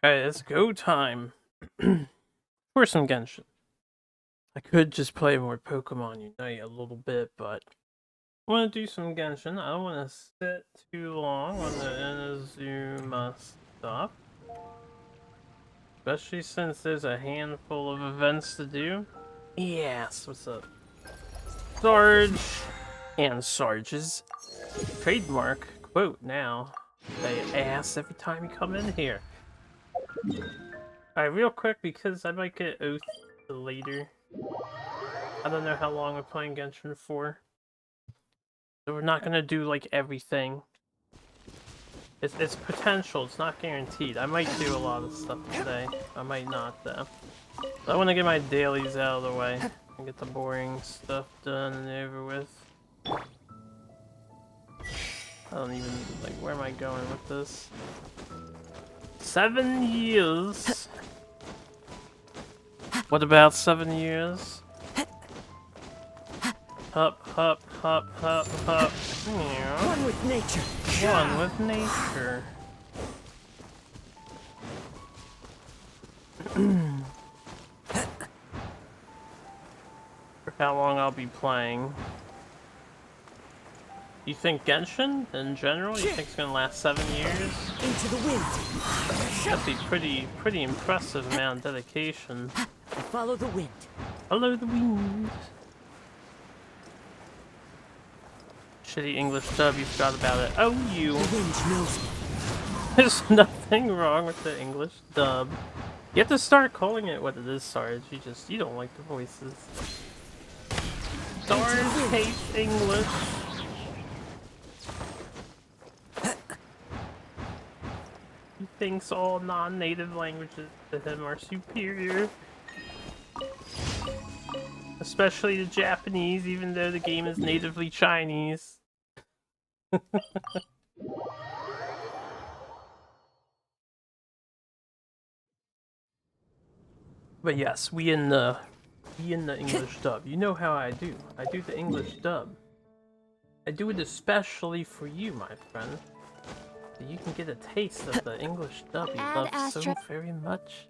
Alright, it's go time. For some Genshin. I could just play more Pokemon Unite a little bit, but I want to do some Genshin. I don't want to sit too long on the Inazuma stuff. Especially since there's a handful of events to do. Yes, what's up? Sarge and Sarge's trademark quote now. They ass every time you come in here. Alright, real quick, because I might get oath later. I don't know how long we're playing Genshin for. So we're not gonna do like everything. It's potential, it's not guaranteed. I might do a lot of stuff today. I might not though. So I wanna get my dailies out of the way and get the boring stuff done and over with. I don't even like where am I going with this? 7 years. What about 7 years? Hup, hup, hup, hup, hup. One with nature. One with nature. For how long I'll be playing. You think Genshin, in general, you think it's gonna last 7 years? Into the wind. That'd be pretty impressive amount of dedication. Follow the wind. Follow the wind. Shitty English dub, you forgot about it. Oh, you. The wind knows me. There's nothing wrong with the English dub. You have to start calling it what it is, Sarge. You don't like the voices. Sarge hates English. He thinks all non-native languages to him are superior. Especially the Japanese, even though the game is natively Chinese. But yes, we in the English dub. You know how I do. I do the English dub. I do it especially for you, my friend. So you can get a taste of the English dub you love so very much.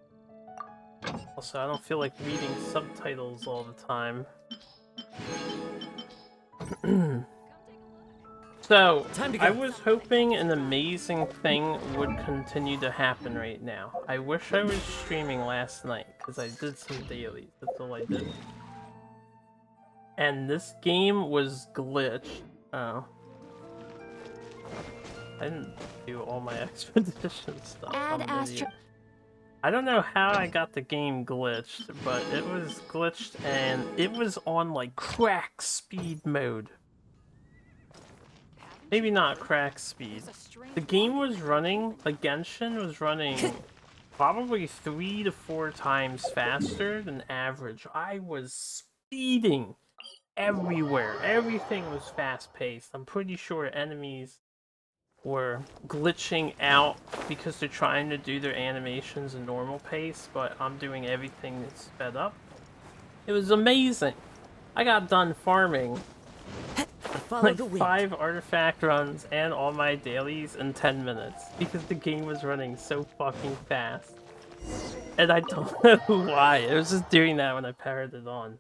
Also, I don't feel like reading subtitles all the time. So, I was hoping an amazing thing would continue to happen right now. I wish I was streaming last night, because I did some dailies, that's all I did. And this game was glitched. Oh. I didn't do all my expedition stuff. I don't know how I got the game glitched, but it was glitched and it was on like crack speed mode. Maybe not crack speed. The game was running, like Genshin was running probably 3 to 4 times faster than average. I was speeding everywhere. Everything was fast paced. I'm pretty sure enemies were glitching out because they're trying to do their animations in normal pace, but I'm doing everything that's sped up. It was amazing. I got done farming like 5 artifact runs and all my dailies in 10 minutes because the game was running so fucking fast. And I don't know why. It was just doing that when I powered it on.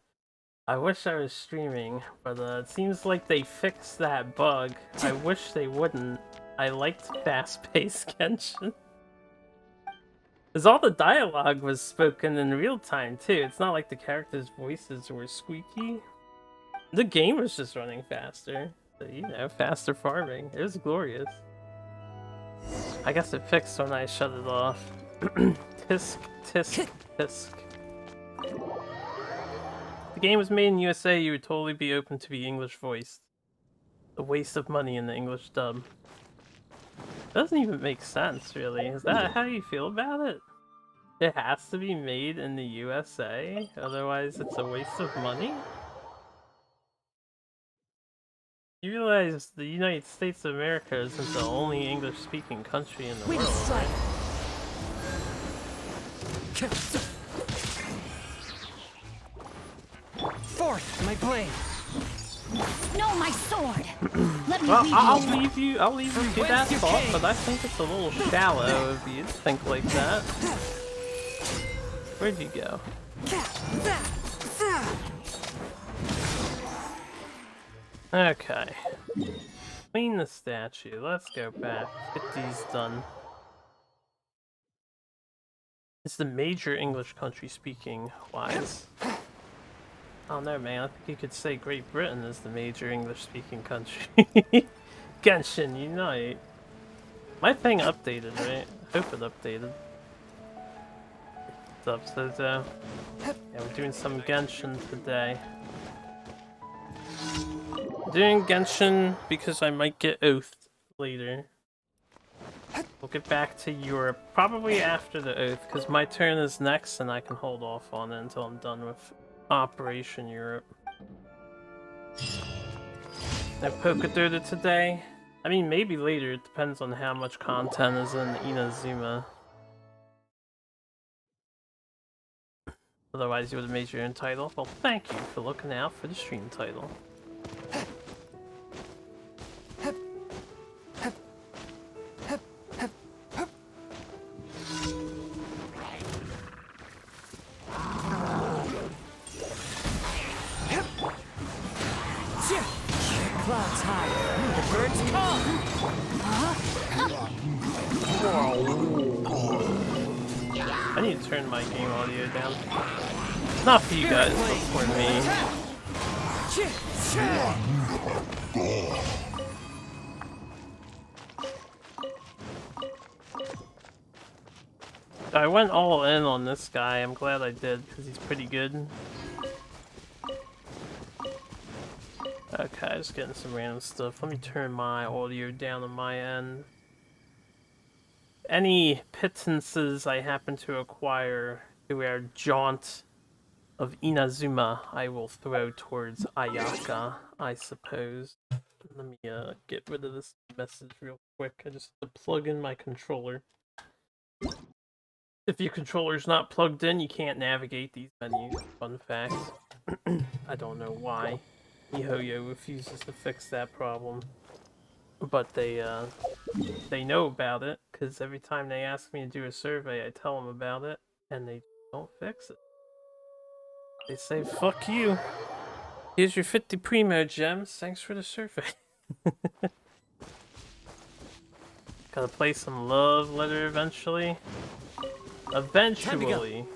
I wish I was streaming, but it seems like they fixed that bug. I wish they wouldn't. I liked fast-paced Genshin. Because all the dialogue was spoken in real time, too. It's not like the characters' voices were squeaky. The game was just running faster. So, you know, faster farming. It was glorious. I guess it fixed when I shut it off. Tisk, tisk, tisk. If the game was made in USA, you would totally be open to be English voiced. The waste of money in the English dub. Doesn't even make sense, really. Is that how you feel about it? It has to be made in the USA, otherwise it's a waste of money? You realize the United States of America isn't the only English-speaking country in the world, right? Forth, my blade! No, my sword. Let me Well, leave you. I'll leave you to that thought, but I think it's a little shallow of you to think like that. Where'd you go? Okay. Clean the statue. Let's go back. Get these done. It's the major English country speaking wise. Oh no, man. I think you could say Great Britain is the major English speaking country. Genshin Unite. My thing updated, right? I hope it updated. It's up, so yeah, we're doing some Genshin today. Doing Genshin because I might get oathed later. We'll get back to Europe probably after the oath, because my turn is next and I can hold off on it until I'm done with Operation Europe. No Pokedota today. I mean, maybe later. It depends on how much content is in Inazuma. Otherwise, you would have made your own title. Well, thank you for looking out for the stream title. Clouds high. The birds I need to turn my game audio down. Not for you guys, but for me. I went all in on this guy. I'm glad I did, because he's pretty good. Okay, just getting some random stuff. Let me turn my audio down on my end. Any pittances I happen to acquire through our jaunt of Inazuma, I will throw towards Ayaka, I suppose. Let me get rid of this message real quick. I just have to plug in my controller. If your controller's not plugged in, you can't navigate these menus. Fun fact. I don't know why MiHoYo refuses to fix that problem. But they know about it, because every time they ask me to do a survey, I tell them about it, and they don't fix it. They say, fuck you. Here's your 50 Primo gems. Thanks for the survey. Gotta play some Love Letter eventually. Eventually.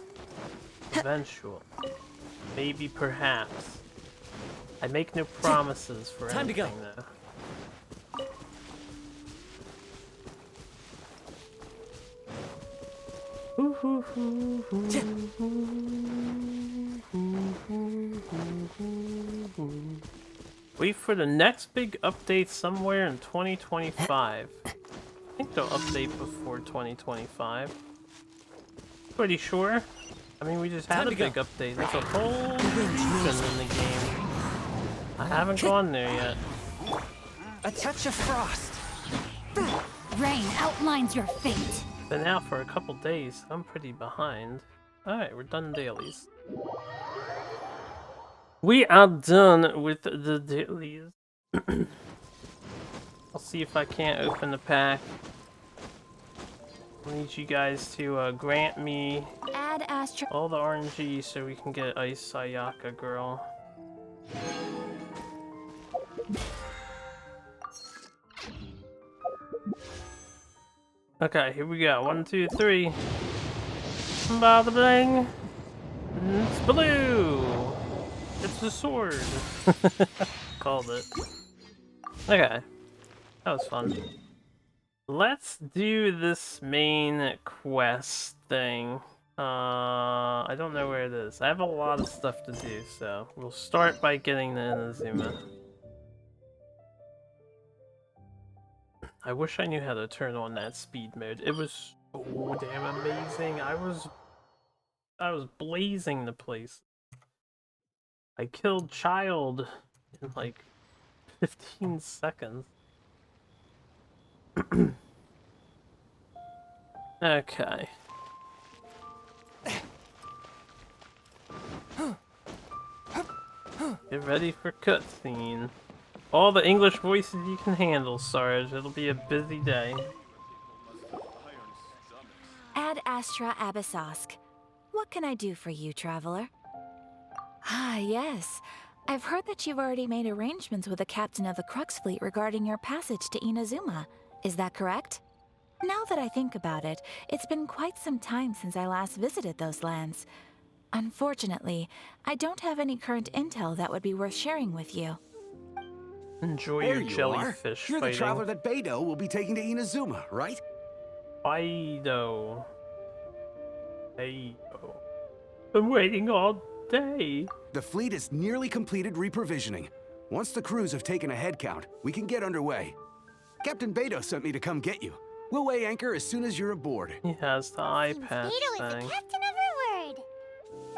Eventual. Maybe, perhaps. I make no promises for anything, though. Wait for the next big update somewhere in 2025. I think they'll update before 2025. Pretty sure. I mean, we just had a big update. There's a whole region in the game. I haven't gone there yet. A touch of frost. Rain outlines your fate. Been out for a couple days. I'm pretty behind. Alright, we're done dailies. We are done with the dailies. I'll see if I can't open the pack. I need you guys to grant me Add Astro. all the RNG so we can get Ice Sayaka Girl. Okay, here we go. 1, 2, 3. Bada bling. It's blue. It's the sword. Called it. Okay, that was fun. Let's do this main quest thing. I don't know where it is. I have a lot of stuff to do, so we'll start by getting the Inazuma. I wish I knew how to turn on that speed mode. It was so damn amazing. I was blazing the place. I killed Child in like 15 seconds. Okay. Get ready for cutscene. All the English voices you can handle, Sarge. It'll be a busy day. Ad Astra Abyssosk. What can I do for you, traveler? Ah, yes. I've heard that you've already made arrangements with the captain of the Crux Fleet regarding your passage to Inazuma. Is that correct? Now that I think about it, it's been quite some time since I last visited those lands. Unfortunately, I don't have any current intel that would be worth sharing with you. Enjoy There your you jellyfish are. You're the fighting. traveler that Beidou will be taking to Inazuma, right? Fido. Fido. I'm waiting all day. The fleet is nearly completed reprovisioning. Once the crews have taken a head count, we can get underway. Captain Beidou sent me to come get you. We'll weigh anchor as soon as you're aboard. He has the eye Seems patch Beidou is the thing. captain of her word.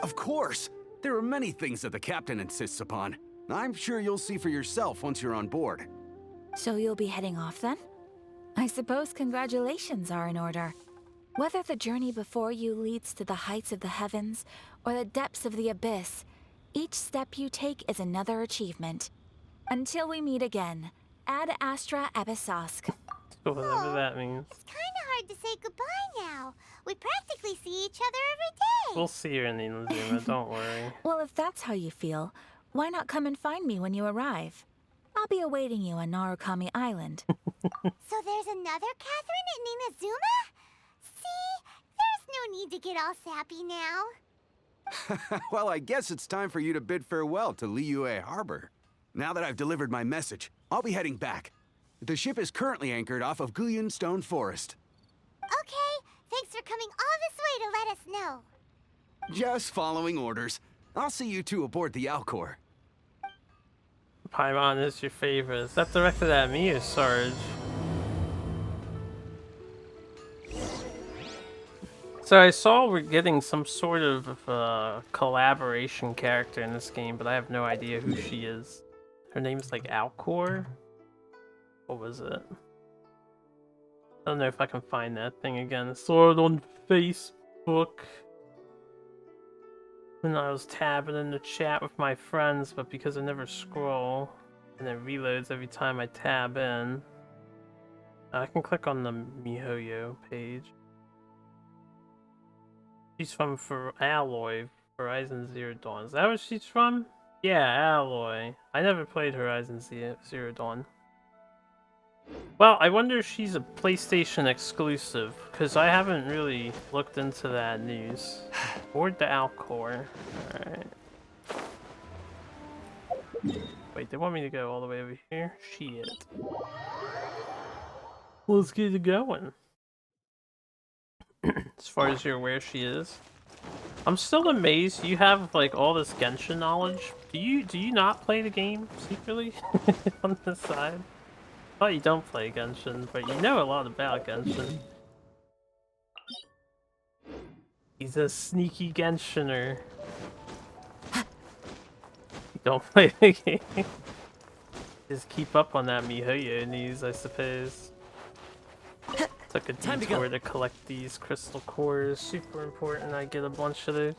Of course! There are many things that the captain insists upon. I'm sure you'll see for yourself once you're on board. So you'll be heading off then? I suppose congratulations are in order. Whether the journey before you leads to the heights of the heavens or the depths of the abyss, each step you take is another achievement. Until we meet again, Ad Astra Abyssosk. Whatever that means. It's kind of hard to say goodbye now. We practically see each other every day. We'll see her in Inazuma, don't worry. Well, if that's how you feel, why not come and find me when you arrive? I'll be awaiting you on Narukami Island. So there's another Catherine in Inazuma? See? There's no need to get all sappy now. Well, I guess it's time for you to bid farewell to Liyue Harbor. Now that I've delivered my message, I'll be heading back. The ship is currently anchored off of Guyun Stone Forest. Okay, thanks for coming all this way to let us know. Just following orders. I'll see you two aboard the Alcor. Paimon is your favorite. Is that directed at me or Sarge? So I saw we're getting some sort of collaboration character in this game, but I have no idea who she is. Her name's like Alcor? What was it? I don't know if I can find that thing again. I saw it on Facebook when I was tabbing in the chat with my friends, but because I never scroll and it reloads every time I tab in, I can click on the MiHoYo page. She's from Alloy, Horizon Zero Dawn. Is that what she's from? Yeah, Alloy. I never played Horizon Zero Dawn. Well, I wonder if she's a PlayStation exclusive, because I haven't really looked into that news. Board the Alcor. Alright. Wait, they want me to go all the way over here? Shit. Let's get it going. As far as you're aware, she is. I'm still amazed you have like all this Genshin knowledge. Do you not play the game secretly on the side? Oh, you don't play Genshin, but you know a lot about Genshin. He's a sneaky Genshiner. You don't play the game. Just keep up on that MiHoYo news, I suppose. Took a detour to collect these crystal cores. Super important I get a bunch of those.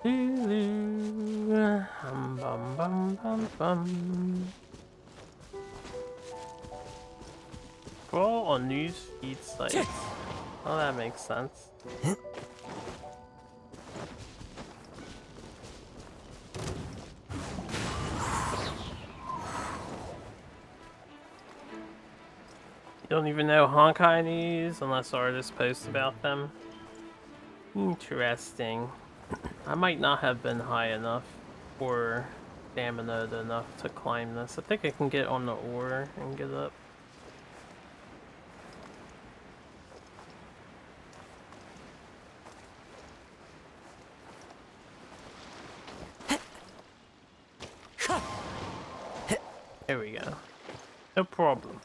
Bum, bum, bum, bum. Scroll on news feed sites. Oh, that makes sense. You don't even know Honkai news unless artists post about them. Interesting. I might not have been high enough or stamina enough to climb this. I think I can get on the ore and get up. Here we go. No problem.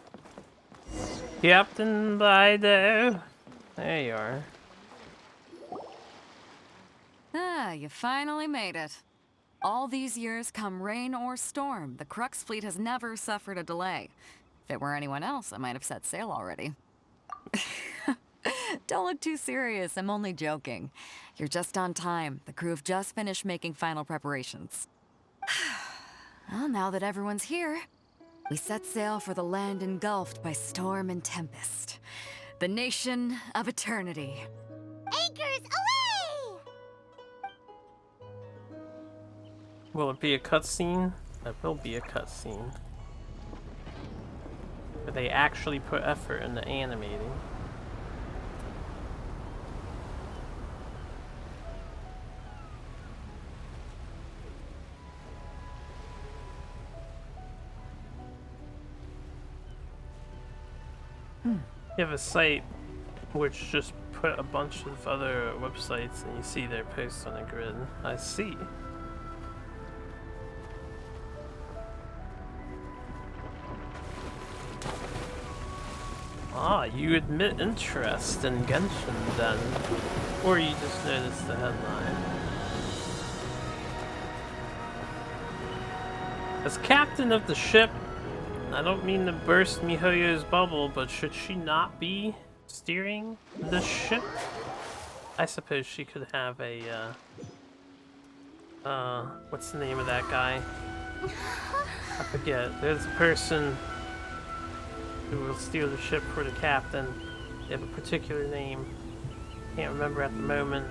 Captain Bido. There you are. Ah, you finally made it. All these years, come rain or storm, the Crux fleet has never suffered a delay. If it were anyone else, I might have set sail already. Don't look too serious. I'm only joking. You're just on time. The crew have just finished making final preparations. Well, now that everyone's here, we set sail for the land engulfed by storm and tempest. The nation of eternity. Anchors away! Will it be a cutscene? It will be a cutscene. But they actually put effort into animating. You have a site which just put a bunch of other websites and you see their posts on a grid. I see. Ah, you admit interest in Genshin then. Or you just noticed the headline. As captain of the ship, I don't mean to burst MiHoYo's bubble, but should she not be steering the ship? I suppose she could have a, what's the name of that guy? I forget. There's a person who will steer the ship for the captain. They have a particular name. Can't remember at the moment.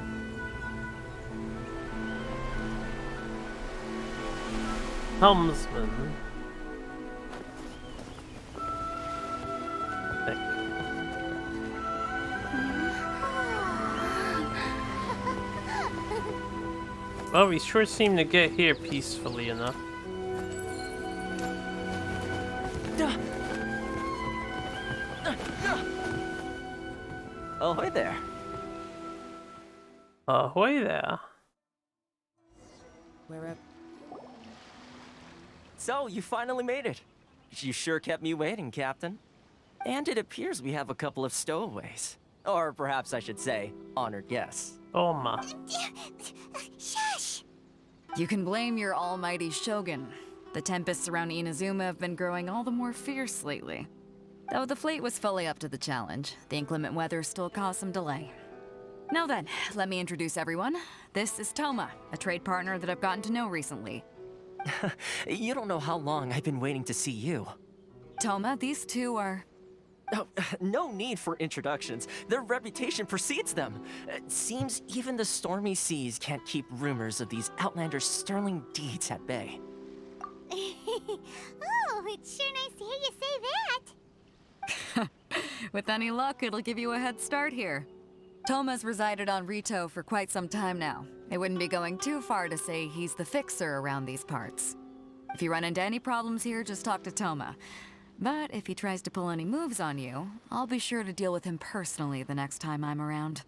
Helmsman. Well, we sure seem to get here peacefully enough. Ahoy there. Ahoy there. We're up. So, you finally made it. You sure kept me waiting, Captain. And it appears we have a couple of stowaways. Or perhaps I should say, honored guests. Oh my. Shush! You can blame your almighty shogun. The tempests around Inazuma have been growing all the more fierce lately. Though the fleet was fully up to the challenge, the inclement weather still caused some delay. Now then, let me introduce everyone. This is Toma, a trade partner that I've gotten to know recently. You don't know how long I've been waiting to see you. Toma, these two are... Oh, no need for introductions. Their reputation precedes them. It seems even the stormy seas can't keep rumors of these outlanders' sterling deeds at bay. Oh, it's sure nice to hear you say that. With any luck, it'll give you a head start here. Toma's resided on Rito for quite some time now. It wouldn't be going too far to say he's the fixer around these parts. If you run into any problems here, just talk to Toma. But if he tries to pull any moves on you, I'll be sure to deal with him personally the next time I'm around.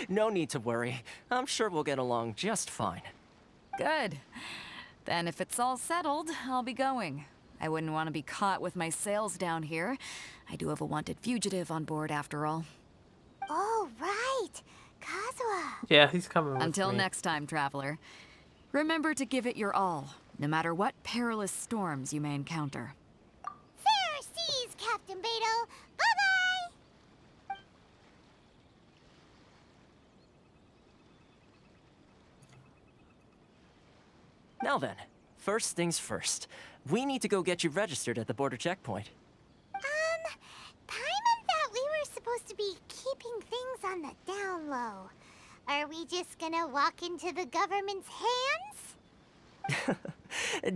No need to worry. I'm sure we'll get along just fine. Good. Then if it's all settled, I'll be going. I wouldn't want to be caught with my sails down here. I do have a wanted fugitive on board after all. Oh, right. Kazuha. Yeah, he's coming with Until me. next time, traveler. Remember to give it your all, no matter what perilous storms you may encounter. Fair seas, Captain Beto. Bye-bye. Now then, first things first. We need to go get you registered at the border checkpoint. Paimon thought we were supposed to be keeping things on the down low. Are we just gonna walk into the government's hands?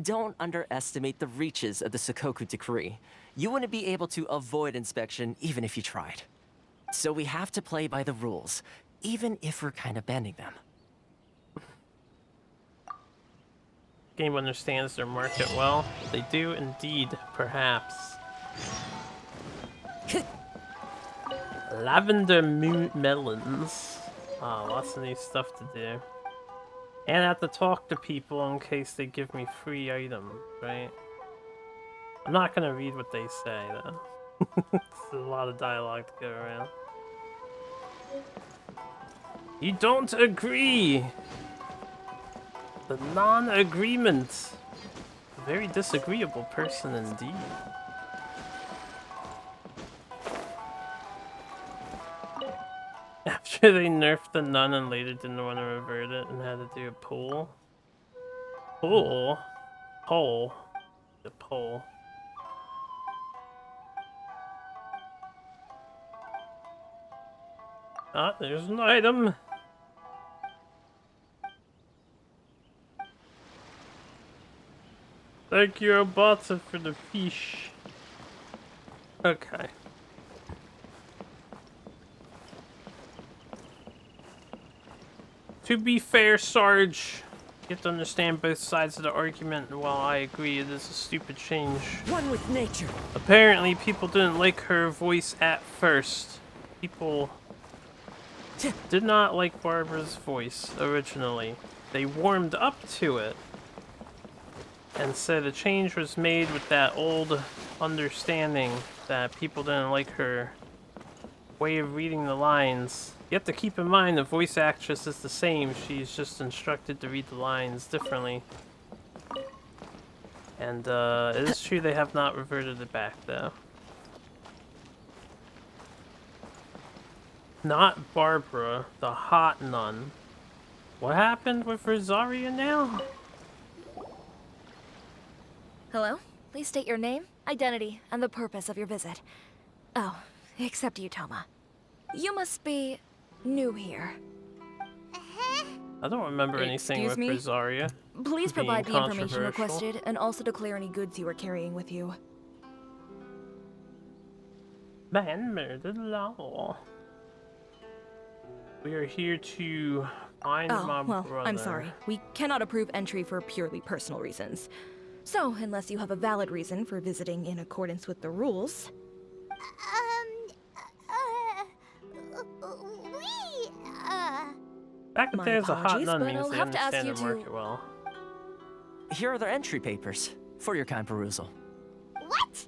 Don't underestimate the reaches of the Sakoku Decree. You wouldn't be able to avoid inspection even if you tried. So we have to play by the rules, even if we're kind of bending them. Game understands their market well. They do indeed, perhaps. Lavender melons. Oh, lots of new stuff to do. And I have to talk to people in case they give me free items, right? I'm not gonna read what they say, though. There's a lot of dialogue to go around. You don't agree! The non-agreement. A very disagreeable person indeed. sure they nerfed the nun and later didn't want to revert it and had to do a poll. Poll? Poll. The poll. Ah, there's an item. Thank you, Obata, for the fish. Okay. To be fair, Sarge, you have to understand both sides of the argument, and while I agree it is a stupid change, One with nature. apparently people didn't like her voice at first. People did not like Barbara's voice originally. They warmed up to it. And so the change was made with that old understanding that people didn't like her way of reading the lines. You have to keep in mind the voice actress is the same, she's just instructed to read the lines differently. And it is true they have not reverted it back though. Not Barbara, the hot nun. What happened with Rosaria now? Hello? Please state your name, identity, and the purpose of your visit. Oh, except you, Toma. You must be new here. I don't remember anything Excuse with me? Rosaria. Please being provide the information controversial. requested and also declare any goods you are carrying with you. Man murdered law. We are here to find my Oh, well, brother. I'm sorry. We cannot approve entry for purely personal reasons. So, unless you have a valid reason for visiting in accordance with the rules... Fact that My there's a hot apologies, nun but means I'll they have to ask understand you the to- market well. Here are their entry papers for your kind perusal. What?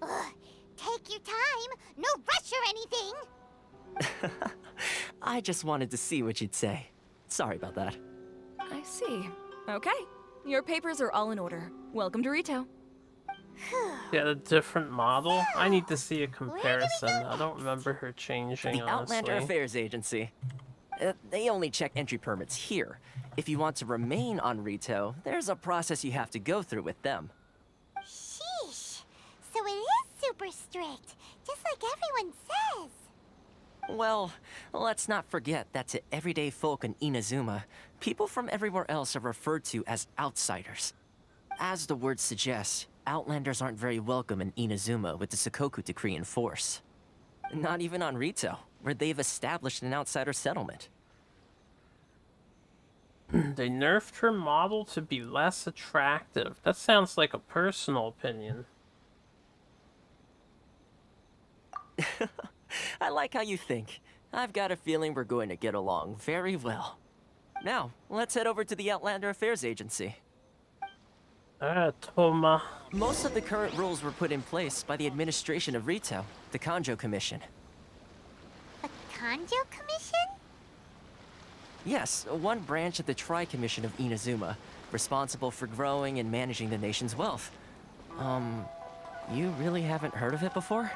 Ugh, take your time. No rush or anything. I just wanted to see what you'd say. Sorry about that. I see. Okay. Your papers are all in order. Welcome to Rito. Yeah, a different model? I need to see a comparison. I don't remember her changing, The Outlander honestly. Affairs Agency. They only check entry permits here. If you want to remain on Rito, there's a process you have to go through with them. Sheesh. So it is super strict, just like everyone says. Well, let's not forget that to everyday folk in Inazuma, people from everywhere else are referred to as outsiders. As the word suggests, Outlanders aren't very welcome in Inazuma with the Sakoku Decree in force. Not even on Rito, where they've established an outsider settlement. They nerfed her model to be less attractive. That sounds like a personal opinion. I like how you think. I've got a feeling we're going to get along very well. Now, let's head over to the Outlander Affairs Agency. Toma. Most of the current rules were put in place by the administration of Rito, the Kanjo Commission. A Kanjo Commission? Yes, one branch of the Tri-Commission of Inazuma, responsible for growing and managing the nation's wealth. You really haven't heard of it before?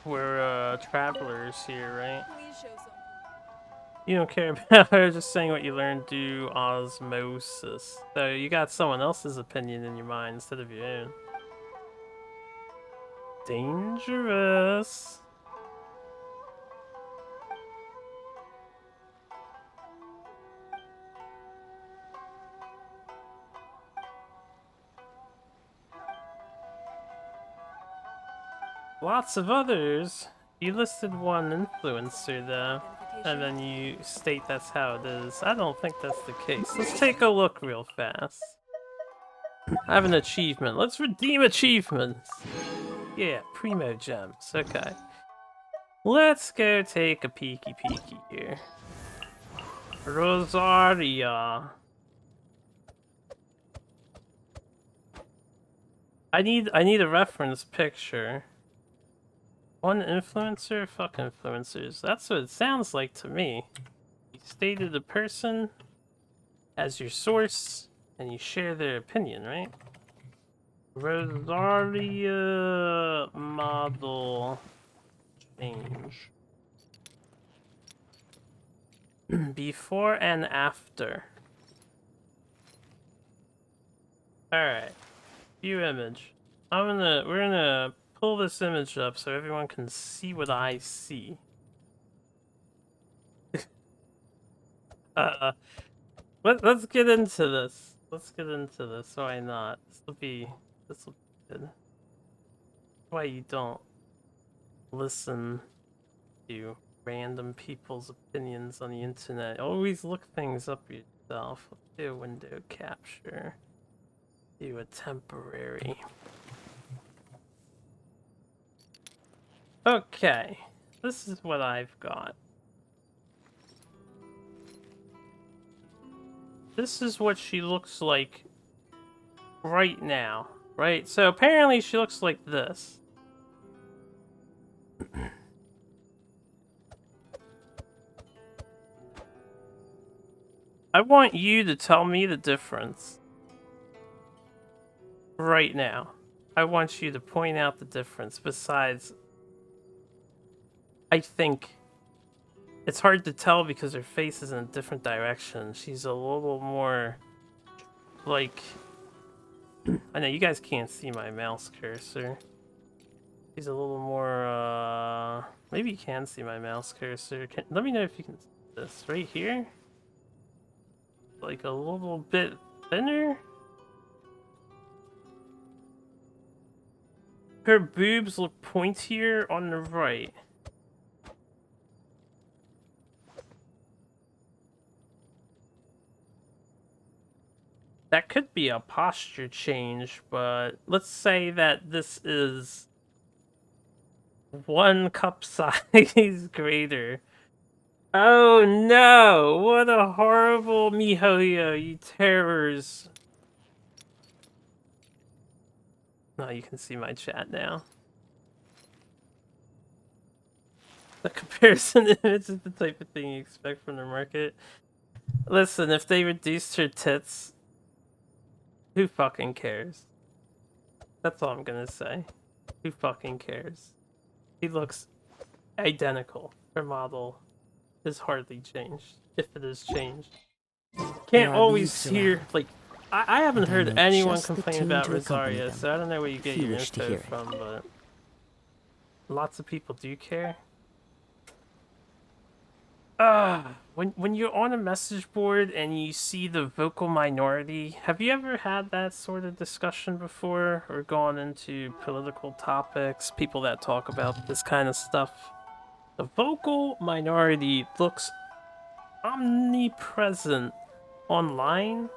We're travelers here, right? You don't care about her, just saying what you learned through osmosis. So you got someone else's opinion in your mind instead of your own. Dangerous. Lots of others. You listed one influencer though, and then you state that's how it is. I don't think that's the case. Let's take a look real fast. I have an achievement. Let's redeem achievements. Yeah, primo gems. Okay. Let's go take a peeky here. Rosaria. I need a reference picture. One influencer? Fuck influencers. That's what it sounds like to me. You stated a person as your source, and you share their opinion, right? Rosaria model change. Before and after. Alright. View image. We're gonna pull this image up so everyone can see what I see. Let's get into this. Let's get into this. Why not? This will be good. Why you don't listen to random people's opinions on the internet. Always look things up yourself. Let's do a window capture. Do a temporary. Okay, this is what I've got. This is what she looks like right now, right? So apparently she looks like this. I want you to tell me the difference right now. I want you to point out the difference. Besides, I think it's hard to tell because her face is in a different direction. She's a little more like... I know you guys can't see my mouse cursor. She's a little more, maybe you can see my mouse cursor. Let me know if you can see this. Right here? Like a little bit thinner? Her boobs look pointier on the right. That could be a posture change, but let's say that this is 1 cup size greater. Oh no! What a horrible MiHoYo, you terrors. Oh, you can see my chat now. The comparison image is the type of thing you expect from the market. Listen, if they reduced her tits, who fucking cares? That's all I'm gonna say. Who fucking cares? He looks identical. Her model is hardly changed, if it is changed. Can't always hear, like, I haven't heard anyone complain about Rosaria, so I don't know where you get your info from, but lots of people do care. When you're on a message board and you see the vocal minority, have you ever had that sort of discussion before, or gone into political topics, people that talk about this kind of stuff? The vocal minority looks omnipresent online.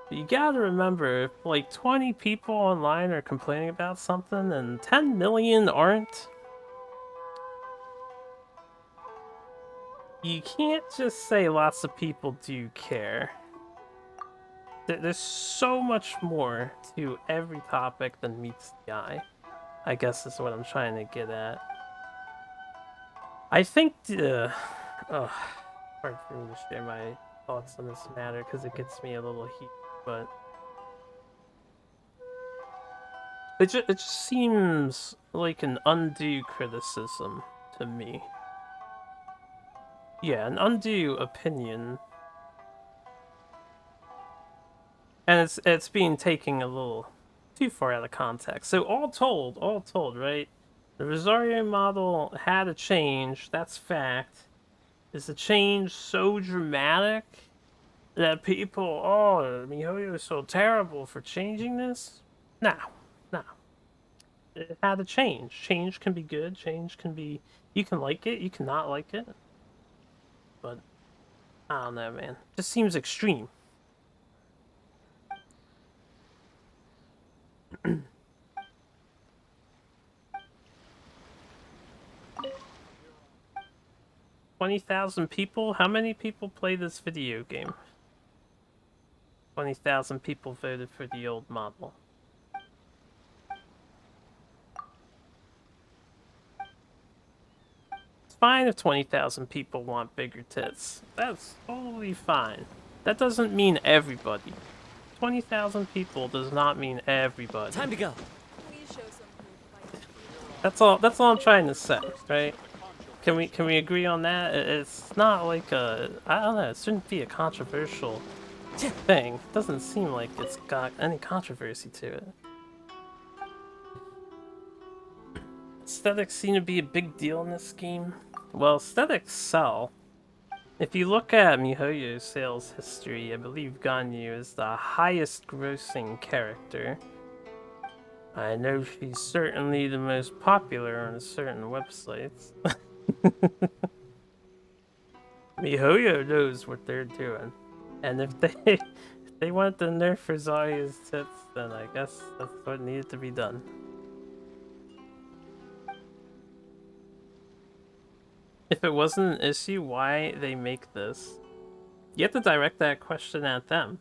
But you gotta remember, if like 20 people online are complaining about something and 10 million aren't, you can't just say lots of people do care. There's so much more to every topic than meets the eye, I guess is what I'm trying to get at. I think hard for me to share my thoughts on this matter because it gets me a little heated, but it just seems like an undue criticism to me. Yeah, an undue opinion. And it's being taken a little too far out of context. So all told, right? The Rosario model had a change, that's fact. Is the change so dramatic that people, oh, MiHoYo is so terrible for changing this? No. It had a change. Change can be good, change can be... You can like it, you can not like it. But, I don't know, man. Just seems extreme. $20,000 people? How many people play this video game? 20,000 people voted for the old model. It's fine if 20,000 people want bigger tits. That's totally fine. That doesn't mean everybody. 20,000 people does not mean everybody. Time to go. That's all I'm trying to say, right? Can we agree on that? It's not like a, I don't know, it shouldn't be a controversial thing. It doesn't seem like it's got any controversy to it. Aesthetics seem to be a big deal in this game. Well, aesthetics sell. If you look at MiHoYo's sales history, I believe Ganyu is the highest grossing character. I know she's certainly the most popular on certain websites. MiHoYo knows what they're doing. And if they want to nerf Rosaria's tits, then I guess that's what needed to be done. If it wasn't an issue, why they make this? You have to direct that question at them.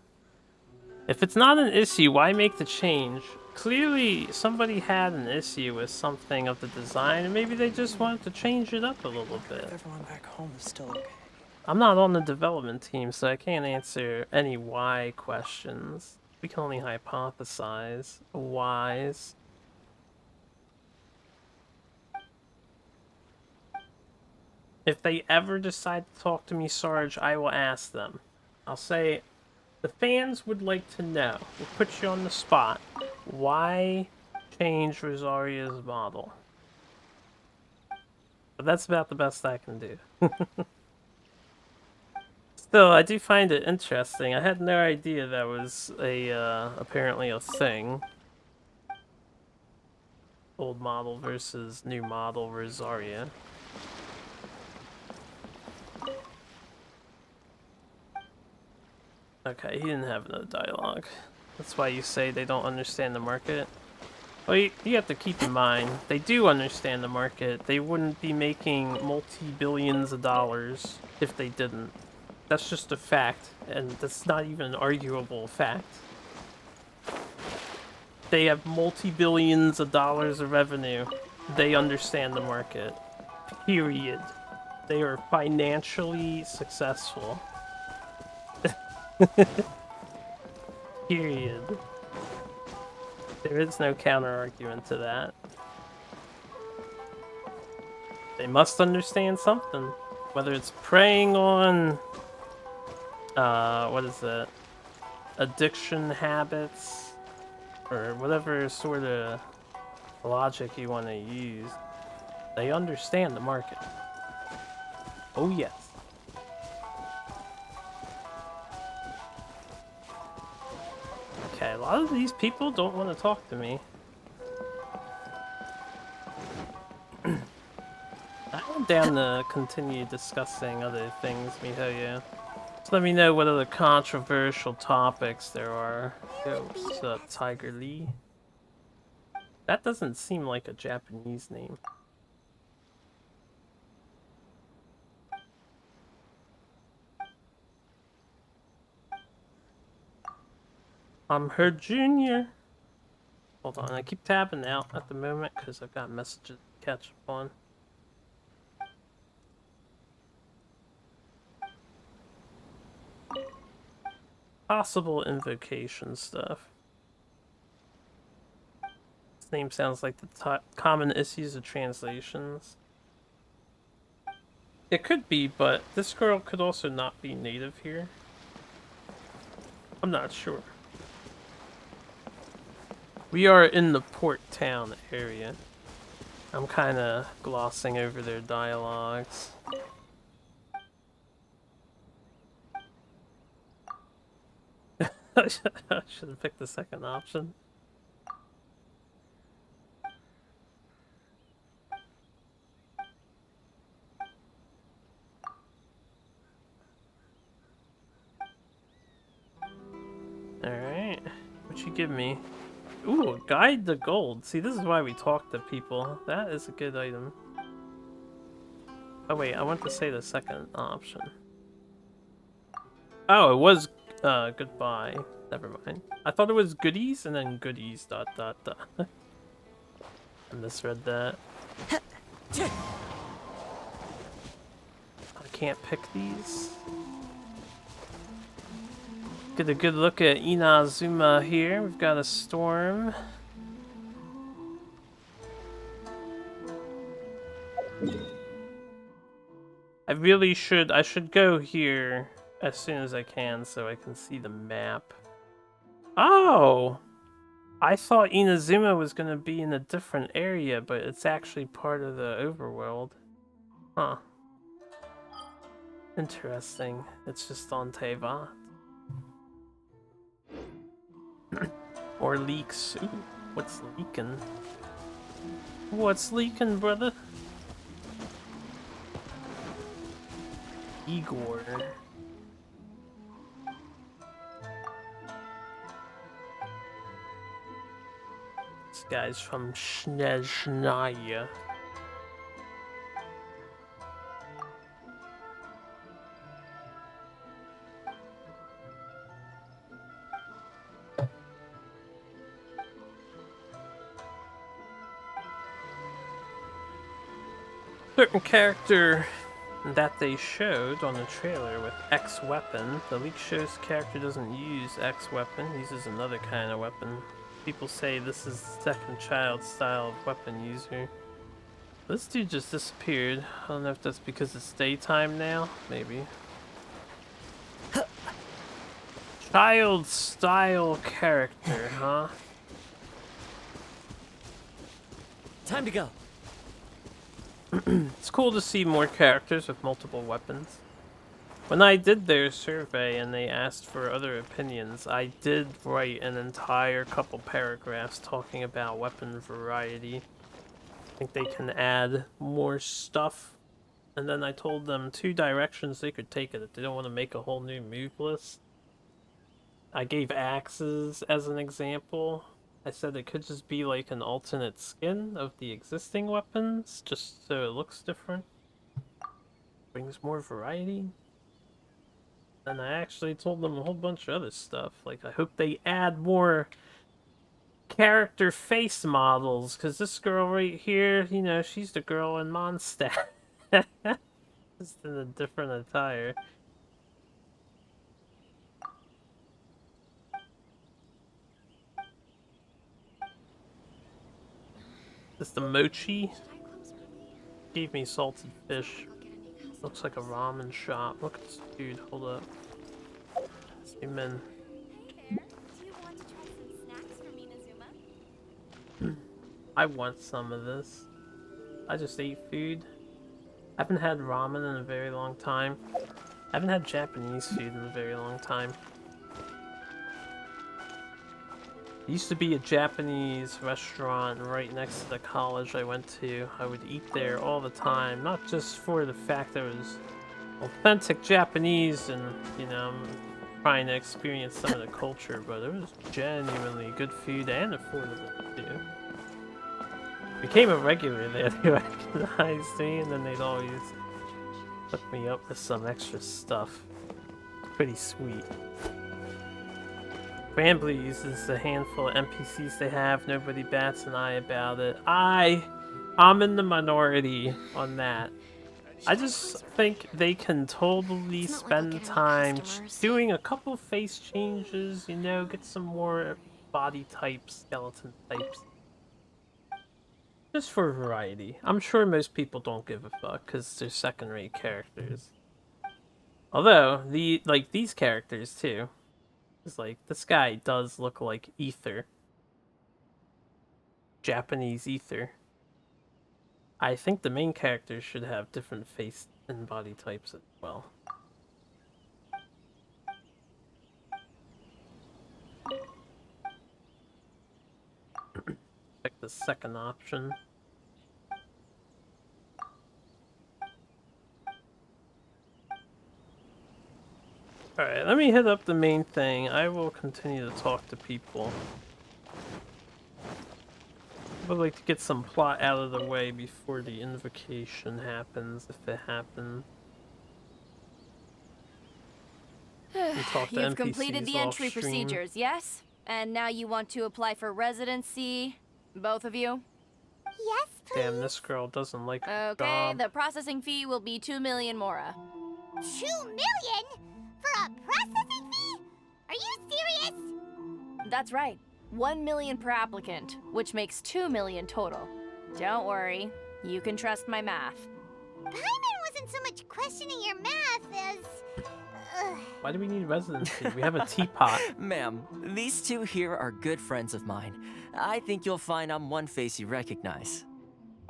If it's not an issue, why make the change? Clearly, somebody had an issue with something of the design, and maybe they just wanted to change it up a little bit. Everyone back home is still okay. I'm not on the development team, so I can't answer any why questions. We can only hypothesize whys. If they ever decide to talk to me, Sarge, I will ask them. I'll say, the fans would like to know, we'll put you on the spot, why change Rosaria's model? But that's about the best I can do. Still, I do find it interesting. I had no idea that was a, apparently a thing. Old model versus new model Rosaria. Okay, he didn't have no dialogue. That's why you say they don't understand the market. Well, you have to keep in mind, they do understand the market. They wouldn't be making multi-billions of dollars if they didn't. That's just a fact, and that's not even an arguable fact. They have multi-billions of dollars of revenue. They understand the market. Period. They are financially successful. Period. There is no counter-argument to that. They must understand something. Whether it's preying on, what is it? Addiction habits, or whatever sort of logic you want to use. They understand the market. Oh yes. Okay, a lot of these people don't want to talk to me. I'm down to continue discussing other things, MiHoYo. Just let me know what other controversial topics there are. Yo, what's up, Tiger Lee? That doesn't seem like a Japanese name. I'm her junior. Hold on, I keep tabbing out at the moment because I've got messages to catch up on. Possible invocation stuff. This name sounds like the common issues of translations. It could be, but this girl could also not be native here. I'm not sure. We are in the port town area. I'm kind of glossing over their dialogues. I should have picked the second option. Alright. What you give me? Ooh, a guide to gold. See, this is why we talk to people. That is a good item. Oh wait, I want to say the second option. Oh, it was goodbye. Never mind. I thought it was goodies and then goodies ... I misread that. I can't pick these. Get a good look at Inazuma here. We've got a storm. I really should. I should go here as soon as I can so I can see the map. Oh! I thought Inazuma was gonna be in a different area, but it's actually part of the overworld. Huh. Interesting. It's just on Teyvat. Or leaks. Ooh, what's leaking? What's leaking, brother? Igor. This guy's from Snezhnaya. Certain character that they showed on the trailer with X weapon. The leak shows the character doesn't use X weapon, he uses another kind of weapon. People say this is the second child style of weapon user. This dude just disappeared. I don't know if that's because it's daytime now. Maybe. Child style character, huh? Time to go. It's cool to see more characters with multiple weapons. When I did their survey and they asked for other opinions, I did write an entire couple paragraphs talking about weapon variety. I think they can add more stuff. And then I told them 2 directions they could take it if they don't want to make a whole new move list. I gave axes as an example. I said it could just be like an alternate skin of the existing weapons, just so it looks different. Brings more variety. And I actually told them a whole bunch of other stuff. Like, I hope they add more character face models, because this girl right here, you know, she's the girl in Mondstadt. Just in a different attire. This the mochi? Gave me salted fish. Looks like a ramen shop. Look at this dude, hold up. Zoom in. Hey there. Do you want to try some snacks from Inazuma? I want some of this. I just ate food. I haven't had ramen in a very long time. I haven't had Japanese food in a very long time. There used to be a Japanese restaurant right next to the college I went to. I would eat there all the time, not just for the fact that it was authentic Japanese and, you know, trying to experience some of the culture, but it was genuinely good food and affordable too. Became a regular there, they recognized me, and then they'd always hook me up with some extra stuff. Pretty sweet. Grambly uses the handful of NPCs they have. Nobody bats an eye about it. I'm in the minority on that. I just think they can totally spend time doing a couple face changes, you know, get some more body types, skeleton types. Just for variety. I'm sure most people don't give a fuck because they're second-rate characters. Although, these characters too. It's like, this guy does look like Ether. Japanese Ether. I think the main characters should have different face and body types as well. Pick the second option. Alright, let me hit up the main thing. I will continue to talk to people. I would like to get some plot out of the way before the invocation happens, if it happens. You've completed the entry procedures, yes? And now you want to apply for residency? Both of you? Yes, please. Damn, this girl doesn't like her Okay, job. the processing fee will be 2 million mora. 2 million? For a processing fee? Are you serious? That's right. 1 million per applicant, which makes 2 million total. Don't worry, you can trust my math. Paimon was spend so much questioning your math as... Why do we need residency? We have a teapot. Ma'am, these two here are good friends of mine. I think you'll find I'm one face you recognize.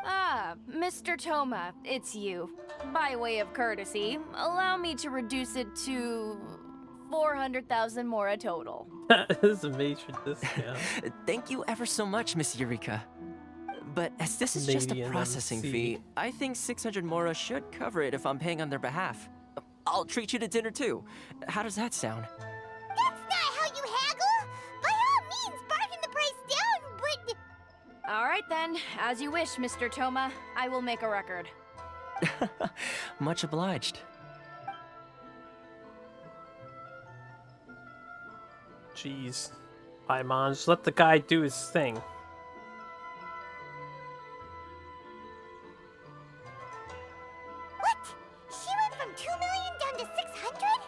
Ah, Mr. Toma, it's you. By way of courtesy, allow me to reduce it to 400,000 mora total. That is a major discount. Thank you ever so much, Miss Eureka. But as this is just a Canadian processing MC. fee, I think 600 mora should cover it if I'm paying on their behalf. I'll treat you to dinner too. How does that sound? That's not how you haggle! By all means, bargain the price down, but... All right then, as you wish, Mr. Toma. I will make a record. Much obliged. Jeez. Paimon, just let the guy do his thing. What? She went from 2 million down to 600?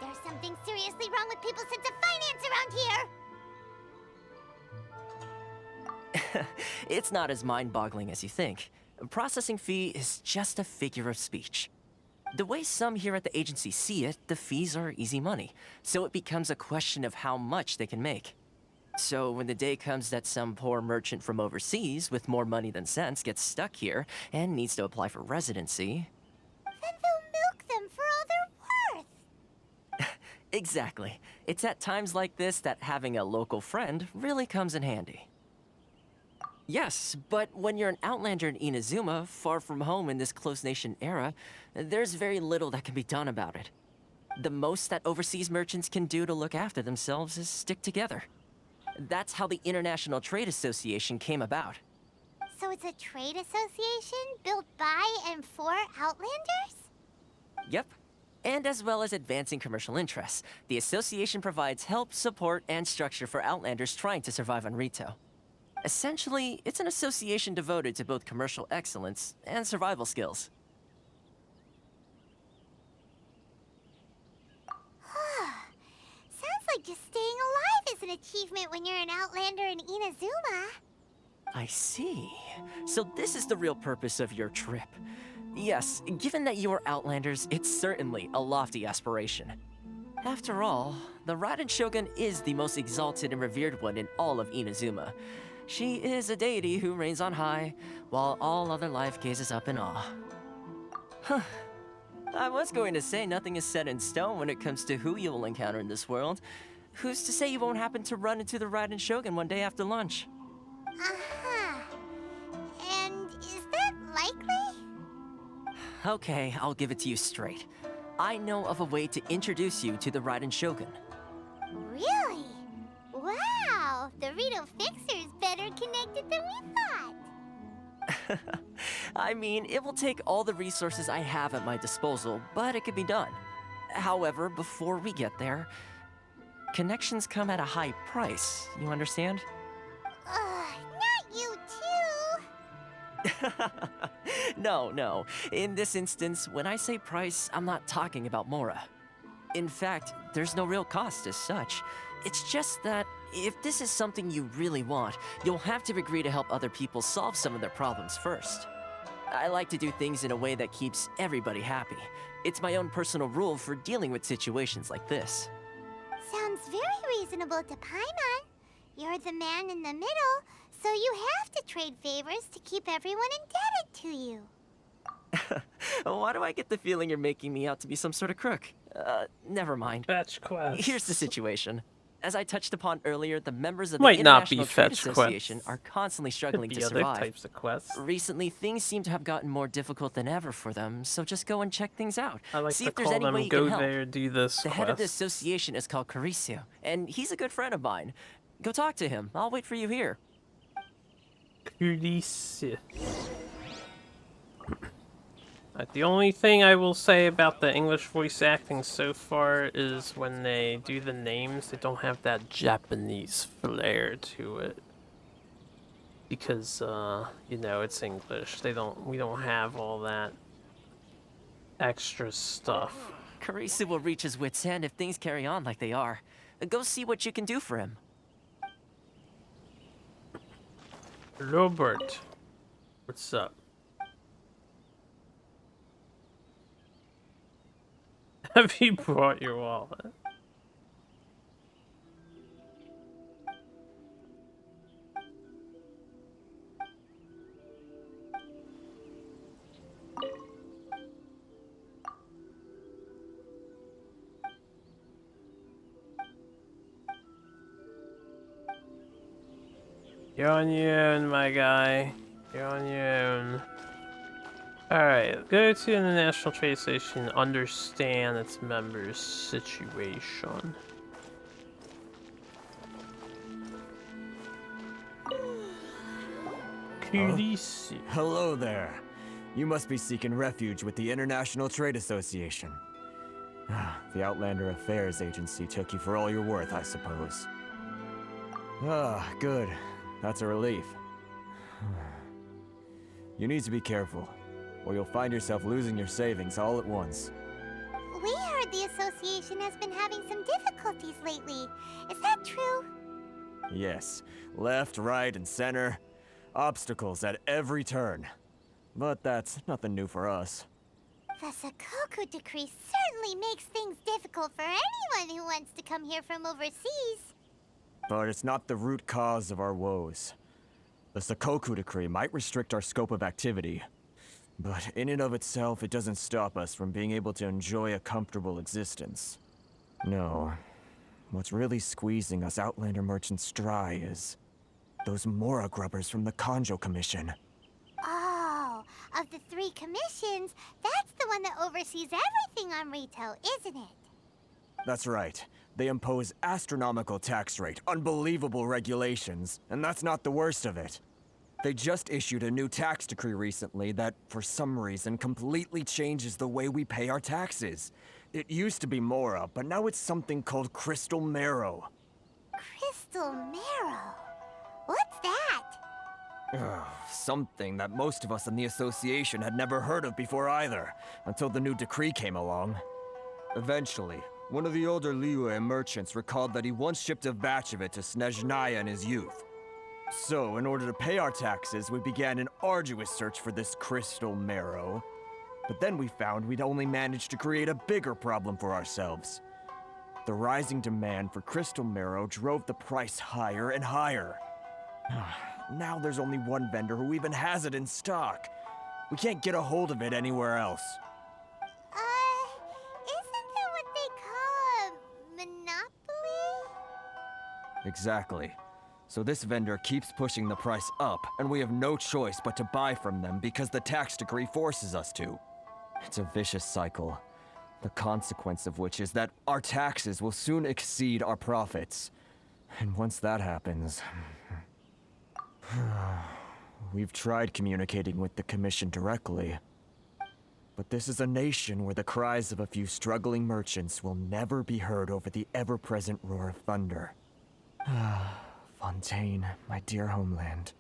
There's something seriously wrong with people's sense of finance around here! It's not as mind-boggling as you think. A processing fee is just a figure of speech. The way some here at the agency see it, the fees are easy money, so it becomes a question of how much they can make. So when the day comes that some poor merchant from overseas with more money than sense gets stuck here and needs to apply for residency... Then they'll milk them for all they're worth! Exactly. It's at times like this that having a local friend really comes in handy. Yes, but when you're an outlander in Inazuma, far from home in this close nation era, there's very little that can be done about it. The most that overseas merchants can do to look after themselves is stick together. That's how the International Trade Association came about. So it's a trade association built by and for Outlanders? Yep. And as well as advancing commercial interests, the association provides help, support, and structure for Outlanders trying to survive on Rito. Essentially, it's an association devoted to both commercial excellence and survival skills. Sounds like just staying alive is an achievement when you're an Outlander in Inazuma. I see. So this is the real purpose of your trip. Yes, given that you are Outlanders, it's certainly a lofty aspiration. After all, the Raiden Shogun is the most exalted and revered one in all of Inazuma. She is a deity who reigns on high, while all other life gazes up in awe. Huh. I was going to say nothing is set in stone when it comes to who you will encounter in this world. Who's to say you won't happen to run into the Raiden Shogun one day after lunch? Uh-huh. And is that likely? Okay, I'll give it to you straight. I know of a way to introduce you to the Raiden Shogun. Really? Wow! The Rito Fixer's better connected than we thought! I mean, it will take all the resources I have at my disposal, but it could be done. However, before we get there, connections come at a high price, you understand? Not you too! No. In this instance, when I say price, I'm not talking about Mora. In fact, there's no real cost as such. It's just that if this is something you really want, you'll have to agree to help other people solve some of their problems first. I like to do things in a way that keeps everybody happy. It's my own personal rule for dealing with situations like this. Sounds very reasonable to Paimon. You're the man in the middle, so you have to trade favors to keep everyone indebted to you. Why do I get the feeling you're making me out to be some sort of crook? Never mind. Fetch quest. Here's the situation. As I touched upon earlier, the members of the Might not be International Trade fetch Association quests. are constantly Could struggling be to other survive. types of quests. Recently, things seem to have gotten more difficult than ever for them, so just go and check things out. I like See to if there's call any way them you go can help. there, do this The head of the quest. association is called Caricio, and he's a good friend of mine. Go talk to him. I'll wait for you here. Curice. The only thing I will say about the English voice acting so far is when they do the names, they don't have that Japanese flair to it. Because, you know, it's English. We don't have all that extra stuff. Caricio will reach his wits' end if things carry on like they are. Go see what you can do for him. Robert, what's up? Have you brought your wallet? You're on your own, my guy. You're on your own. Alright, go to the International Trade Station and understand its members' situation. Kulisi. Hello there. You must be seeking refuge with the International Trade Association. The Outlander Affairs Agency took you for all you're worth, I suppose. Ah, good. That's a relief. You need to be careful, or you'll find yourself losing your savings all at once. We heard the association has been having some difficulties lately. Is that true? Yes. Left, right, and center. Obstacles at every turn. But that's nothing new for us. The Sakoku Decree certainly makes things difficult for anyone who wants to come here from overseas. But it's not the root cause of our woes. The Sakoku Decree might restrict our scope of activity, but in and of itself, it doesn't stop us from being able to enjoy a comfortable existence. No. What's really squeezing us Outlander merchants dry is those Mora grubbers from the Kanjo Commission. Oh, of the 3 commissions, that's the one that oversees everything on Rito, isn't it? That's right. They impose astronomical tax rate, unbelievable regulations, and that's not the worst of it. They just issued a new tax decree recently that, for some reason, completely changes the way we pay our taxes. It used to be Mora, but now it's something called Crystal Marrow. Crystal Marrow? What's that? Something that most of us in the association had never heard of before either, until the new decree came along. Eventually, one of the older Liyue merchants recalled that he once shipped a batch of it to Snezhnaya in his youth. So, in order to pay our taxes, we began an arduous search for this crystal marrow. But then we found we'd only managed to create a bigger problem for ourselves. The rising demand for crystal marrow drove the price higher and higher. Now there's only one vendor who even has it in stock. We can't get a hold of it anywhere else. Isn't that what they call a monopoly? Exactly. So this vendor keeps pushing the price up, and we have no choice but to buy from them because the tax decree forces us to. It's a vicious cycle, the consequence of which is that our taxes will soon exceed our profits. And once that happens... We've tried communicating with the Commission directly. But this is a nation where the cries of a few struggling merchants will never be heard over the ever-present roar of thunder. Fontaine, my dear homeland.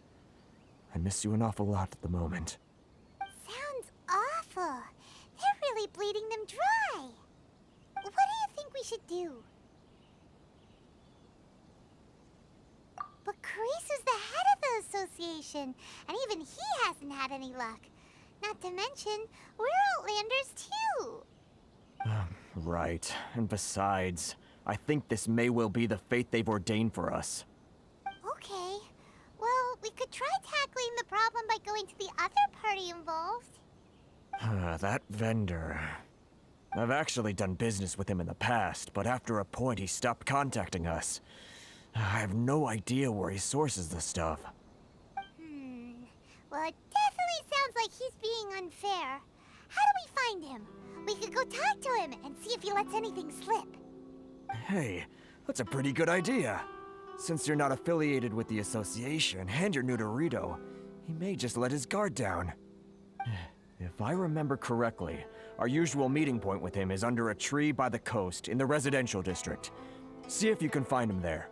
I miss you an awful lot at the moment. Sounds awful. They're really bleeding them dry. What do you think we should do? But Carice is the head of the association, and even he hasn't had any luck. Not to mention, we're Outlanders too. Right. And besides, I think this may well be the fate they've ordained for us. Okay. Well, we could try tackling the problem by going to the other party involved. That vendor... I've actually done business with him in the past, but after a point he stopped contacting us. I have no idea where he sources the stuff. Well, it definitely sounds like he's being unfair. How do we find him? We could go talk to him and see if he lets anything slip. Hey, that's a pretty good idea. Since you're not affiliated with the association and you're new to Rito, he may just let his guard down. If I remember correctly, our usual meeting point with him is under a tree by the coast in the residential district. See if you can find him there.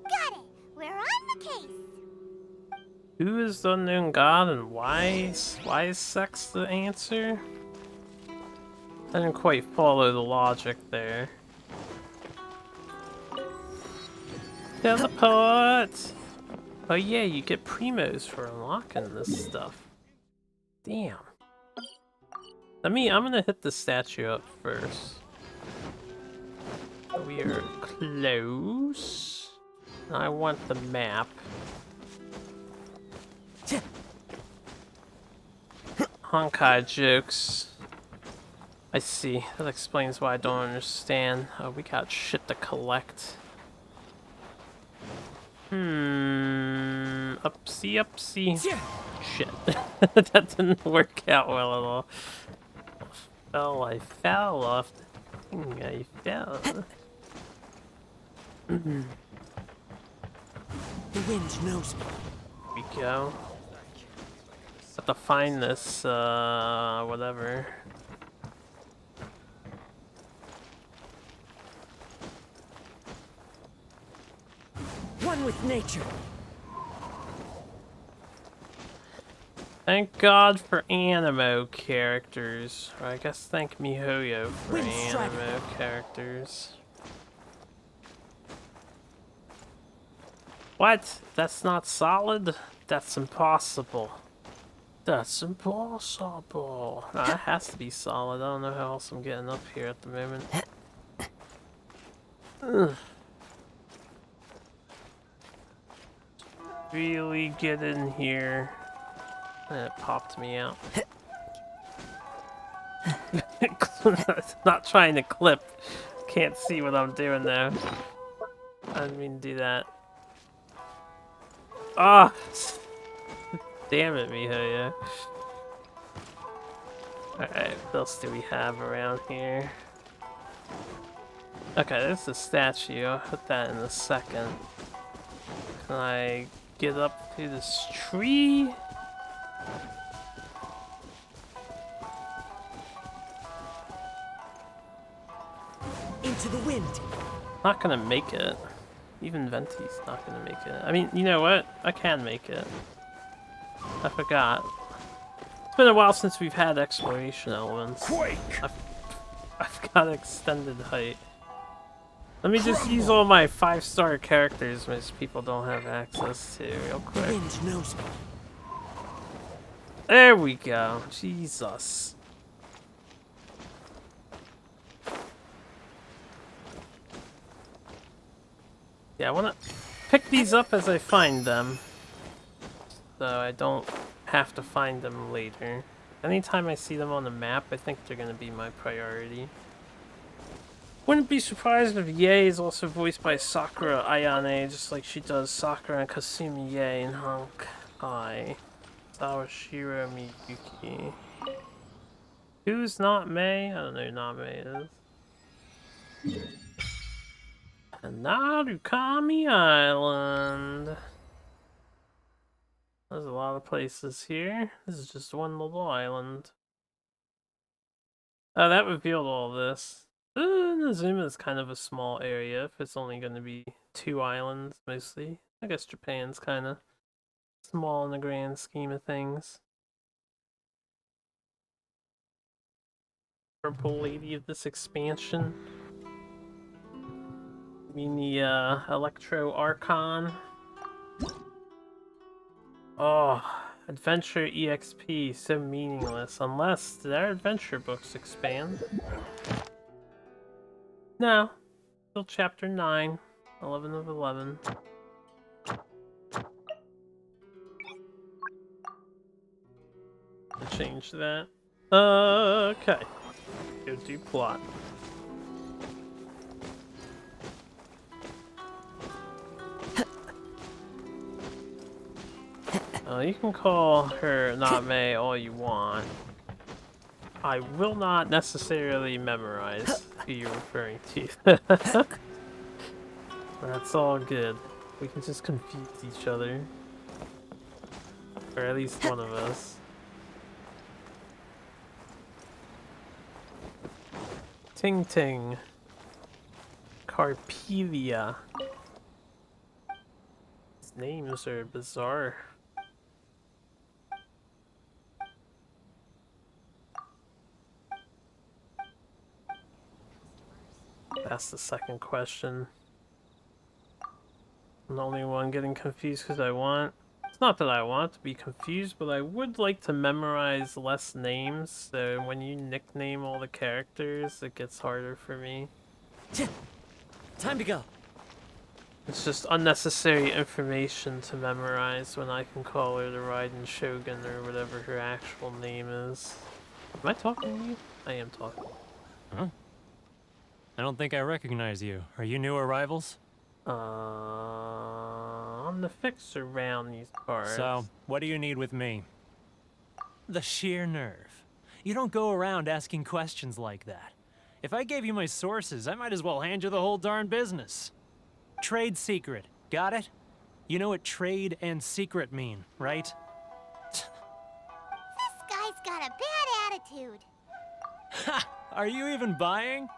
Got it! We're on the case! Who is the unknown god and why is sex the answer? I didn't quite follow the logic there. Teleport! Oh yeah, you get primos for unlocking this stuff. Damn. I'm gonna hit the statue up first. We are close. I want the map. Honkai jokes. I see. That explains why I don't understand. Oh, we got shit to collect. Upsie, upsie. Shit. That didn't work out well at all. Oh, I fell off the thing. I fell. The wind knows me. Here we go. Have to find this, whatever. One with nature. Thank God for animo characters. Or I guess thank MiHoYo for animo characters. What? That's not solid? That's impossible. That's impossible. No, it has to be solid. I don't know how else I'm getting up here at the moment. Ugh. Really get in here. And it popped me out. Not trying to clip. Can't see what I'm doing though. I didn't mean to do that. Ah! Damn it, MiHoYo. Alright, what else do we have around here? Okay, there's the statue. I'll put that in a second. Can I get up to this tree? Into the wind. Not gonna make it. Even Venti's not gonna make it. I mean, you know what? I can make it. I forgot. It's been a while since we've had exploration elements. Quake! I've got extended height. Let me just use all my 5-star characters most people don't have access to real The quick. wind knows me. There we go. Jesus. Yeah, I want to pick these up as I find them. So I don't have to find them later. Anytime I see them on the map, I think they're going to be my priority. Wouldn't be surprised if Yae is also voiced by Sakura Ayane, just like she does Sakura and Kasumi Yae in Honkai. Sawashiro Miyuki. Who's not May? I don't know who not May is. Narukami Island. There's a lot of places here. This is just one little island. Oh, that revealed all this. Inazuma is kind of a small area if it's only going to be 2 islands, mostly. I guess Japan's kind of small in the grand scheme of things. Purple lady of this expansion. You mean the Electro Archon? Oh, Adventure EXP, so meaningless, unless their adventure books expand. No, still chapter 9, 11 of 11. To change that. Okay. Go do plot. You can call her not May all you want. I will not necessarily memorize who you're referring to. That's all good. We can just confuse each other. Or at least one of us. Ting Ting. Carpelia. These names are bizarre. That's the second question. I'm the only one getting confused because I want... It's not that I want to be confused, but I would like to memorize less names, so when you nickname all the characters, it gets harder for me. time to go. It's just unnecessary information to memorize when I can call her the Raiden Shogun or whatever her actual name is. Am I talking to you? I am talking. Huh? I don't think I recognize you. Are you new arrivals? I'm the fixer around these parts. So, what do you need with me? The sheer nerve. You don't go around asking questions like that. If I gave you my sources, I might as well hand you the whole darn business. Trade secret. Got it? You know what trade and secret mean, right? This guy's got a bad attitude. Ha! Are you even buying?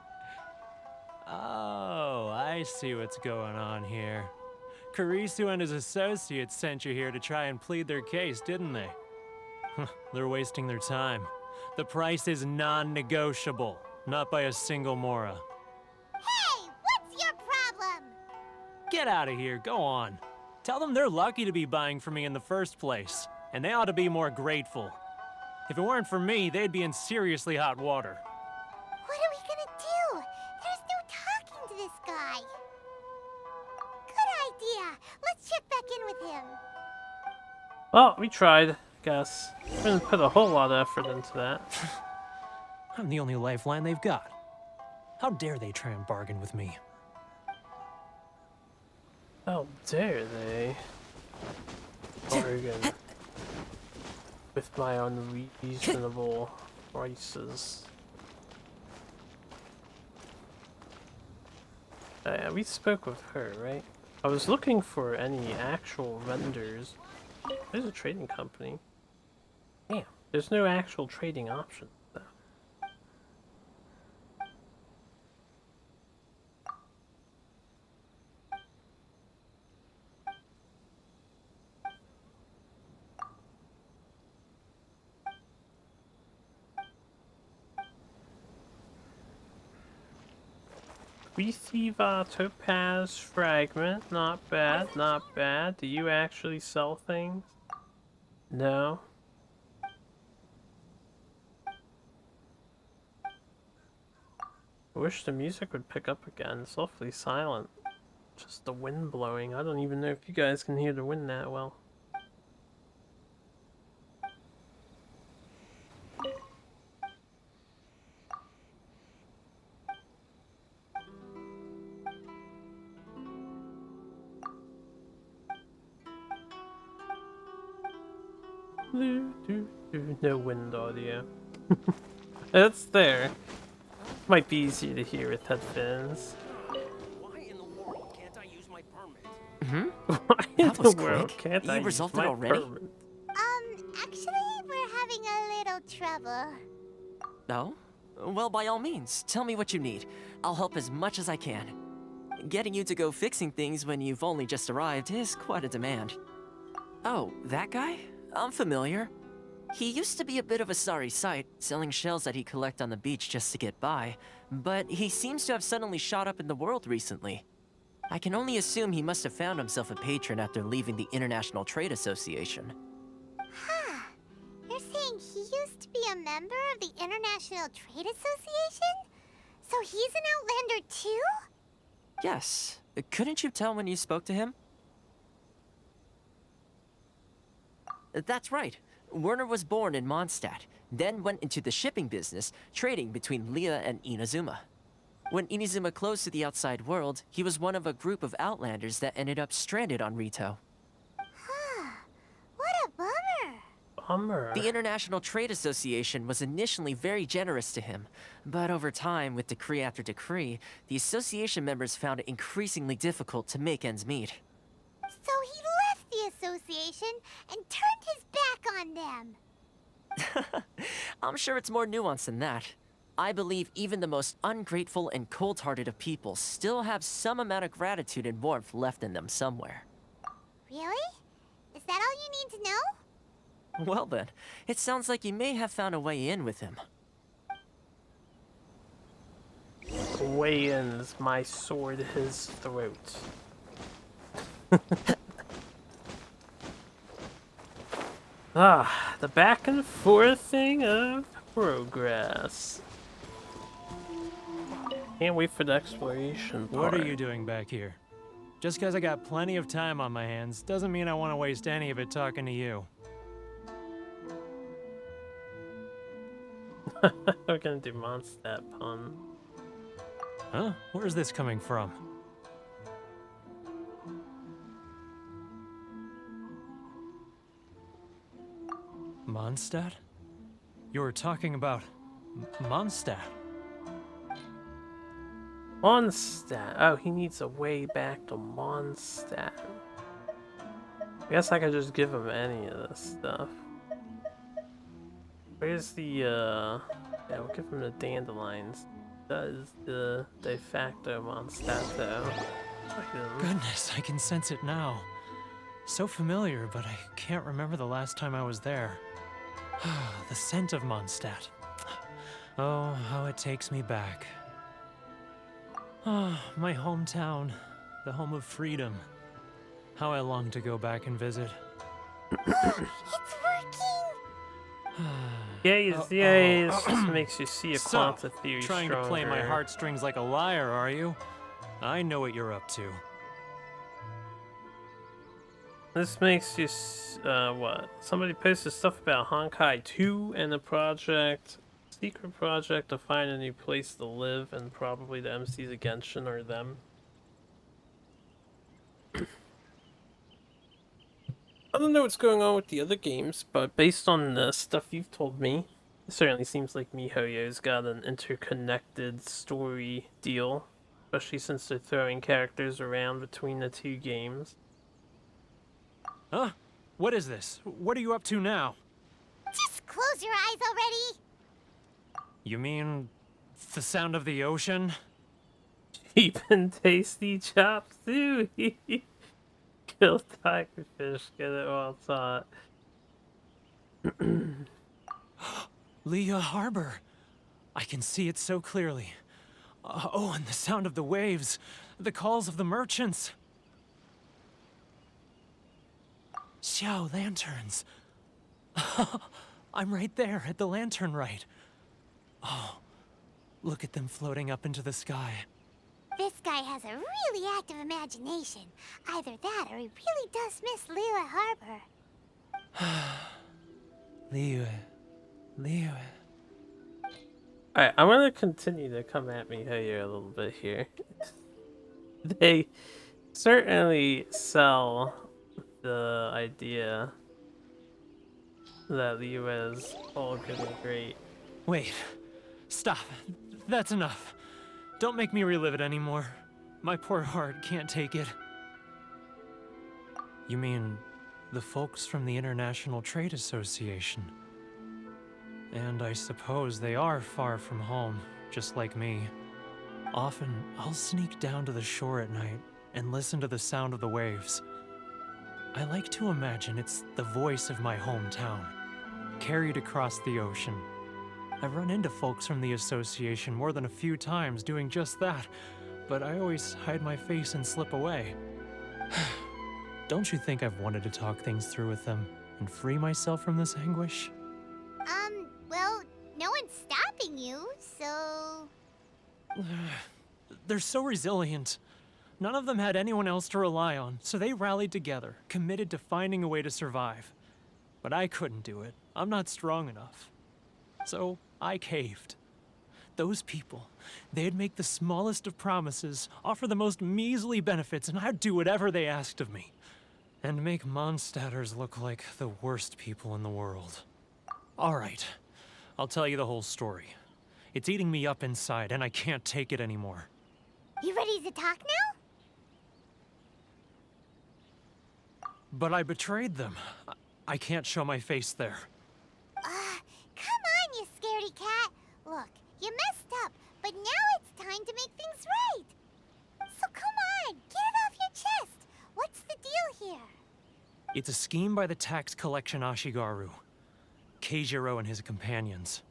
Oh, I see what's going on here. Kurisu and his associates sent you here to try and plead their case, didn't they? They're wasting their time. The price is non-negotiable, not by a single Mora. Hey, what's your problem? Get out of here, go on. Tell them they're lucky to be buying from me in the first place, and they ought to be more grateful. If it weren't for me, they'd be in seriously hot water. What are we gonna do? There's no talking to this guy. Good idea. Let's check back in with him. Well, we tried, guess. We didn't put a whole lot of effort into that. I'm the only lifeline they've got. How dare they try and bargain with me? How dare they bargain with my unreasonable prices? Yeah, we spoke with her, right? I was looking for any actual vendors. There's a trading company. Damn, there's no actual trading option, though. Receiva Topaz Fragment, not bad, not bad. Do you actually sell things? No. I wish the music would pick up again. It's awfully silent. Just the wind blowing. I don't even know if you guys can hear the wind that well. No wind audio. It's there. Might be easier to hear with headphones. Why in the world can't I use my permit? Why in That was the world quick. can't I You use resolved my it already? permit? Actually, we're having a little trouble. No? Well, by all means, tell me what you need. I'll help as much as I can. Getting you to go fixing things when you've only just arrived is quite a demand. Oh, that guy? I'm familiar. He used to be a bit of a sorry sight, selling shells that he collect on the beach just to get by, but he seems to have suddenly shot up in the world recently. I can only assume he must have found himself a patron after leaving the International Trade Association. Huh. You're saying he used to be a member of the International Trade Association? So he's an Outlander too? Yes. Couldn't you tell when you spoke to him? That's right. Werner was born in Mondstadt, then went into the shipping business, trading between Leah and Inazuma. When Inazuma closed to the outside world, he was one of a group of Outlanders that ended up stranded on Rito. Huh. What a bummer. Bummer. The International Trade Association was initially very generous to him, but over time, with decree after decree, the association members found it increasingly difficult to make ends meet. So he left the association and turned his back on them. I'm sure it's more nuanced than that. I believe even the most ungrateful and cold-hearted of people still have some amount of gratitude and warmth left in them somewhere. Really? Is that all you need to know? Well then, it sounds like you may have found a way in with him. Way ins my sword his throat. The back and forth thing of progress. Can't wait for the exploration part. What are you doing back here? Just because I got plenty of time on my hands doesn't mean I want to waste any of it talking to you. We're gonna do Mondstadt pun. Huh? Where's this coming from? Mondstadt? You were talking about Mondstadt. Mondstadt. Oh, he needs a way back to Mondstadt. I guess I could just give him any of this stuff. Where's the, yeah, we'll give him the dandelions. That is the de facto Mondstadt, though. Goodness, I can sense it now. So familiar, but I can't remember the last time I was there. The scent of Mondstadt. Oh, how it takes me back. Ah, my hometown, the home of freedom. How I long to go back and visit. It's working! Yay, this just makes you see a So, quanta theory trying to play my stronger. heartstrings like a liar, are you? I know what you're up to. This makes you, what? Somebody posted stuff about Honkai 2 and the project, secret project to find a new place to live, and probably the MCs of Genshin are them. I don't know what's going on with the other games, but based on the stuff you've told me, it certainly seems like MiHoYo's got an interconnected story deal, especially since they're throwing characters around between the two games. Huh? What is this? What are you up to now? Just close your eyes already! You mean the sound of the ocean? Cheap and tasty chops too. Kill tigerfish, get it while it's hot. Leah Harbor. I can see it so clearly. Oh, and the sound of the waves. The calls of the merchants. Xiao lanterns. I'm right there at the lantern right. Oh, look at them floating up into the sky. This guy has a really active imagination. Either that or he really does miss Liyue Harbor. Liyue. Alright, I'm gonna continue to come at MiHoYo a little bit here. They certainly sell the idea that Liyue is all good and great. Wait. Stop. That's enough. Don't make me relive it anymore. My poor heart can't take it. You mean the folks from the International Trade Association? And I suppose they are far from home, just like me. Often, I'll sneak down to the shore at night and listen to the sound of the waves. I like to imagine it's the voice of my hometown, carried across the ocean. I've run into folks from the association more than a few times doing just that, but I always hide my face and slip away. Don't you think I've wanted to talk things through with them and free myself from this anguish? Well, no one's stopping you, so... They're so resilient. None of them had anyone else to rely on, so they rallied together, committed to finding a way to survive. But I couldn't do it. I'm not strong enough. So I caved. Those people, they'd make the smallest of promises, offer the most measly benefits, and I'd do whatever they asked of me. And make Mondstadters look like the worst people in the world. All right, I'll tell you the whole story. It's eating me up inside, and I can't take it anymore. You ready to talk now? But I betrayed them. I can't show my face there. Come on, you scaredy cat. Look, you messed up, but now it's time to make things right. So come on, get it off your chest. What's the deal here? It's a scheme by the tax collection Ashigaru, Keijiro and his companions.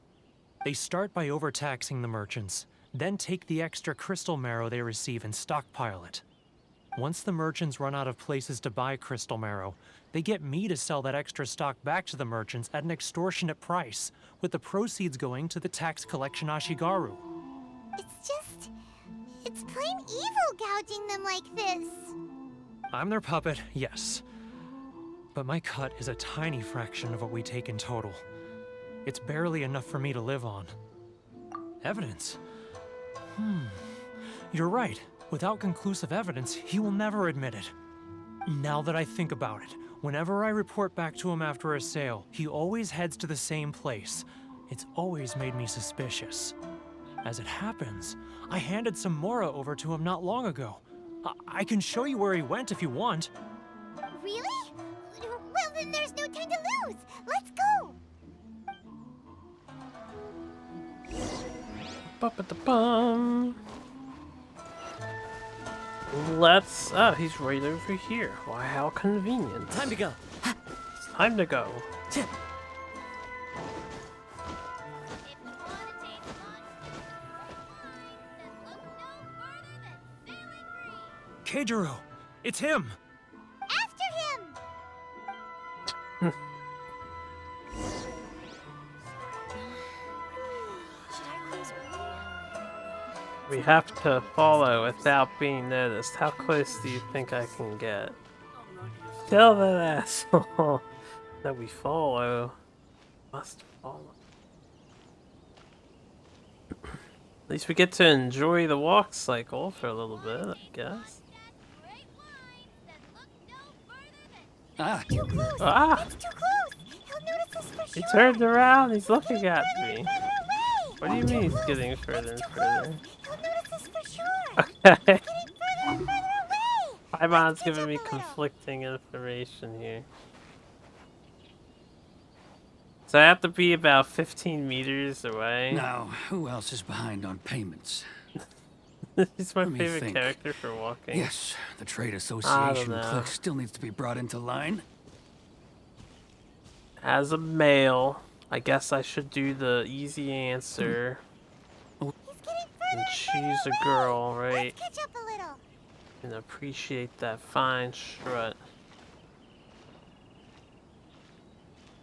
They start by overtaxing the merchants, then take the extra crystal marrow they receive and stockpile it. Once the merchants run out of places to buy crystal marrow, they get me to sell that extra stock back to the merchants at an extortionate price, with the proceeds going to the tax collection Ashigaru. It's just... It's plain evil gouging them like this. I'm their puppet, yes. But my cut is a tiny fraction of what we take in total. It's barely enough for me to live on. Evidence? You're right. Without conclusive evidence, he will never admit it. Now that I think about it, whenever I report back to him after a sale, he always heads to the same place. It's always made me suspicious. As it happens, I handed some Mora over to him not long ago. I can show you where he went if you want. Really? Well, then there's no time to lose. Let's go. Ba-ba-da-bum. Let's. Oh, he's right over here. Why, how convenient. Time to go. It's time to go. If you wanna taste fun, then look no further than Sailing Green. Keijiro, it's him! After him! We have to follow without being noticed. How close do you think I can get? Tell that asshole that we follow. Must follow. At least we get to enjoy the walk cycle for a little bit, I guess. Too close! Ah! It's too close! He'll notice us for He sure! turned around, he's looking at me. Further away! What do you mean he's getting further and further? He'll notice us for sure! Okay. Getting further and further away! Paimon's Catch giving up me a little. conflicting information here. So I have to be about 15 meters away. Now, who else is behind on payments? He's my Let me favorite think. character for walking. Yes, the trade I association don't know. clique still needs to be brought into line. As a male, I guess I should do the easy answer He's getting and further choose and a further away. girl, right? Let's catch up a little. And appreciate that fine strut.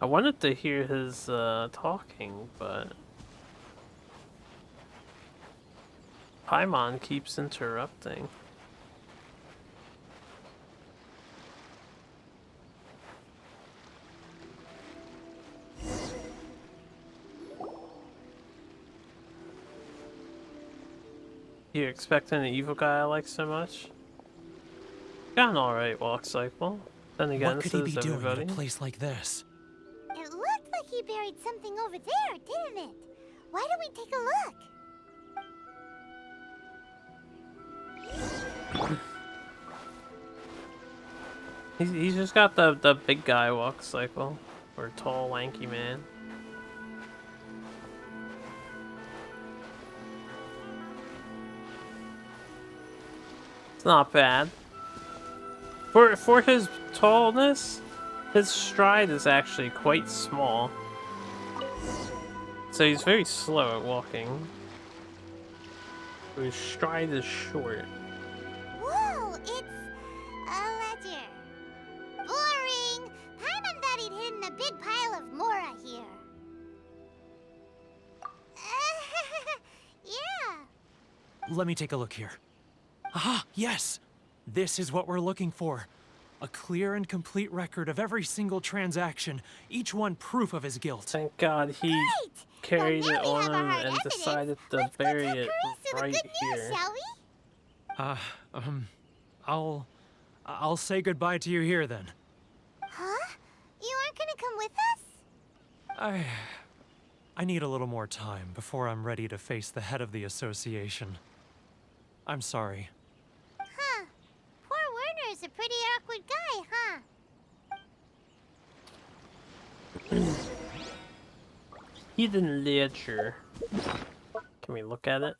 I wanted to hear his talking, but Paimon keeps interrupting. You expecting an evil guy I like so much? Got an alright walk cycle. Then again, What this could he is be doing everybody. in a place like this? It looked like he buried something over there, didn't it? Why don't we take a look? He's just got the big guy walk cycle. Or tall, lanky man. It's not bad. For his tallness, his stride is actually quite small. So he's very slow at walking. His stride is short. Whoa, it's a ledger. Boring. Paimon thought he'd hidden a big pile of Mora here. Yeah. Let me take a look here. Ah, yes! This is what we're looking for. A clear and complete record of every single transaction, each one proof of his guilt. Thank God he Great. carried Well, it now we on have him our hard and evidence. decided to Let's go bury tell it Carissa the right good news, here. shall we? I'll say goodbye to you here then. Huh? You aren't gonna come with us? I need a little more time before I'm ready to face the head of the association. I'm sorry. Huh. Poor Werner's a pretty awkward guy, huh? Hidden ledger. Can we look at it?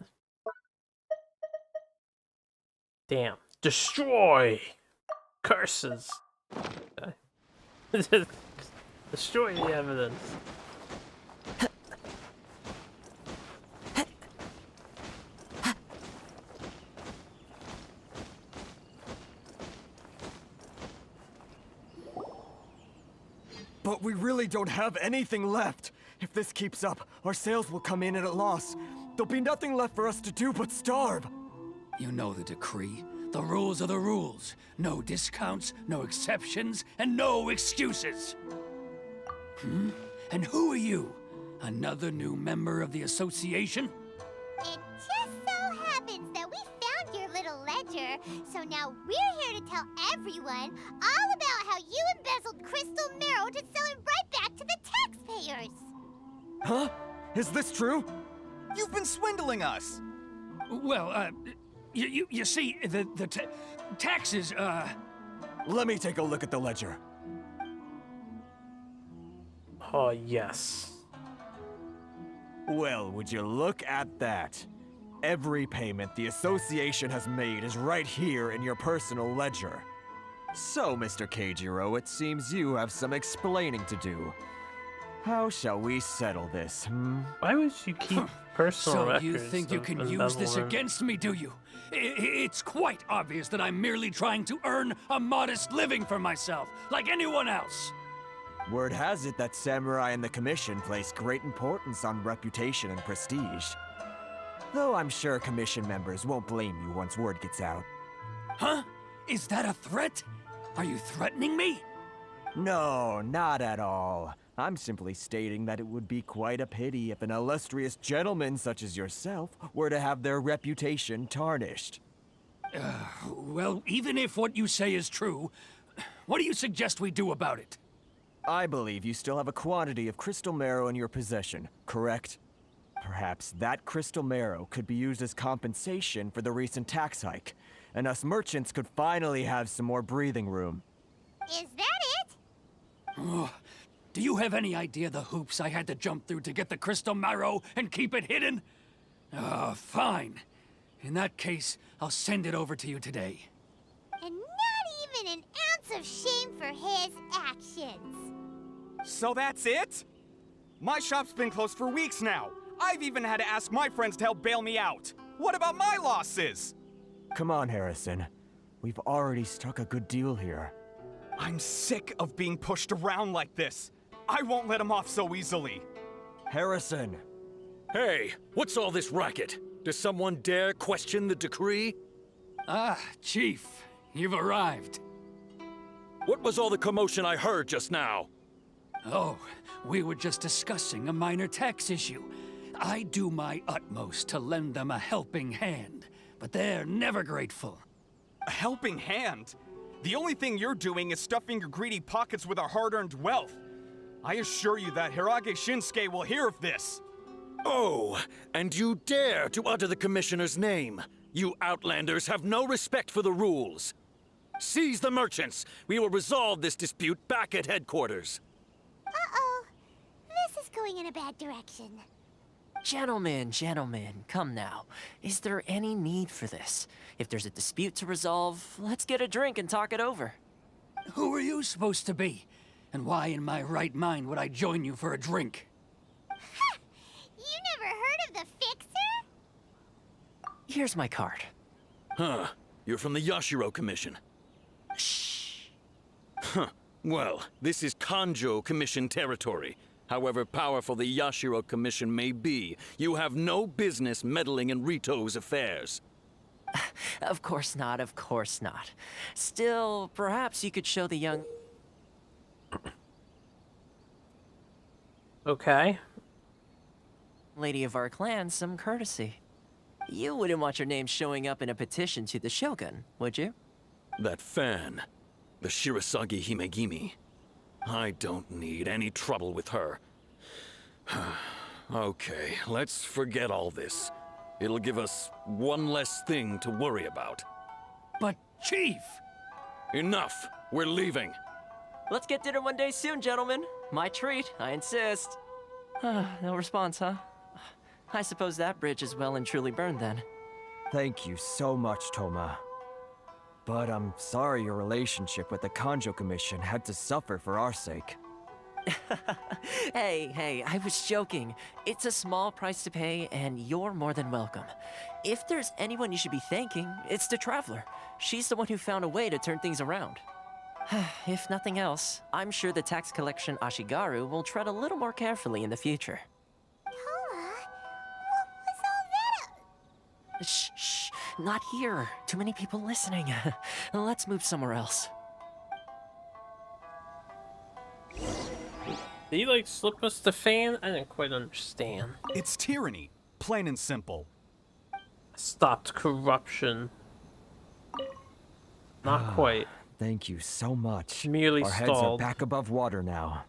Damn. Destroy! Curses! Okay. Destroy the evidence. But we really don't have anything left. If this keeps up, our sales will come in at a loss. There'll be nothing left for us to do but starve. You know the decree. The rules are the rules. No discounts, no exceptions, and no excuses. And who are you? Another new member of the association? It just so happens that we found your little ledger, so now we're here to tell everyone all about how you embezzled crystal marrow to sell it right back to the taxpayers. Huh? Is this true? You've been swindling us! Well, you see, the taxes, Let me take a look at the ledger. Oh, yes. Well, would you look at that? Every payment the association has made is right here in your personal ledger. So, Mr. Keijiro, it seems you have some explaining to do. How shall we settle this, Why would you keep personal so records? you think you of can use this embezzlement? against me, do you? It's quite obvious that I'm merely trying to earn a modest living for myself, like anyone else. Word has it that Samurai and the Commission place great importance on reputation and prestige. Though I'm sure Commission members won't blame you once word gets out. Huh? Is that a threat? Are you threatening me? No, not at all. I'm simply stating that it would be quite a pity if an illustrious gentleman such as yourself were to have their reputation tarnished. Well, even if what you say is true, what do you suggest we do about it? I believe you still have a quantity of crystal marrow in your possession, correct? Perhaps that crystal marrow could be used as compensation for the recent tax hike, and us merchants could finally have some more breathing room. Is that it? Do you have any idea the hoops I had to jump through to get the crystal marrow and keep it hidden? Fine. In that case, I'll send it over to you today. And not even an ounce of shame for his actions. So that's it? My shop's been closed for weeks now. I've even had to ask my friends to help bail me out. What about my losses? Come on, Harrison. We've already struck a good deal here. I'm sick of being pushed around like this. I won't let him off so easily. Harrison! Hey, what's all this racket? Does someone dare question the decree? Chief, you've arrived. What was all the commotion I heard just now? Oh, we were just discussing a minor tax issue. I do my utmost to lend them a helping hand, but they're never grateful. A helping hand? The only thing you're doing is stuffing your greedy pockets with our hard-earned wealth. I assure you that Hirage Shinsuke will hear of this. Oh, and you dare to utter the Commissioner's name. You Outlanders have no respect for the rules. Seize the merchants. We will resolve this dispute back at headquarters. Uh-oh. This is going in a bad direction. Gentlemen, come now. Is there any need for this? If there's a dispute to resolve, let's get a drink and talk it over. Who are you supposed to be? And why in my right mind would I join you for a drink? Ha! You never heard of the Fixer? Here's my card. Huh. You're from the Yashiro Commission. Shh. Huh. Well, this is Kanjo Commission territory. However powerful the Yashiro Commission may be, you have no business meddling in Rito's affairs. Of course not, of course not. Still, perhaps you could show the young... Okay. lady of our clan some courtesy. You wouldn't want your name showing up in a petition to the Shogun, would you? That fan, the Shirasagi Himegimi. I don't need any trouble with her. Okay, let's forget all this. It'll give us one less thing to worry about. But, Chief! Enough! We're leaving. Let's get dinner one day soon, gentlemen. My treat, I insist. No response, huh? I suppose that bridge is well and truly burned then. Thank you so much, Toma. But I'm sorry your relationship with the Kanjo Commission had to suffer for our sake. Hey, I was joking. It's a small price to pay, and you're more than welcome. If there's anyone you should be thanking, it's the Traveler. She's the one who found a way to turn things around. If nothing else, I'm sure the tax collection Ashigaru will tread a little more carefully in the future. Toma, what was all that? Shh. not here. Too many people listening. Let's move somewhere else. Did he like slip us the fan? I didn't quite understand. It's tyranny, plain and simple. Stopped corruption. Not quite. Thank you so much. Merely Our heads are stalled. back above water now.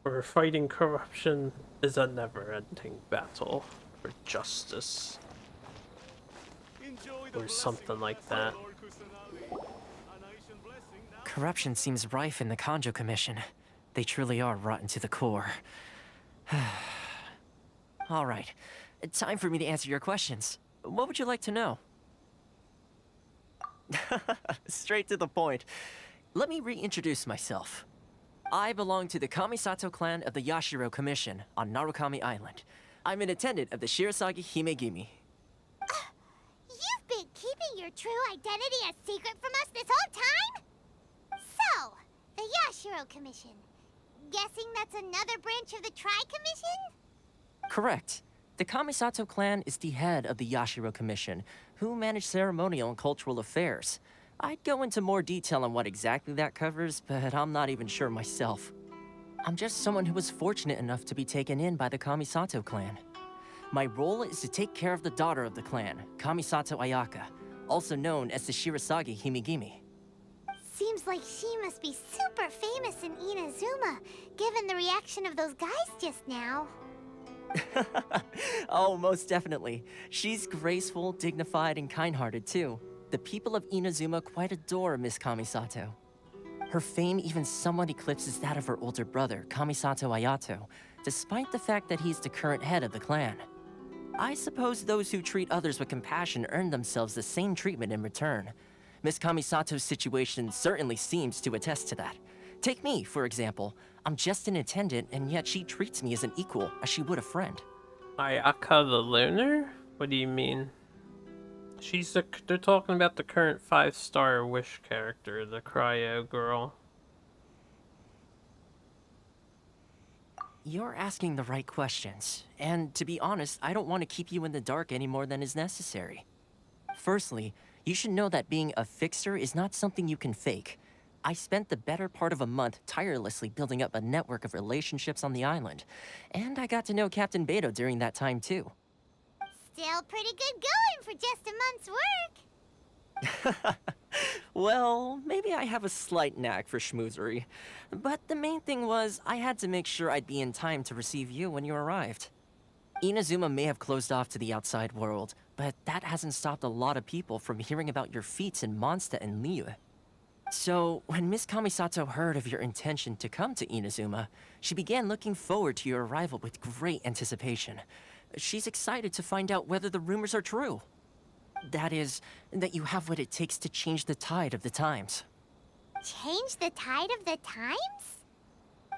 For fighting corruption is a never-ending battle for justice. Or something like that. Corruption seems rife in the Kanjo Commission. They truly are rotten to the core. All right, time for me to answer your questions. What would you like to know? Straight to the point. Let me reintroduce myself. I belong to the Kamisato clan of the Yashiro Commission on Narukami Island. I'm an attendant of the Shirasagi Himegimi. You've been keeping your true identity a secret from us this whole time? So, the Yashiro Commission. Guessing that's another branch of the Tri-Commission? Correct. The Kamisato clan is the head of the Yashiro Commission, who manage ceremonial and cultural affairs. I'd go into more detail on what exactly that covers, but I'm not even sure myself. I'm just someone who was fortunate enough to be taken in by the Kamisato clan. My role is to take care of the daughter of the clan, Kamisato Ayaka, also known as the Shirasagi Himegimi. Seems like she must be super famous in Inazuma, given the reaction of those guys just now. Oh, most definitely. She's graceful, dignified, and kind-hearted too. The people of Inazuma quite adore Miss Kamisato. Her fame even somewhat eclipses that of her older brother, Kamisato Ayato, despite the fact that he's the current head of the clan. I suppose those who treat others with compassion earn themselves the same treatment in return. Miss Kamisato's situation certainly seems to attest to that. Take me, for example. I'm just an attendant, and yet she treats me as an equal, as she would a friend. Ayaka the Lunar? What do you mean? They're talking about the current 5-star Wish character, the Cryo girl. You're asking the right questions, and to be honest, I don't want to keep you in the dark any more than is necessary. Firstly, you should know that being a fixer is not something you can fake. I spent the better part of a month tirelessly building up a network of relationships on the island, and I got to know Captain Beto during that time too. Still pretty good going for just a month's work. Well, maybe I have a slight knack for schmoozery, but the main thing was I had to make sure I'd be in time to receive you when you arrived. Inazuma may have closed off to the outside world, but that hasn't stopped a lot of people from hearing about your feats in Mondstadt and Liyue. So, when Miss Kamisato heard of your intention to come to Inazuma, she began looking forward to your arrival with great anticipation. She's excited to find out whether the rumors are true. That is, that you have what it takes to change the tide of the times. Change the tide of the times?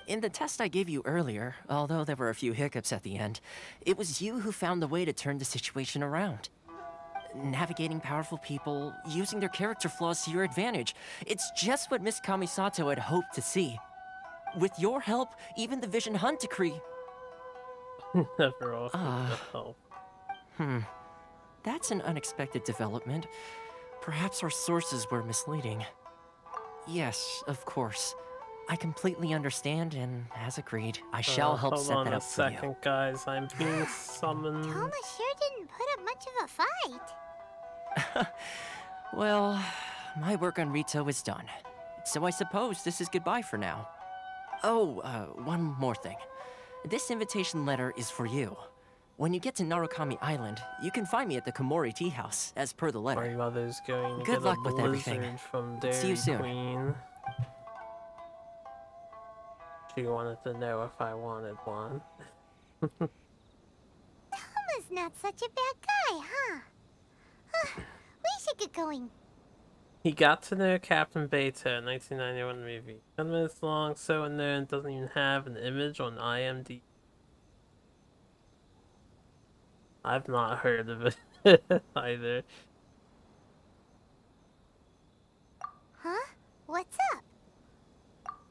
In the test I gave you earlier, although there were a few hiccups at the end, it was you who found the way to turn the situation around. Navigating powerful people, using their character flaws to your advantage. It's just what Miss Kamisato had hoped to see. With your help, even the Vision Hunt decree... Never offered to help. That's an unexpected development. Perhaps our sources were misleading. Yes, of course. I completely understand, and as agreed, I shall help set that up for you. Hold on a second, guys. I'm being summoned. Toma sure didn't put up much of a fight. Well, my work on Rito is done. So I suppose this is goodbye for now. Oh, one more thing. This invitation letter is for you. When you get to Narukami Island, you can find me at the Komori Tea House, as per the letter. My mother's going to Good get luck a with everything. blizzard from Dairy See you soon. Queen. She wanted to know if I wanted one. Toma's not such a bad guy, huh? We should get going. He got to know Captain Beto in 1991 movie. 10 minutes long, so unknown, doesn't even have an image on IMDb. I've not heard of it either. Huh? What's up?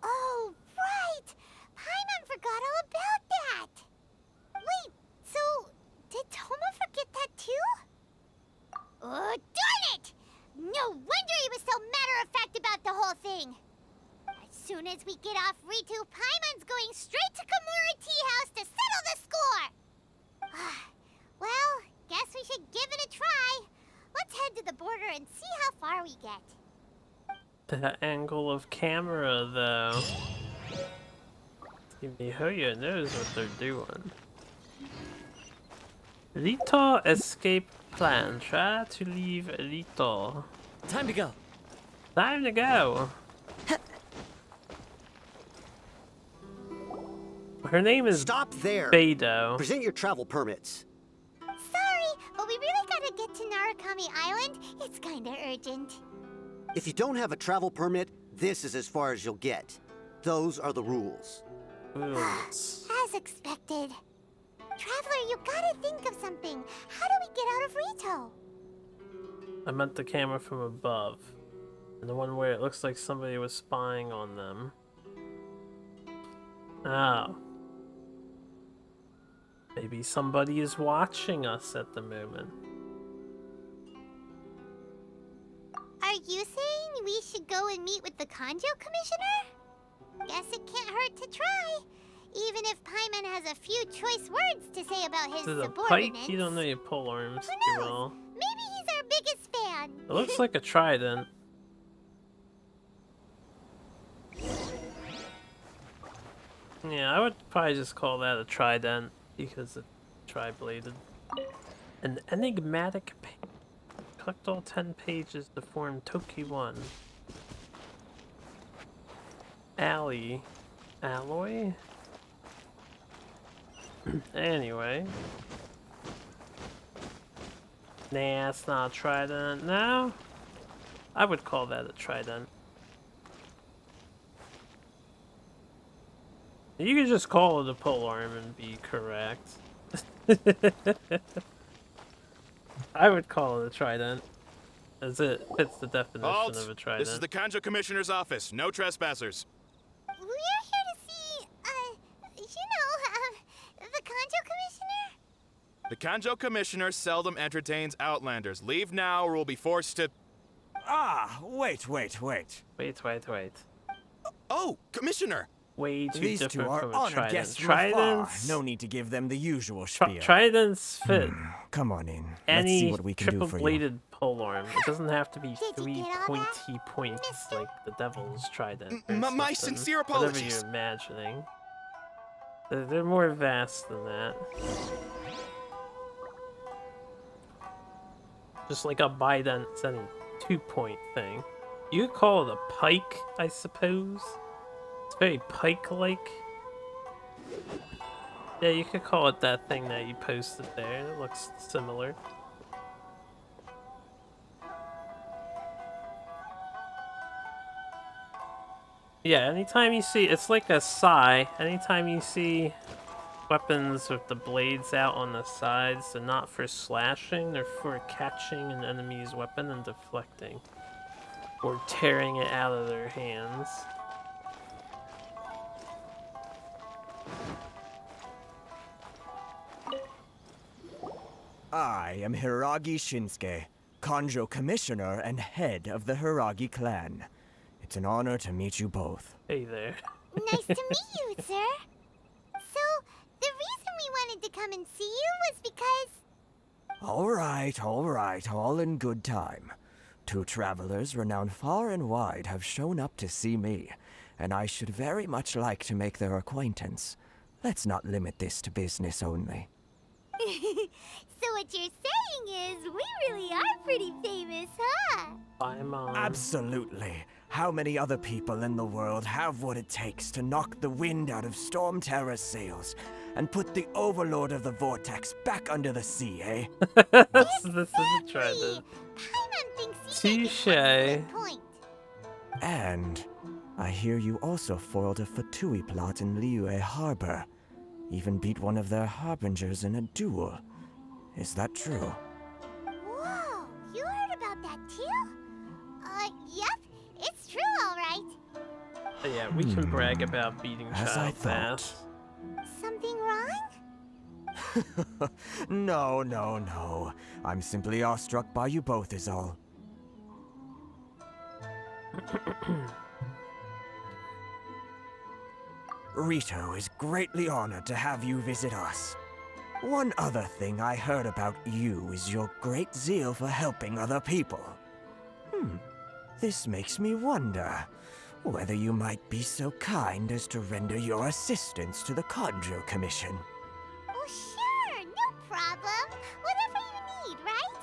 Oh, right! Paimon forgot all about that! Wait, so did Toma forget that too? soon as we get off Ritu, Paimon's going straight to Kamura Tea House to settle the score! Well, guess we should give it a try. Let's head to the border and see how far we get. That angle of camera, though. Mihoyo knows what they're doing. Rito escape plan. Try to leave Rito. Time to go. Time to go. Her name is Stop there. Beidou. Present your travel permits. Sorry, but we really gotta get to Narukami Island. It's kinda urgent. If you don't have a travel permit, this is as far as you'll get. Those are the rules. As expected. Traveler, you gotta think of something. How do we get out of Rito? I meant the camera from above. And the one where it looks like somebody was spying on them. Oh. Maybe somebody is watching us at the moment. Are you saying we should go and meet with the Kanjo Commissioner? Guess it can't hurt to try. Even if Paimon has a few choice words to say about his Is it a subordinates. pike? You don't know your pole arms too well. Maybe he's our biggest fan. It looks like a trident. Yeah, I would probably just call that a trident because it's tri-bladed. An enigmatic page. Collect all 10 pages to form Toki 1. Alloy? Anyway. Nah, it's not a trident. No? I would call that a trident. You could just call it a polearm and be correct. I would call it a trident, as it fits the definition Halt! of a trident. This is the Kanjo Commissioner's office. No trespassers. We're here to see, the Kanjo Commissioner? The Kanjo Commissioner seldom entertains Outlanders. Leave now or we'll be forced to... Ah, wait. Wait. Oh, Commissioner! Way too These two different are from a honored trident. guests from afar. Tridents... No need to give them the usual spiel. Tridents fit Come on in. Let's any see what we can do for you. triple-bladed polearm. It doesn't have to be Did you three get all that, pointy points like the devil's trident. or My something. sincere Whatever apologies. you're imagining. They're more vast than that. Just like a bident, it's any 2-point thing. You could call it a pike, I suppose. It's very pike-like. Yeah, you could call it that thing that you posted there. It looks similar. Yeah, anytime you see... It's like a sai. Anytime you see weapons with the blades out on the sides, they're not for slashing, they're for catching an enemy's weapon and deflecting. Or tearing it out of their hands. I am Hiragi Shinsuke, Kanjo Commissioner and head of the Hiragi clan. It's an honor to meet you both. Hey there. Nice to meet you, sir. So, the reason we wanted to come and see you was because... All right, all in good time. 2 travelers renowned far and wide have shown up to see me, and I should very much like to make their acquaintance. Let's not limit this to business only. So what you're saying is, we really are pretty famous, huh? I'm Absolutely. How many other people in the world have what it takes to knock the wind out of Storm Terror's sails and put the Overlord of the Vortex back under the sea, eh? this is a trident. Touché. And I hear you also foiled a Fatui plot in Liyue Harbor. Even beat one of their harbingers in a duel. Is that true? Whoa, you heard about that too? Yep, it's true, all right. Yeah, we can brag about beating As I child thought. fast. Something wrong? No. I'm simply awestruck by you both is all. Rito is greatly honored to have you visit us. One other thing I heard about you is your great zeal for helping other people. This makes me wonder whether you might be so kind as to render your assistance to the Conjo Commission. Oh, sure, no problem. Whatever you need, right?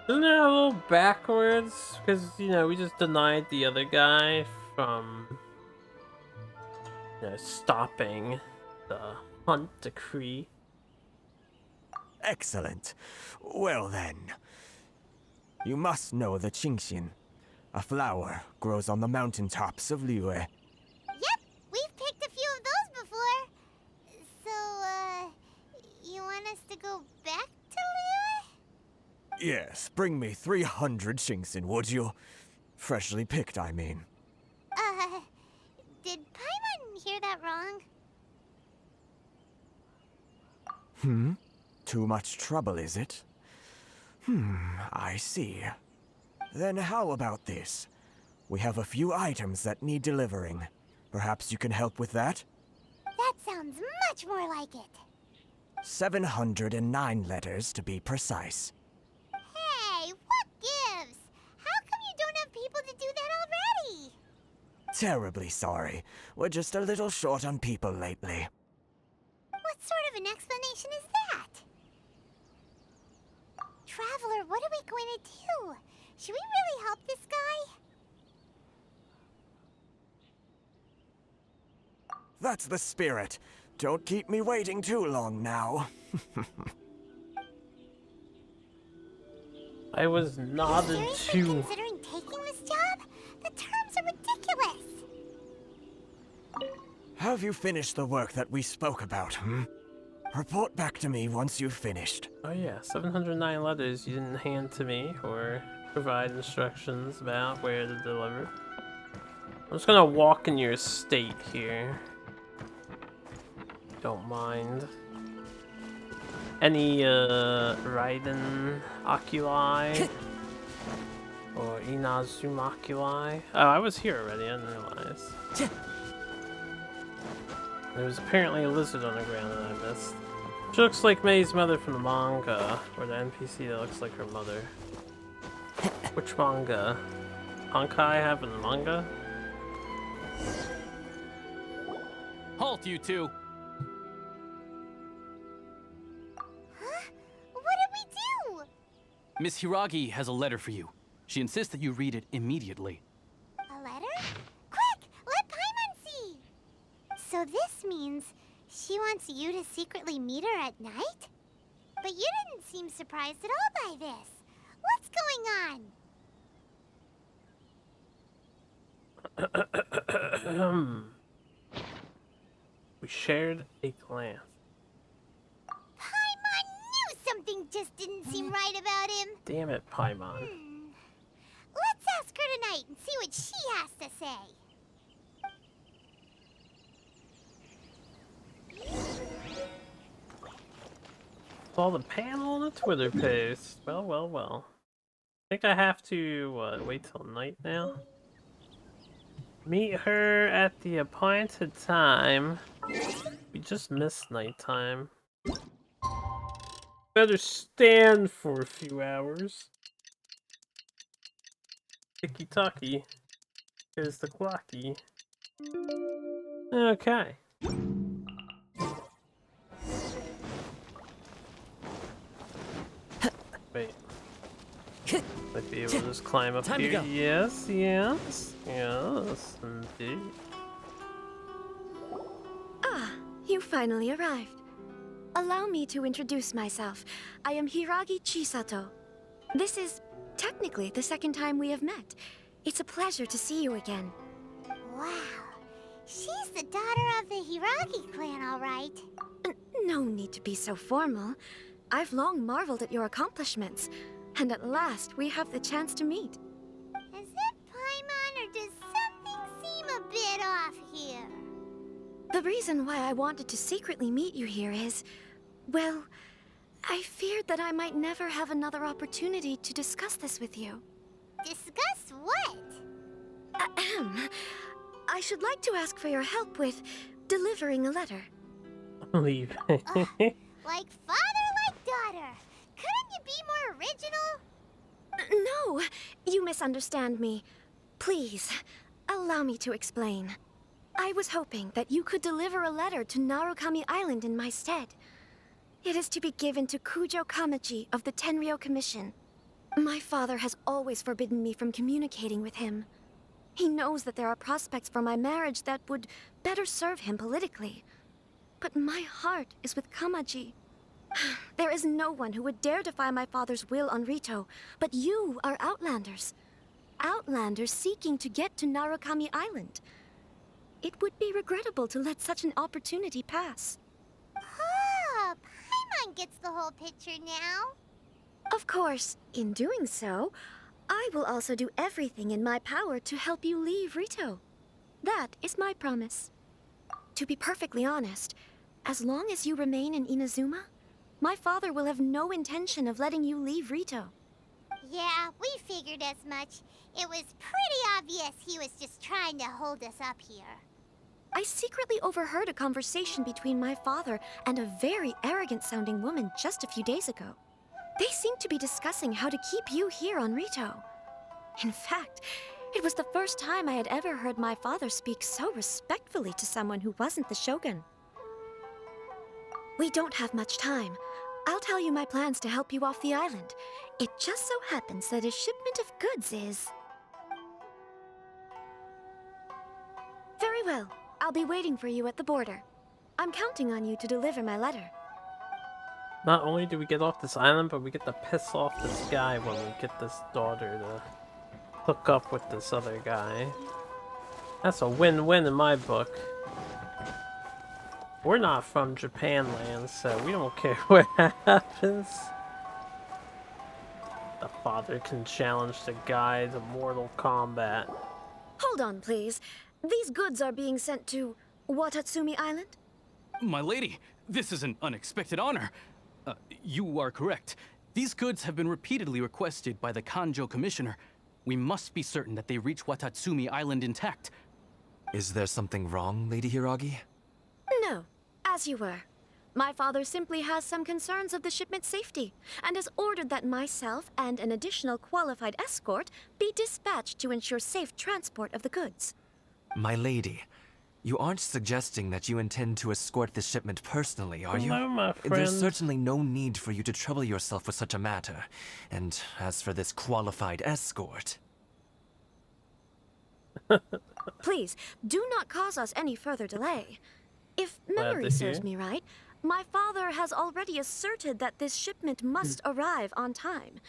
Isn't it a little backwards? Because, you know, we just denied the other guy from, you know, stopping the hunt decree. Excellent. Well then, you must know the Qingxin. A flower grows on the mountaintops of Liyue. Yep, we've picked a few of those before. So, you want us to go back to Liyue? Yes, bring me 300 Qingxin, would you? Freshly picked, I mean. Did Paimon hear that wrong? Too much trouble, is it? I see. Then how about this? We have a few items that need delivering. Perhaps you can help with that? That sounds much more like it. 709 letters, to be precise. Hey, what gives? How come you don't have people to do that already? Terribly sorry. We're just a little short on people lately. What sort of an explanation is that? Traveler, what are we going to do? Should we really help this guy? That's the spirit. Don't keep me waiting too long now. I was nodded Seriously to. considering taking this job? The terms are ridiculous. Have you finished the work that we spoke about, Report back to me once you've finished. Oh yeah, 709 letters you didn't hand to me or provide instructions about where to deliver. I'm just gonna walk in your estate here. Don't mind. Any Raiden oculi? Or Inazuma oculi? Oh, I was here already, I didn't realize. There was apparently a lizard on the ground that I missed. She looks like May's mother from the manga, or the NPC that looks like her mother. Which manga? Honkai have in the manga? Halt, you two! Huh? What did we do? Miss Hiragi has a letter for you. She insists that you read it immediately. A letter? Quick, let Paimon see! So this means she wants you to secretly meet her at night? But you didn't seem surprised at all by this. What's going on? We shared a glance. Paimon knew something just didn't seem right about him. Damn it, Paimon. Let's ask her tonight and see what she has to say. Saw the panel on the Twitter post. Well, well, well. I think I have to, wait till night now? Meet her at the appointed time. We just missed nighttime. Better stand for a few hours. Ticky-tacky. Here's the clocky. Okay. Wait. Might be able to just climb up Time to here. go. Yes, yes, yes, indeed. Ah, you finally arrived. Allow me to introduce myself. I am Hiragi Chisato. This is technically the second time we have met. It's a pleasure to see you again. Wow. She's the daughter of the Hiragi clan, all right. No need to be so formal. I've long marveled at your accomplishments, and at last we have the chance to meet. Is it Paimon, or does something seem a bit off here? The reason why I wanted to secretly meet you here is, well, I feared that I might never have another opportunity to discuss this with you. Discuss what? I should like to ask for your help with delivering a letter. Leave. Like father, like daughter. Couldn't you be more original? No, you misunderstand me. Please, allow me to explain. I was hoping that you could deliver a letter to Narukami Island in my stead. It is to be given to Kujo Kamaji of the Tenryou Commission. My father has always forbidden me from communicating with him. He knows that there are prospects for my marriage that would better serve him politically. But my heart is with Kamaji. There is no one who would dare defy my father's will on Rito, but you are Outlanders. Outlanders seeking to get to Narukami Island. It would be regrettable to let such an opportunity pass. Oh, Paimon gets the whole picture now. Of course, in doing so, I will also do everything in my power to help you leave Rito. That is my promise. To be perfectly honest, as long as you remain in Inazuma, my father will have no intention of letting you leave Rito. Yeah, we figured as much. It was pretty obvious he was just trying to hold us up here. I secretly overheard a conversation between my father and a very arrogant-sounding woman just a few days ago. They seemed to be discussing how to keep you here on Rito. In fact, it was the first time I had ever heard my father speak so respectfully to someone who wasn't the Shogun. We don't have much time. I'll tell you my plans to help you off the island. It just so happens that a shipment of goods is... Very well. I'll be waiting for you at the border. I'm counting on you to deliver my letter. Not only do we get off this island, but we get to piss off this guy when we get this daughter to hook up with this other guy. That's a win-win in my book. We're not from Japan land, so we don't care what happens. The father can challenge the guy to mortal combat. Hold on, please. These goods are being sent to Watatsumi Island? My lady, this is an unexpected honor. You are correct. These goods have been repeatedly requested by the Kanjo Commissioner. We must be certain that they reach Watatsumi Island intact. Is there something wrong, Lady Hiragi? No, as you were. My father simply has some concerns of the shipment's safety, and has ordered that myself and an additional qualified escort be dispatched to ensure safe transport of the goods. My lady, you aren't suggesting that you intend to escort this shipment personally, are you? Hello, my friend. There's certainly no need for you to trouble yourself with such a matter. And as for this qualified escort... Please, do not cause us any further delay. If memory serves me right, my father has already asserted that this shipment must arrive on time.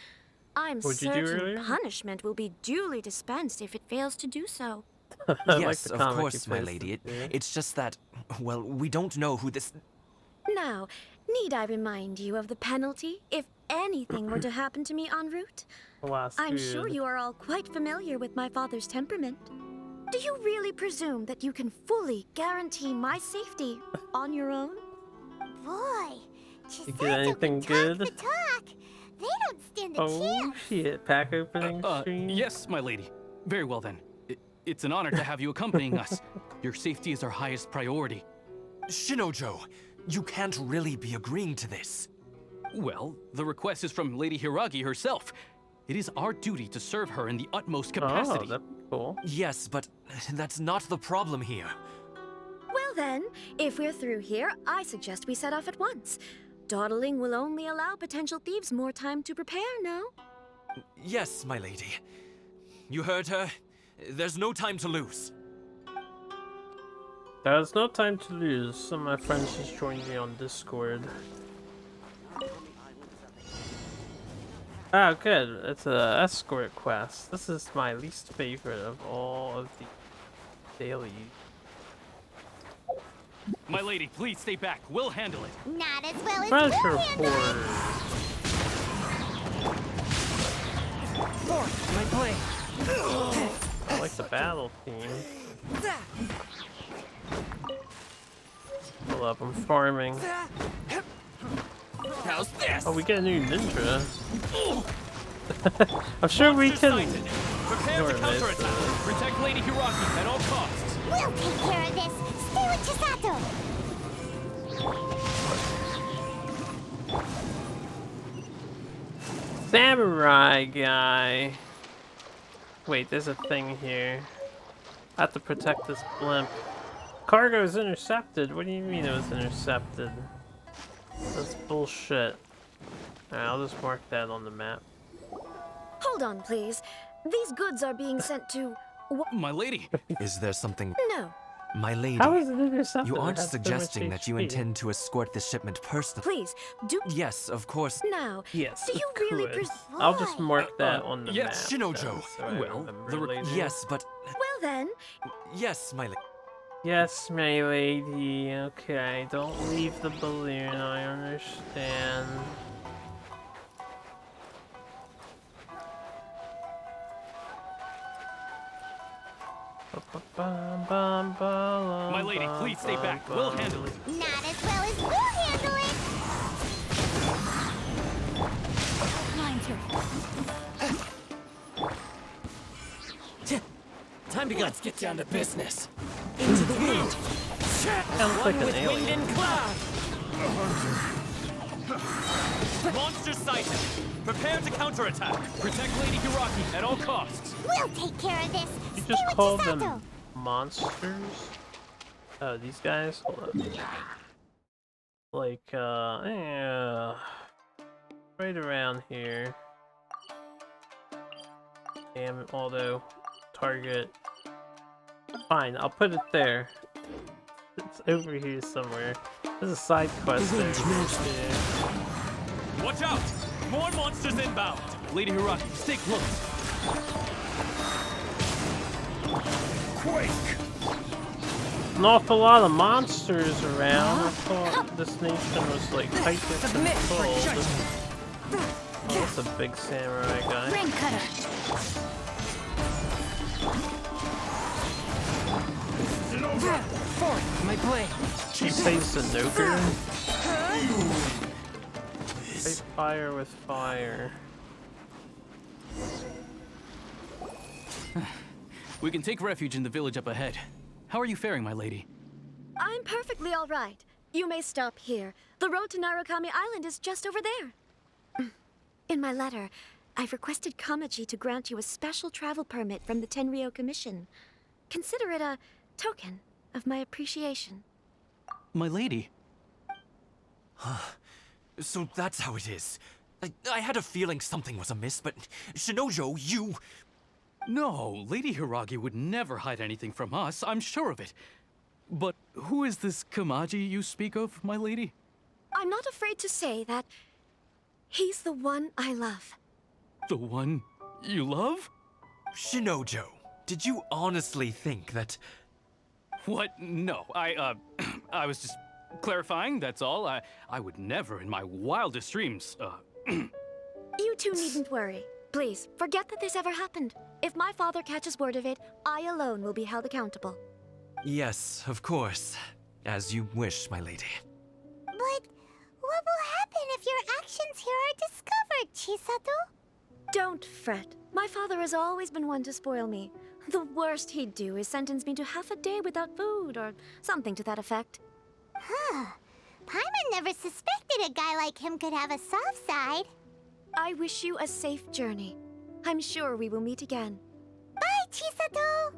I'm certain punishment will be duly dispensed if it fails to do so. Yes, of course, my lady. It's just that, well, we don't know who this... Now, need I remind you of the penalty if anything were to happen to me en route? I'm sure you are all quite familiar with my father's temperament. Do you really presume that you can fully guarantee my safety on your own? Boy, you get anything good? Talk. They don't stand a chance. Oh shit, pack opening stream? Yes, my lady. Very well then. It's an honor to have you accompanying us. Your safety is our highest priority. Shinojo, you can't really be agreeing to this. Well, the request is from Lady Hiragi herself. It is our duty to serve her in the utmost capacity. Oh, that'd be cool. Yes, but that's not the problem here. Well then, if we're through here, I suggest we set off at once. Dawdling will only allow potential thieves more time to prepare, no? Yes, my lady. You heard her. There's no time to lose. There's no time to lose. Some of my friends just joined me on Discord. Oh, good. It's a escort quest. This is my least favorite of all of the daily. My lady, please stay back. We'll handle it. Not as well as Treasure we'll handle it. My plane. I like the battle theme. Hold up, I'm farming. How's this? Oh, we get a new ninja. I'm sure we can. Prepare to counter attack. Protect Lady Hiragi at all costs. We'll take care of this. Stay with Chisato. Samurai guy. Wait, there's a thing here. I have to protect this blimp. Cargo is intercepted. What do you mean it was intercepted? That's bullshit. Alright, I'll just mark that on the map. Hold on, please. These goods are being sent to... My lady! Is there something... No. My lady, How is it intercepted? you aren't It has so much suggesting that you HP. intend to escort this shipment personally? Please, do... Yes, of course. Now, Yes, do you of really... course. I'll just mark that on the yes, map. Shinojo. then, so I Well, remember later. yes, but... Well then... Yes, my lady. Yes, my lady. Okay, don't leave the balloon. I understand. My lady, please stay back. We'll handle it. Not as well as we'll handle it. Mine's your Time to go. Let's get down to business. Into the wind. Sounds like an With wind alien. and cloud. Monster sighted! Prepare to counterattack! Protect Lady Hiraki at all costs! We'll take care of this. You Stay just with called Chisato. them monsters? Oh, these guys? Hold on. Like, right around here. Damn it, auto. Target. Fine, I'll put it there. It's over here somewhere. There's a side quest there. Watch out! More monsters inbound! Lady Hiraki, stay close! Quake! An awful lot of monsters around. I thought this nation was like hyper-controlled. Oh, that's a big samurai guy. Ring cutter. Forth, my blade. She plays the Noker. Fight fire with fire. We can take refuge in the village up ahead. How are you faring, my lady? I'm perfectly all right. You may stop here. The road to Narukami Island is just over there. In my letter, I've requested Kamaji to grant you a special travel permit from the Tenryou Commission. Consider it a token of my appreciation. My lady? So that's how it is. I had a feeling something was amiss, but Shinojo, you... No, Lady Hiragi would never hide anything from us, I'm sure of it. But who is this Kamaji you speak of, my lady? I'm not afraid to say that he's the one I love. The one you love? Shinojo, did you honestly think that... What? No, I was just clarifying, that's all. I would never in my wildest dreams, You two needn't worry. Please, forget that this ever happened. If my father catches word of it, I alone will be held accountable. Yes, of course. As you wish, my lady. But what will happen if your actions here are discovered, Chisato? Don't fret. My father has always been one to spoil me. The worst he'd do is sentence me to half a day without food, or something to that effect. Huh. Paimon never suspected a guy like him could have a soft side. I wish you a safe journey. I'm sure we will meet again. Bye, Chisato!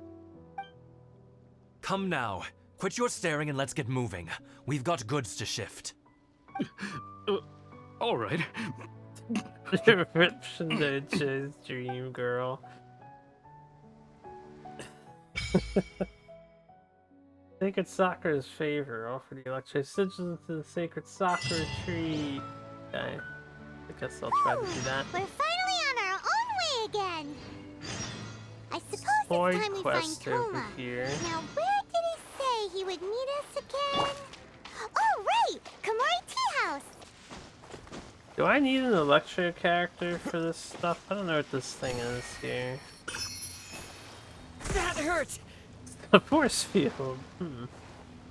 Come now. Quit your staring and let's get moving. We've got goods to shift. All right. Rip Shinojo's dream girl. Sacred Sakura's favor. Offer the electric sigils to the Sacred Sakura tree. Okay. I guess I'll try to do that. We're finally on our own way again. I suppose Boy it's time we find quest over Toma. here. Now, where did he say he would meet us again? Oh, right! Komori Tea House! Do I need an Electro character for this stuff? I don't know what this thing is here. That hurt! A force field.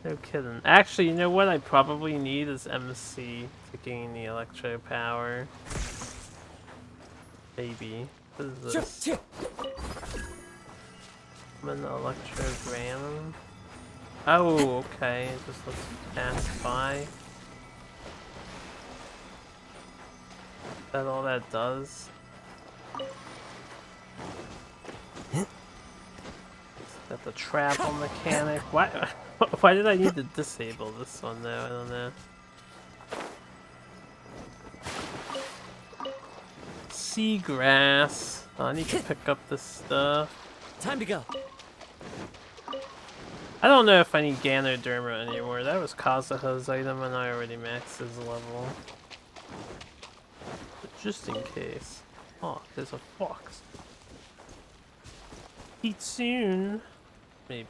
No kidding. Actually, you know what I probably need is MC to gain the electro power. Maybe. What is this? I'm an electrogram. Oh, okay. Just let's pass by. Is that all that does? Is that the travel mechanic? Why? Why did I need to disable this one though? I don't know. Seagrass. Oh, I need to pick up this stuff. Time to go. I don't know if I need Ganoderma anymore. That was Kazuha's item and I already maxed his level. But just in case. Oh, there's a fox. Eat soon. Maybe.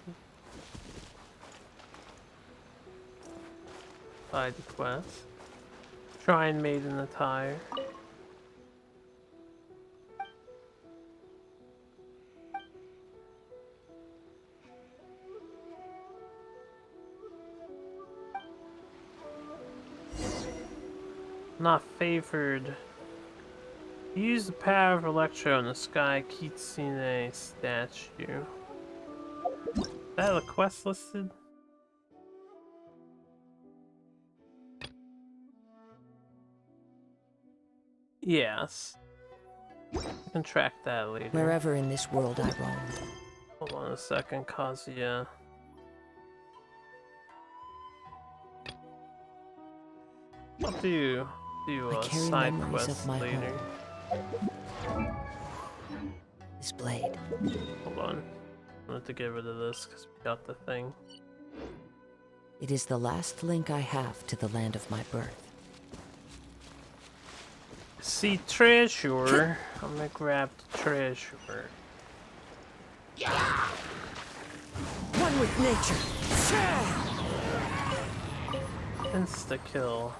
Side quest. Shrine Maiden attire. Not favored. Use the power of Electro on the Sky Kitsune statue. Is that a quest listed? Yes. I can track that later. Wherever in this world I roam. Hold on a second, Kazuya. I'll do a side quest later. This blade. Hold on. I have to get rid of this because we got the thing. It is the last link I have to the land of my birth. See treasure. I'm gonna grab the treasure. One with nature. Insta kill.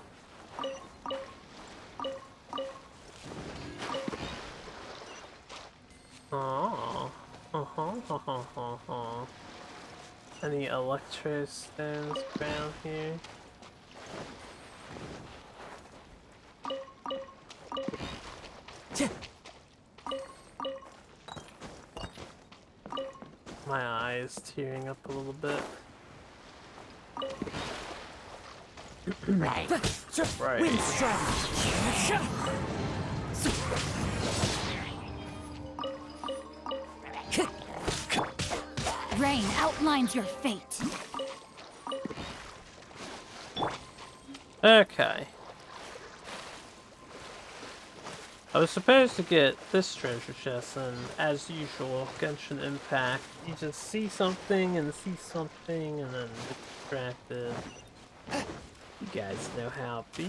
Oh. Any electro stones around here? My eyes tearing up a little bit. Right. Right. Rain outlines your fate. Okay. I was supposed to get this treasure chest, and as usual, Genshin Impact, you just see something and then get distracted. You guys know how it be.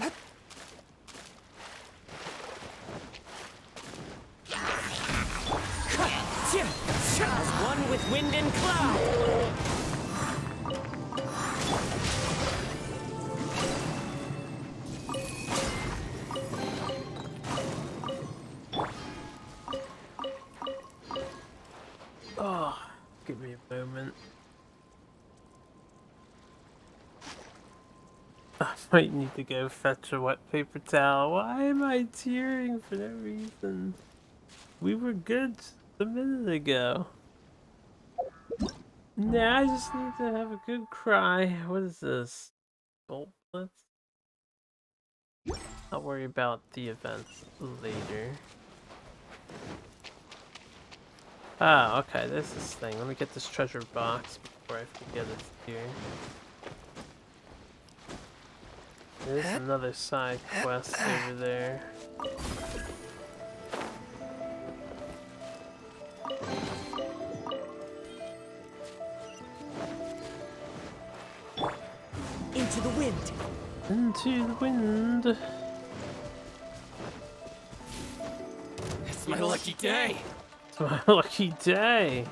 As one with wind and cloud. Oh, give me a moment. I might need to go fetch a wet paper towel. Why am I tearing for no reason? We were good a minute ago. Now I just need to have a good cry. What is this? Bolt blitz? I'll worry about the events later. Ah, okay, there's this thing. Let me get this treasure box before I forget it's here. There's another side quest over there. Into the wind. Into the wind. It's my lucky day. It's my lucky day.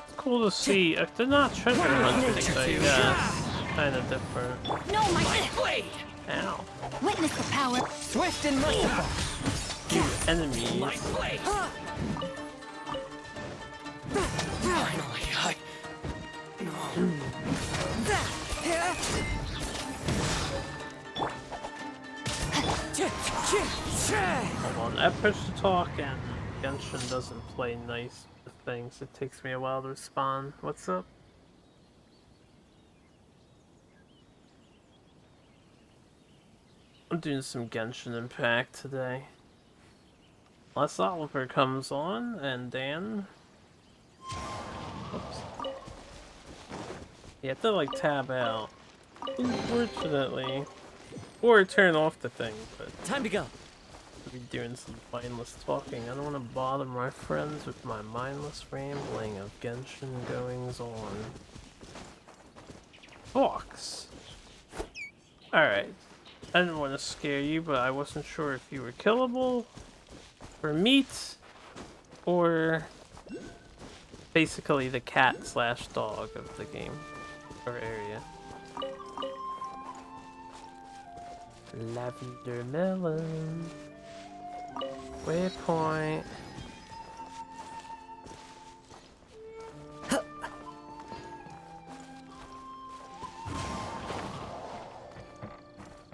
It's cool to see. They're not treasure hunters, I guess. Kind of different. No, my blade. Ow. Witness the power. Swift and merciful. Enemies. My blade. Finally, Hold on, I push to talk and Genshin doesn't play nice with things. It takes me a while to respond. What's up? I'm doing some Genshin Impact today. Unless Oliver comes on, and Dan... Oops. You have to, like, tab out. Unfortunately. Or turn off the thing, but... Time to go! I'll be doing some mindless talking. I don't want to bother my friends with my mindless rambling of Genshin goings on. Fox! Alright. I didn't want to scare you, but I wasn't sure if you were killable, for meat, or basically the cat/dog of the game, or area. Lavender melon. Waypoint.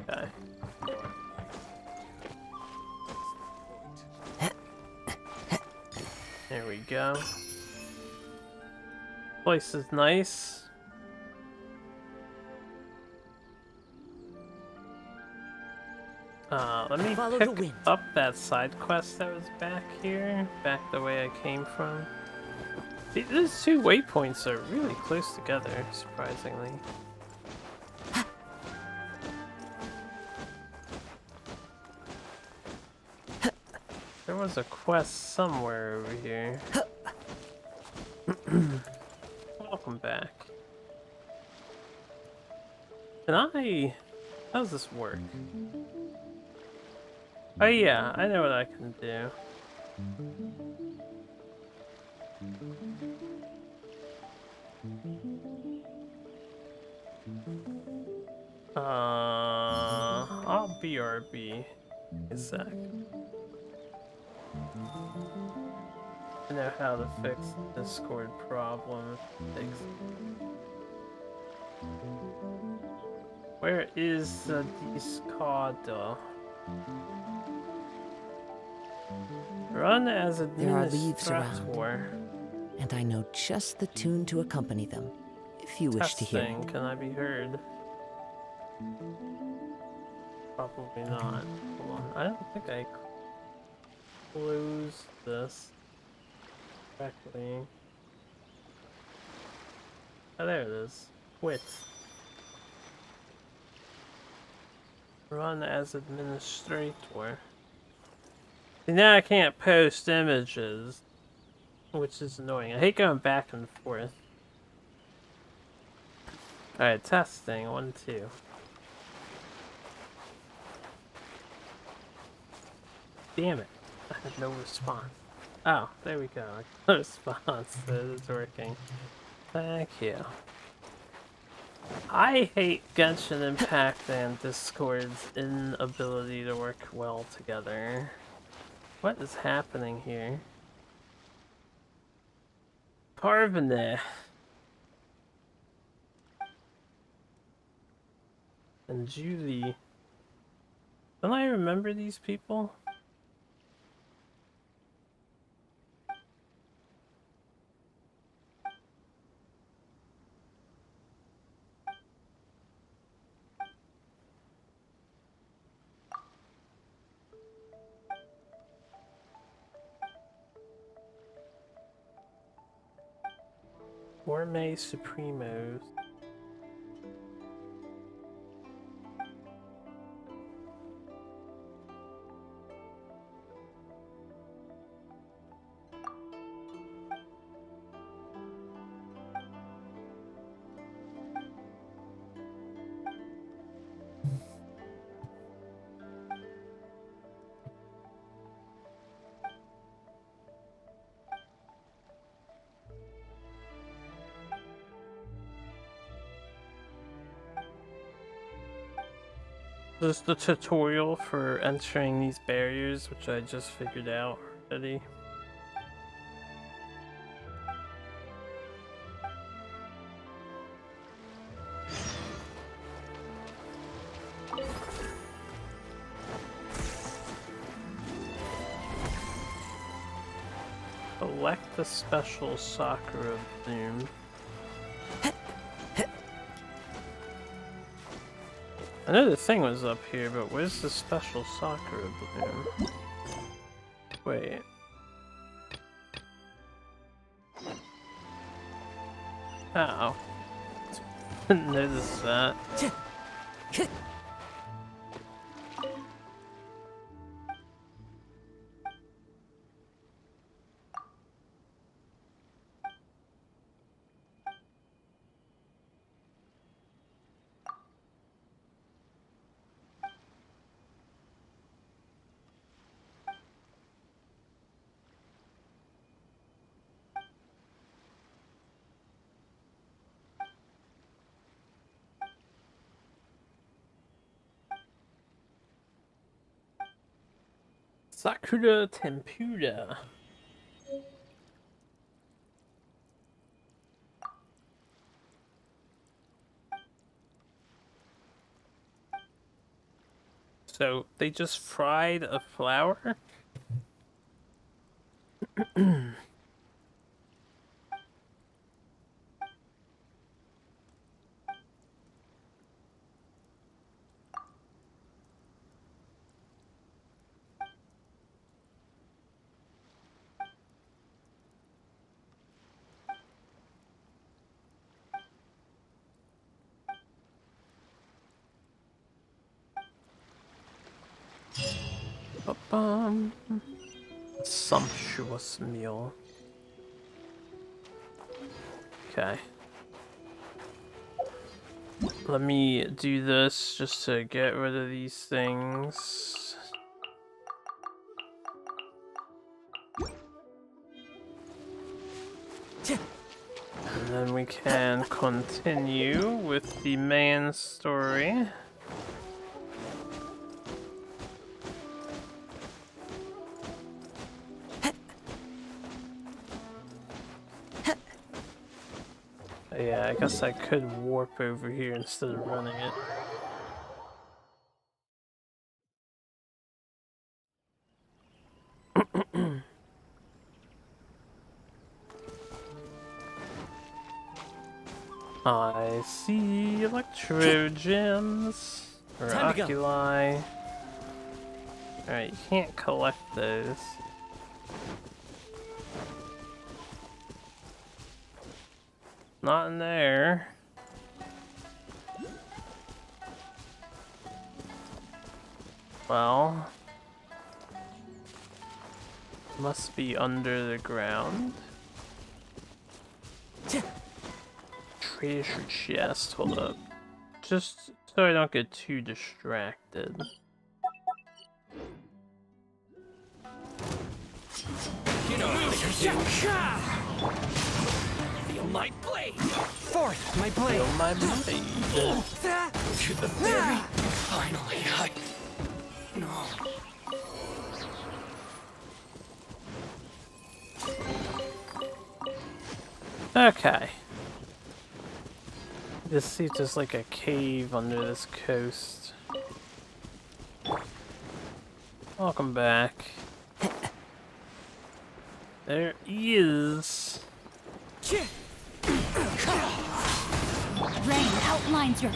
Okay. There we go. Place is nice. Let me pick up that side quest that was back here, back the way I came from. These two waypoints are really close together, surprisingly. There was a quest somewhere over here. Welcome back. How does this work? Oh yeah, I know what I can do. I'll BRB a sec. I know how to fix the Discord problem. Where is the Discord? Run as There are leaves administrator. around, and I know just the tune to accompany them, if you wish to hear it. Testing, can I be heard? Probably not. Hold on, I don't think I closed this correctly. Oh, there it is. Quit. Run as administrator. See, now I can't post images, which is annoying. I hate going back and forth. Alright, testing. 1, 2. Damn it. I had no response. Oh, there we go. No response. It is working. Thank you. I hate Genshin Impact and Discord's inability to work well together. What is happening here? Parvane. And Julie. Don't I remember these people? Gourmet Supremos. This is the tutorial for entering these barriers, which I just figured out already. Collect the special Sakura Bloom. I know the thing was up here, but where's the special Sakura balloon? Wait. Oh. Didn't notice that. Sakura Tempura. So they just fried a flower? Sumptuous meal. Okay. Let me do this just to get rid of these things. And then we can continue with the main story. Yeah, I guess I could warp over here instead of running it. I see electro gems or oculi. Alright, you can't collect those. Not in there. Well, must be under the ground. Treasure chest, hold up. Just so I don't get too distracted. You know feel my blade! Forth, my blade! Feel my blade! To the very... Finally, No. Okay. This seems just like a cave under this coast. Welcome back. There is. Rain outlines your...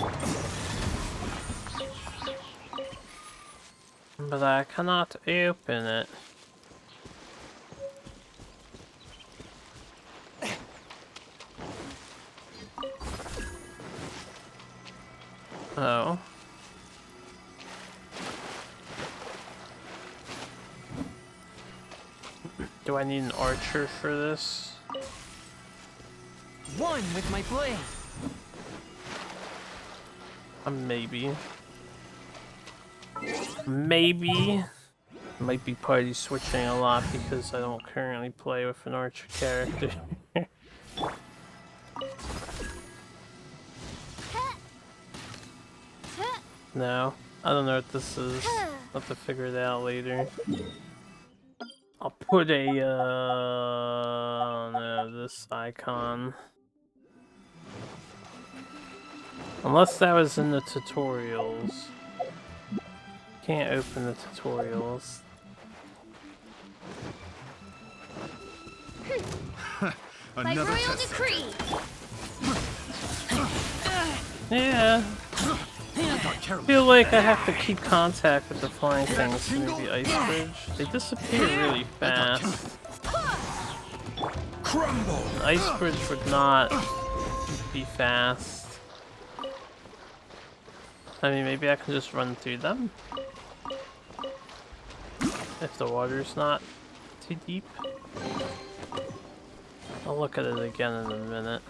But I cannot open it. Oh. Do I need an archer for this? One with my blade! Maybe. Maybe. Might be party switching a lot because I don't currently play with an archer character. No, I don't know what this is. I'll have to figure it out later. I'll put a, no, this icon. Unless that was in the tutorials. Can't open the tutorials. By royal decree! Yeah. I thought I feel like I have to keep contact with the flying things through the ice bridge. They disappear really fast. An ice bridge would not be fast. I mean, maybe I can just run through them? If the water's not too deep. I'll look at it again in a minute.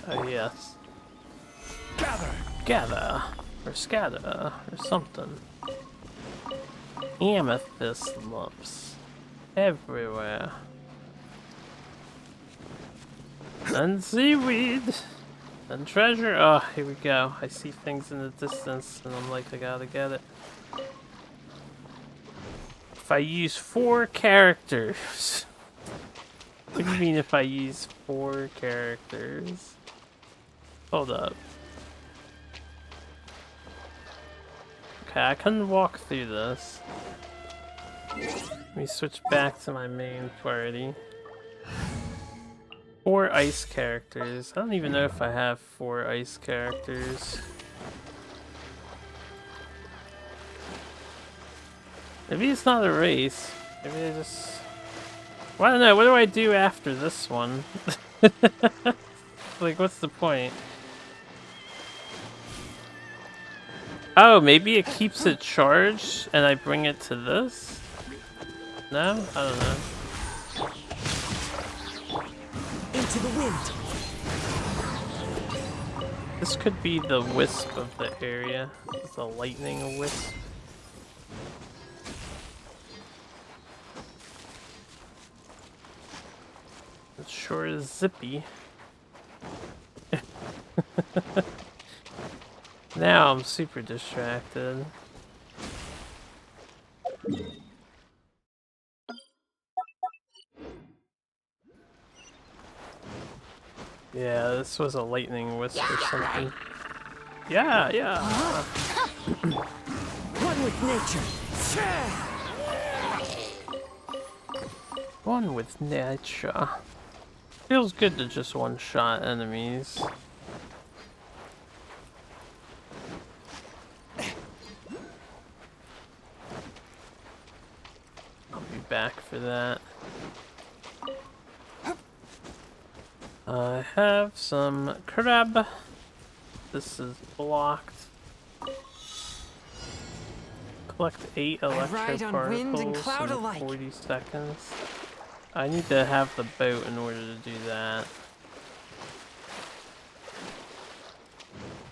Oh yes. Gather! Or scatter, or something. Amethyst lumps. Everywhere. And seaweed! And treasure! Oh, here we go. I see things in the distance and I'm like, I gotta get it. If I use 4 characters. What do you mean if I use 4 characters? Hold up. Okay, I can walk through this. Let me switch back to my main party. 4 ice characters. I don't even know if I have 4 ice characters. Maybe it's not a race. Maybe I just... Well, I don't know. What do I do after this one? Like, what's the point? Oh, maybe it keeps it charged and I bring it to this? No? I don't know. Into the wind. This could be the wisp of the area. It's a lightning wisp. It sure is zippy. Now I'm super distracted. Yeah, this was a lightning wisp or something. Yeah, yeah. One with nature. One with nature. Feels good to just one-shot enemies. I'll be back for that. I have some crab. This is blocked. Collect 8 electro particles in 40 seconds. I need to have the boat in order to do that.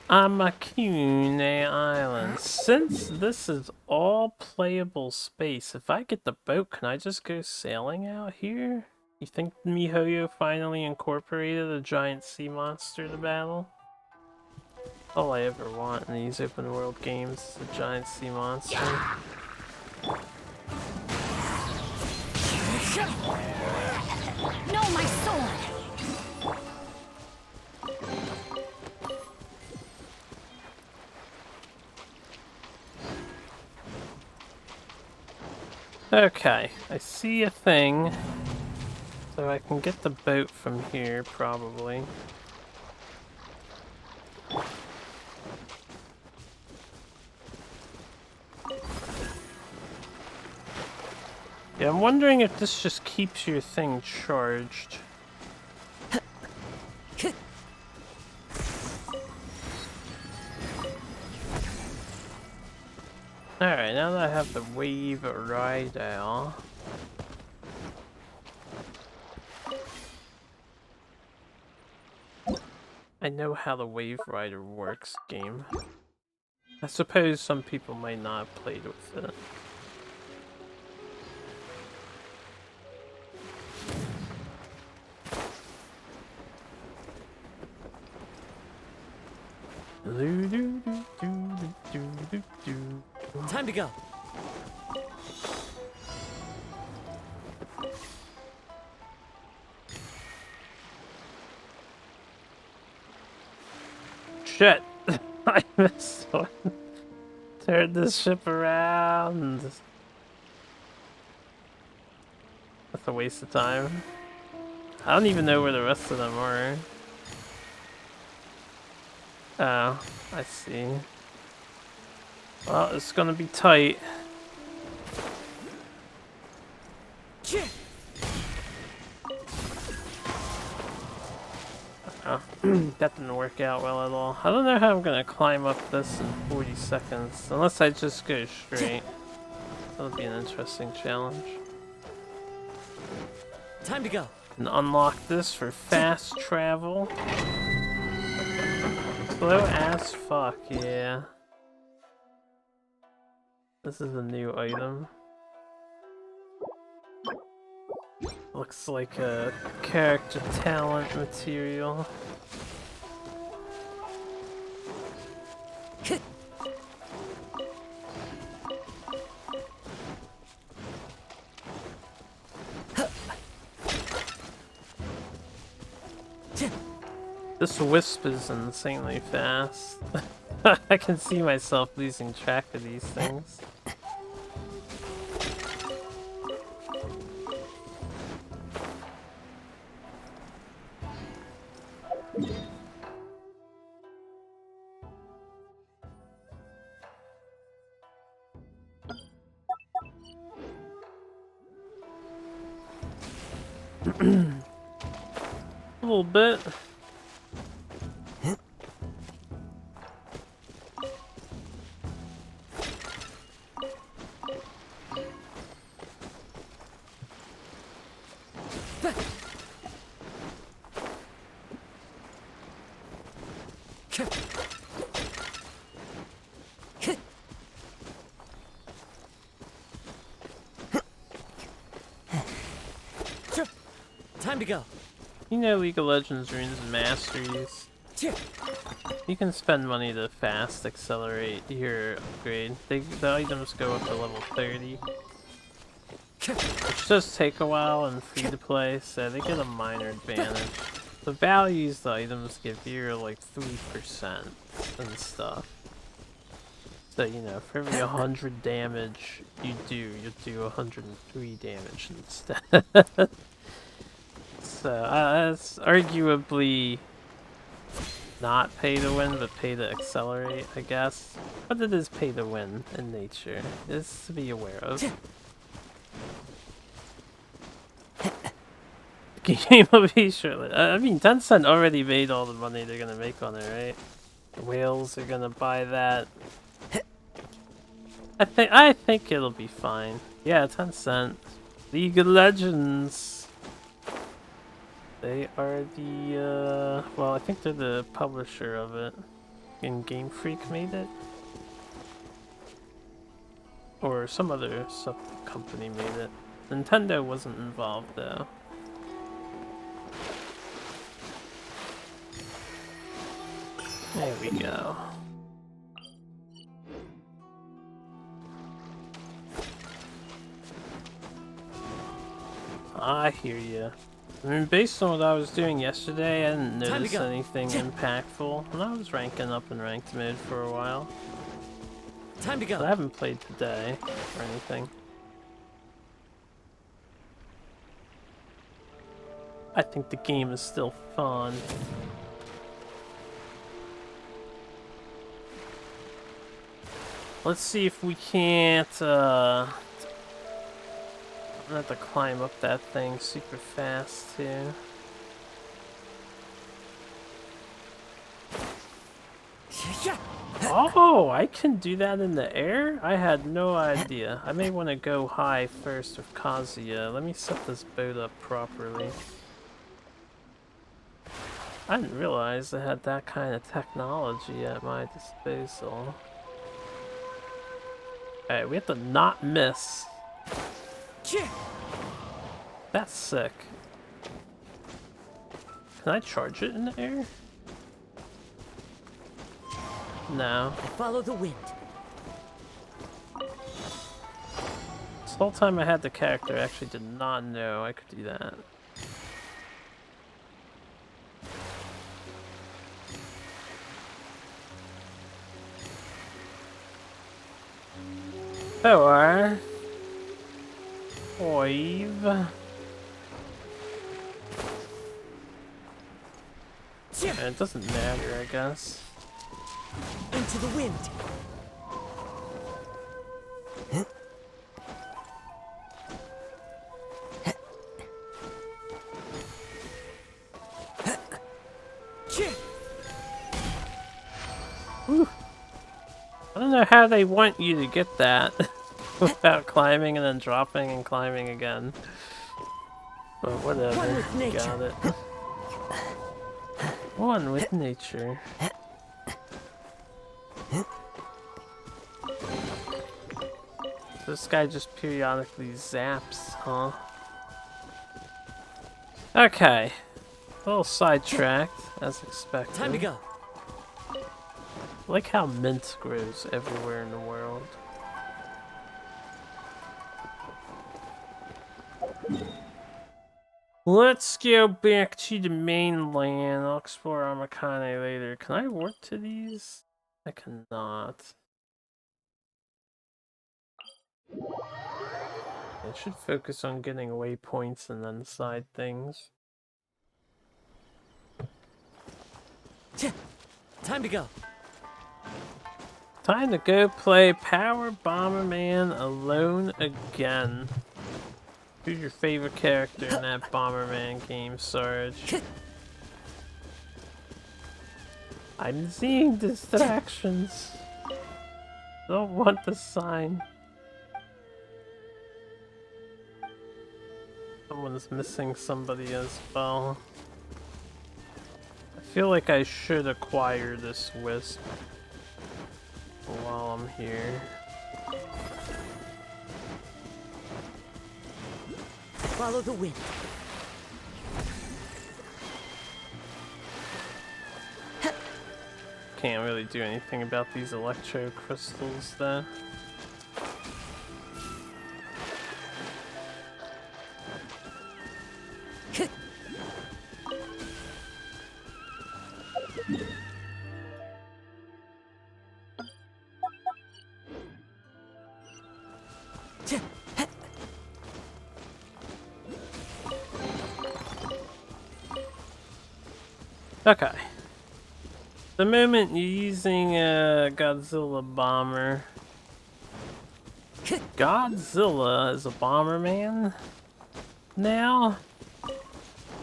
Amakune Island. Since this is all playable space, if I get the boat, can I just go sailing out here? You think MiHoYo finally incorporated a giant sea monster to battle? All I ever want in these open world games is a giant sea monster. No, my sword! Okay, I see a thing. So I can get the boat from here, probably. Yeah, I'm wondering if this just keeps your thing charged. Alright, now that I have the wave rider. I know how the wave rider works, game. I suppose some people might not have played with it. Time to go. Shit! I missed one. Turn this ship around. That's a waste of time. I don't even know where the rest of them are. Oh, I see. Well, it's gonna be tight. Oh, that didn't work out well at all. I don't know how I'm gonna climb up this in 40 seconds, unless I just go straight. That'll be an interesting challenge. Time to go. And unlock this for fast travel. Slow as fuck, yeah. This is a new item. Looks like a character talent material. This wisp is insanely fast. I can see myself losing track of these things. A little bit. Time to go. You know League of Legends runes and masteries. You can spend money to fast accelerate your upgrade. The items go up to level 30. Which does take a while and free to play, so they get a minor advantage. The values the items give you are like 3% and stuff. So, you know, for every 100 damage you do 103 damage instead. So, it's arguably not pay to win, but pay to accelerate, I guess. But it is pay to win in nature. It's to be aware of. Game will be shortly. I mean, Tencent already made all the money they're gonna make on it, right? The whales are gonna buy that. I think it'll be fine. Yeah, Tencent. League of Legends. They are the, well, I think they're the publisher of it. And Game Freak made it? Or some other sub-company made it. Nintendo wasn't involved, though. There we go. I hear you. I mean, based on what I was doing yesterday, I didn't notice anything impactful. And I was ranking up in ranked mode for a while. Time to go. But I haven't played today or anything. I think the game is still fun. Let's see if we can't, I'm gonna have to climb up that thing super fast, too. Oh, I can do that in the air? I had no idea. I may want to go high first with Kazuya. Let me set this boat up properly. I didn't realize I had that kind of technology at my disposal. Alright, we have to not miss. That's sick. Can I charge it in the air? No. I follow the wind. This whole time I had the character, I actually did not know I could do that. Or 5. It doesn't matter, I guess. Into the wind. I don't know how they want you to get that without climbing and then dropping and climbing again. But whatever, One with nature. got it. One with nature. This guy just periodically zaps, huh? Okay. A little sidetracked, as expected. Time to go. I like how mint grows everywhere in the world. Let's go back to the mainland. I'll explore Amakane later. Can I warp to these? I cannot. I should focus on getting waypoints and then side things. Time to go. Time to go play Power Bomberman alone again. Who's your favorite character in that Bomberman game, Sarge? I'm seeing distractions. Don't want the sign. Someone's missing somebody as well. I feel like I should acquire this wisp while I'm here. Follow the wind. Can't really do anything about these electro crystals though. Okay. The moment you're using a Godzilla bomber. Godzilla is a Bomberman now?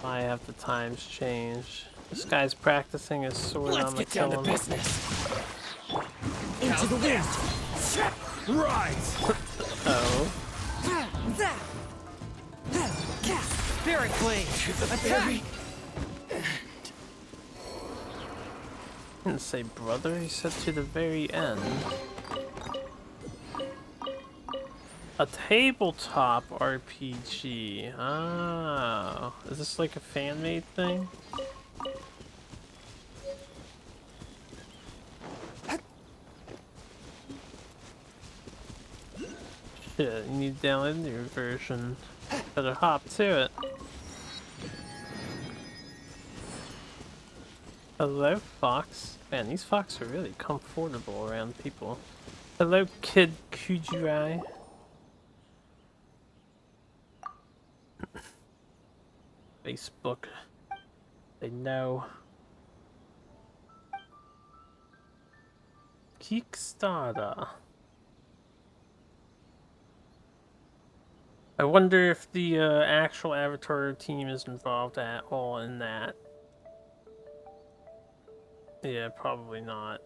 I have the times change. This guy's practicing his sword. Let's I'm get gonna down kill to him. business. Into the wind. Rise. Oh. Spirit blade. Attack. He didn't say brother, he said to the very end. A tabletop RPG. Oh. Is this like a fan-made thing? Shit, you need to download the new version. Better hop to it. Hello, Fox. Man, these Fox are really comfortable around people. Hello, Kid Kujirai. Facebook. They know. Kickstarter. I wonder if the actual Avatar team is involved at all in that. Yeah, probably not.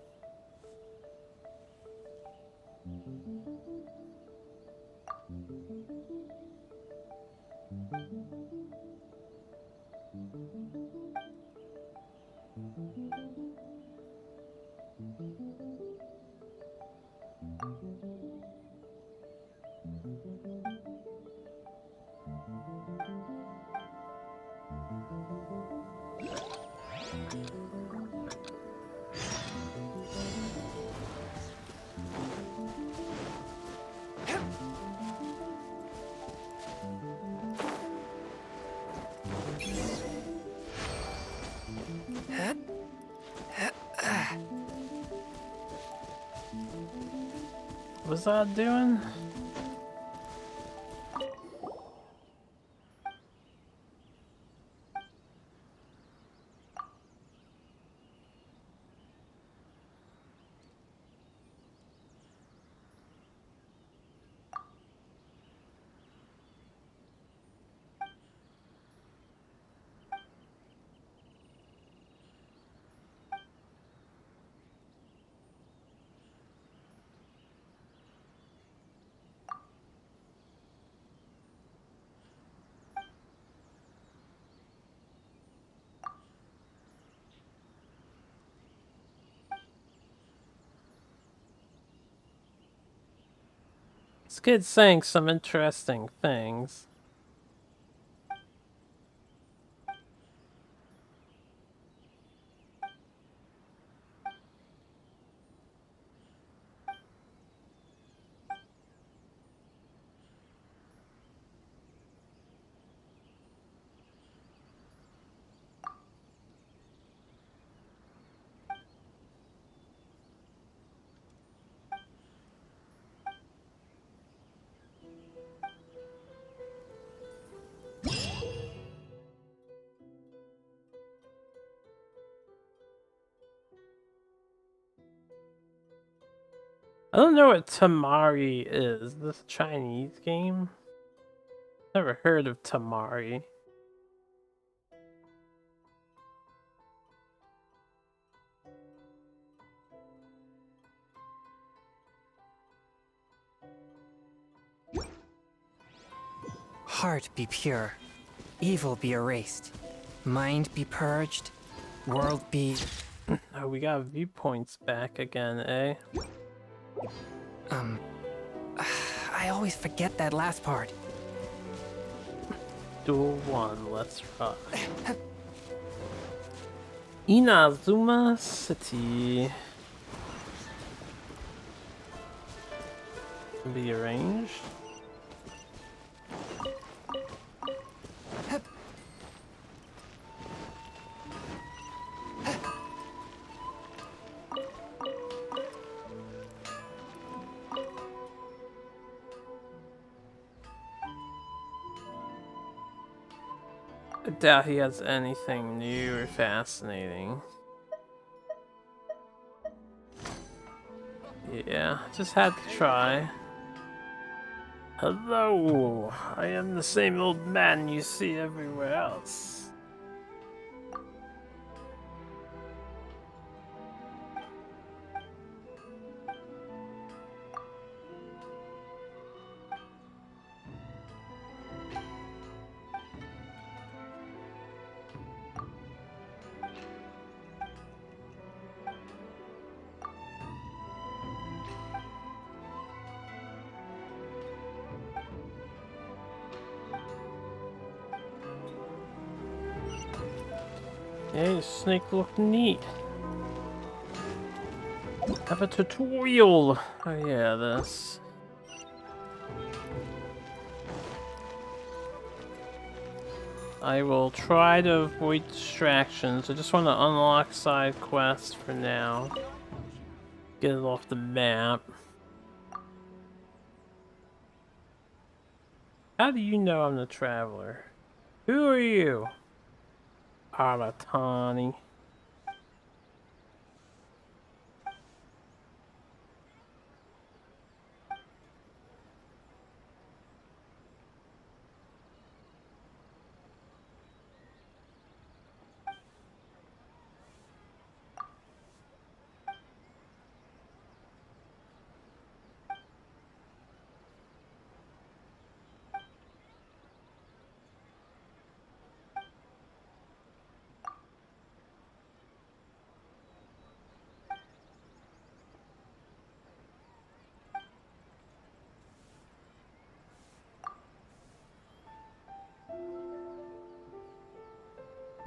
What's that doing? This kid's saying some interesting things. I don't know what Tamari is. This Chinese game? Never heard of Tamari. Heart be pure, evil be erased, mind be purged, world be... Oh, we got viewpoints back again, eh? I always forget that last part. Duel 1, let's try. Inazuma City. Be arranged. I doubt he has anything new or fascinating. Yeah, just had to try. Hello, I am the same old man you see everywhere else. Yeah, your snake look neat. Have a tutorial. Oh yeah, this. I will try to avoid distractions. I just want to unlock side quests for now. Get it off the map. How do you know I'm the traveler? Who are you? Aratani.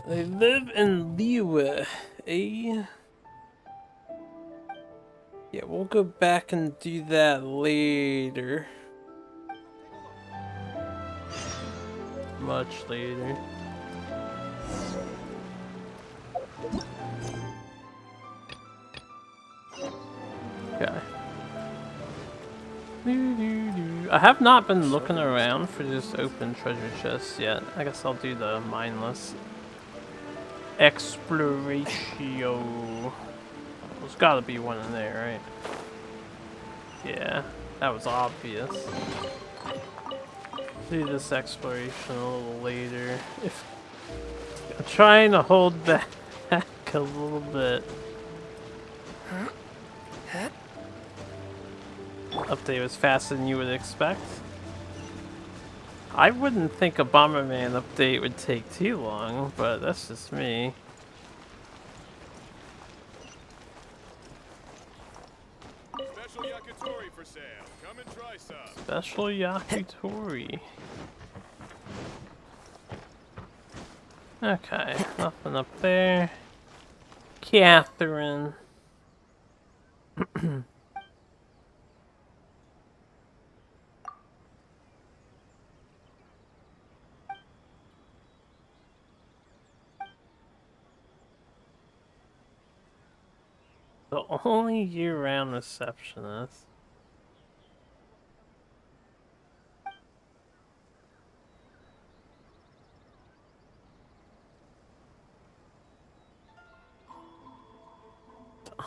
They live in Liwa, eh? Yeah, we'll go back and do that later. Much later. Okay. I have not been looking around for this open treasure chest yet. I guess I'll do the mindless exploration. There's gotta be one in there, right? Yeah, that was obvious. Do this exploration a little later. I'm trying to hold back a little bit. Update was faster than you would expect. I wouldn't think a Bomberman update would take too long, but that's just me. Special yakitori for for sale. Come and try some. Special yakitori. Okay, nothing up there. Catherine. The only year-round receptionist.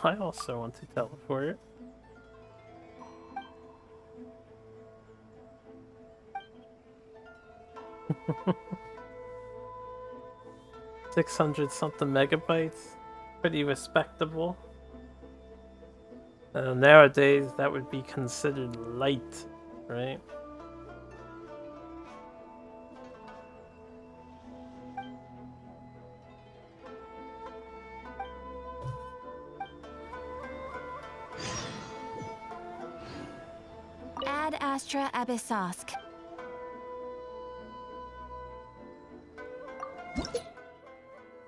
I also want to teleport. $600 something megabytes. Pretty respectable. Nowadays, that would be considered light, right? Ad Astra Abyssosk.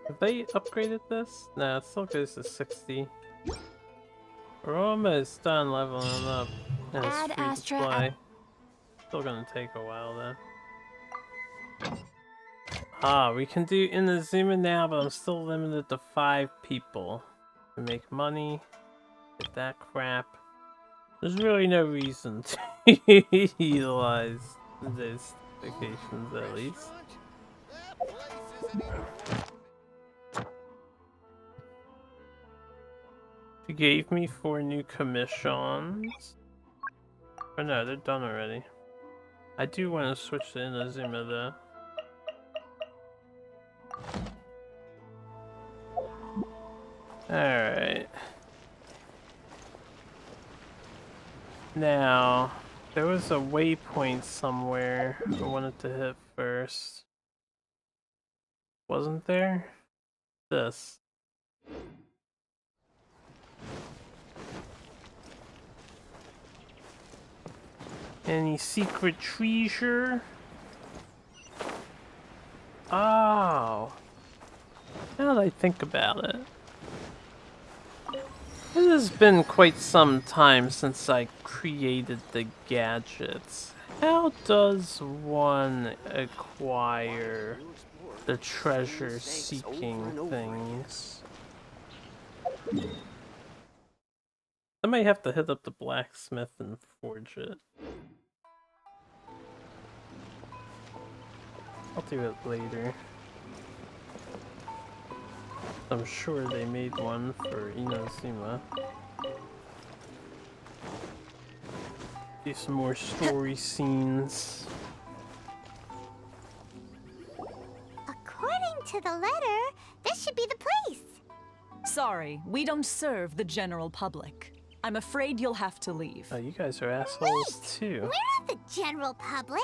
Have they upgraded this? No, it still goes to 60. We're almost done leveling up. And it's Ad free to Astra play. Still gonna take a while though. Ah, we can do Inazuma now, but I'm still limited to 5 people. To make money, get that crap. There's really no reason to utilize those vacations at least. She gave me 4 new commissions. Oh no, they're done already. I do want to switch to Inazuma though. Alright. Now, there was a waypoint somewhere I wanted to hit first. Wasn't there? This. Any secret treasure? Oh. Now that I think about it. It has been quite some time since I created the gadgets. How does one acquire the treasure-seeking things? I might have to hit up the blacksmith and forge it. I'll do it later. I'm sure they made one for Inazuma. Do some more story scenes. According to the letter, this should be the place. Sorry, we don't serve the general public. I'm afraid you'll have to leave. Oh, you guys are assholes too. We're not the general public.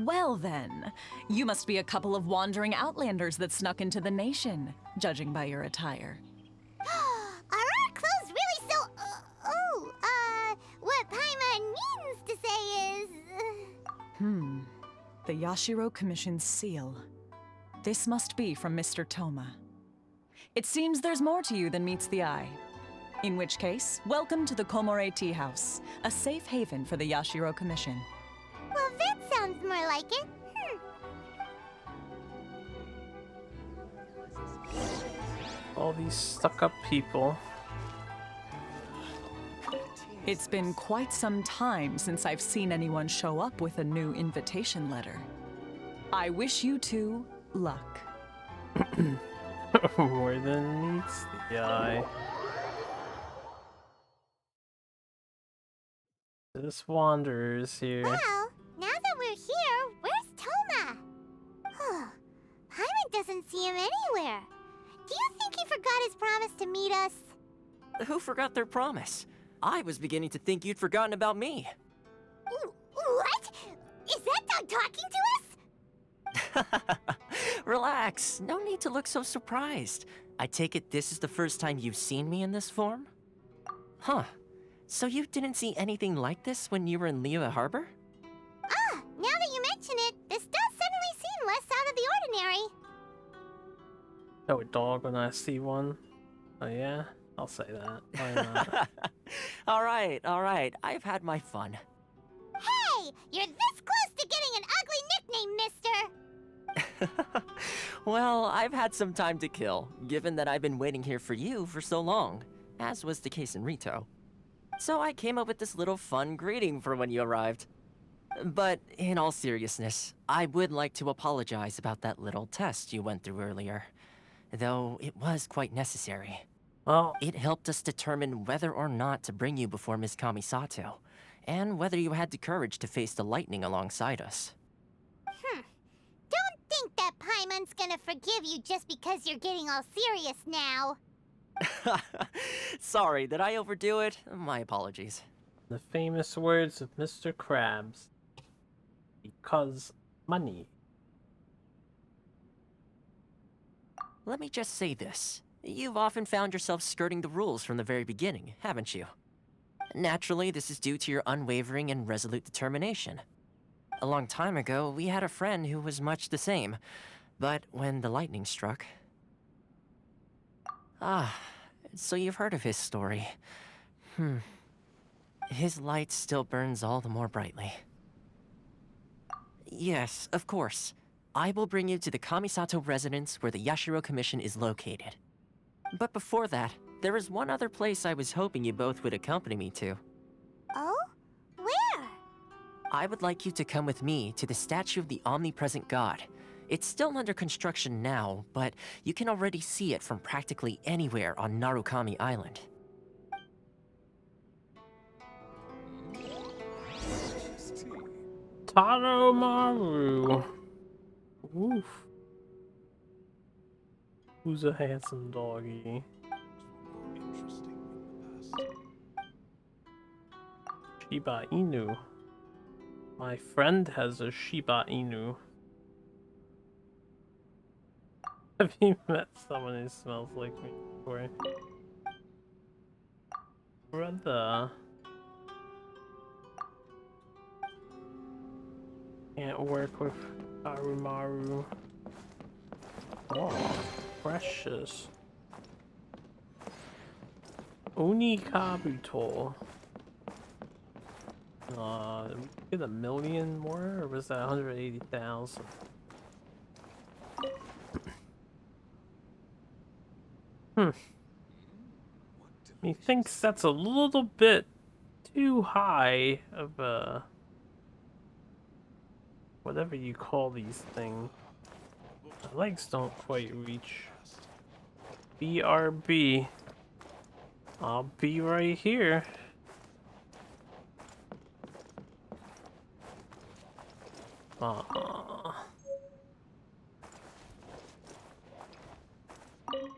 Well then, you must be a couple of wandering outlanders that snuck into the nation, judging by your attire. Are our clothes really so... what Paimon means to say is... The Yashiro Commission's seal. This must be from Mr. Toma. It seems there's more to you than meets the eye. In which case, welcome to the Komore Tea House, a safe haven for the Yashiro Commission. Well, that sounds more like it. All these stuck-up people. It's been quite some time since I've seen anyone show up with a new invitation letter. I wish you two luck. More than meets the eye. This wanderer's here. Well, now that we're here, where's Toma? Paimon doesn't see him anywhere. Do you think he forgot his promise to meet us? Who forgot their promise? I was beginning to think you'd forgotten about me. What? Is that dog talking to us? Relax, no need to look so surprised. I take it this is the first time you've seen me in this form? Huh. So you didn't see anything like this when you were in Liyue Harbor? Ah, now that you mention it, this does suddenly seem less out of the ordinary. Oh, a dog when I see one. Oh yeah? I'll say that. Why not? Alright. I've had my fun. Hey, you're this close to getting an ugly nickname, mister! Well, I've had some time to kill, given that I've been waiting here for you for so long, as was the case in Rito. So I came up with this little fun greeting for when you arrived. But in all seriousness, I would like to apologize about that little test you went through earlier, though it was quite necessary. Well, it helped us determine whether or not to bring you before Miss Kamisato, and whether you had the courage to face the lightning alongside us. Don't think that Paimon's gonna forgive you just because you're getting all serious now. Sorry, did I overdo it? My apologies. The famous words of Mr. Krabs. Because money. Let me just say this. You've often found yourself skirting the rules from the very beginning, haven't you? Naturally, this is due to your unwavering and resolute determination. A long time ago, we had a friend who was much the same, but when the lightning struck... Ah, so you've heard of his story. His light still burns all the more brightly. Yes, of course. I will bring you to the Kamisato residence where the Yashiro Commission is located. But before that, there is one other place I was hoping you both would accompany me to. Oh? Where? I would like you to come with me to the statue of the omnipresent god. It's still under construction now, but you can already see it from practically anywhere on Narukami Island. Taromaru. Oof. Who's a handsome doggy? Shiba Inu. My friend has a Shiba Inu. Have you met someone who smells like me before? Brother. Can't work with Tarumaru. Oh, precious. Onikabuto. Get 1 million more, or was that 180,000? Methinks that's a little bit too high of a... whatever you call these things. My legs don't quite reach. BRB. I'll be right here.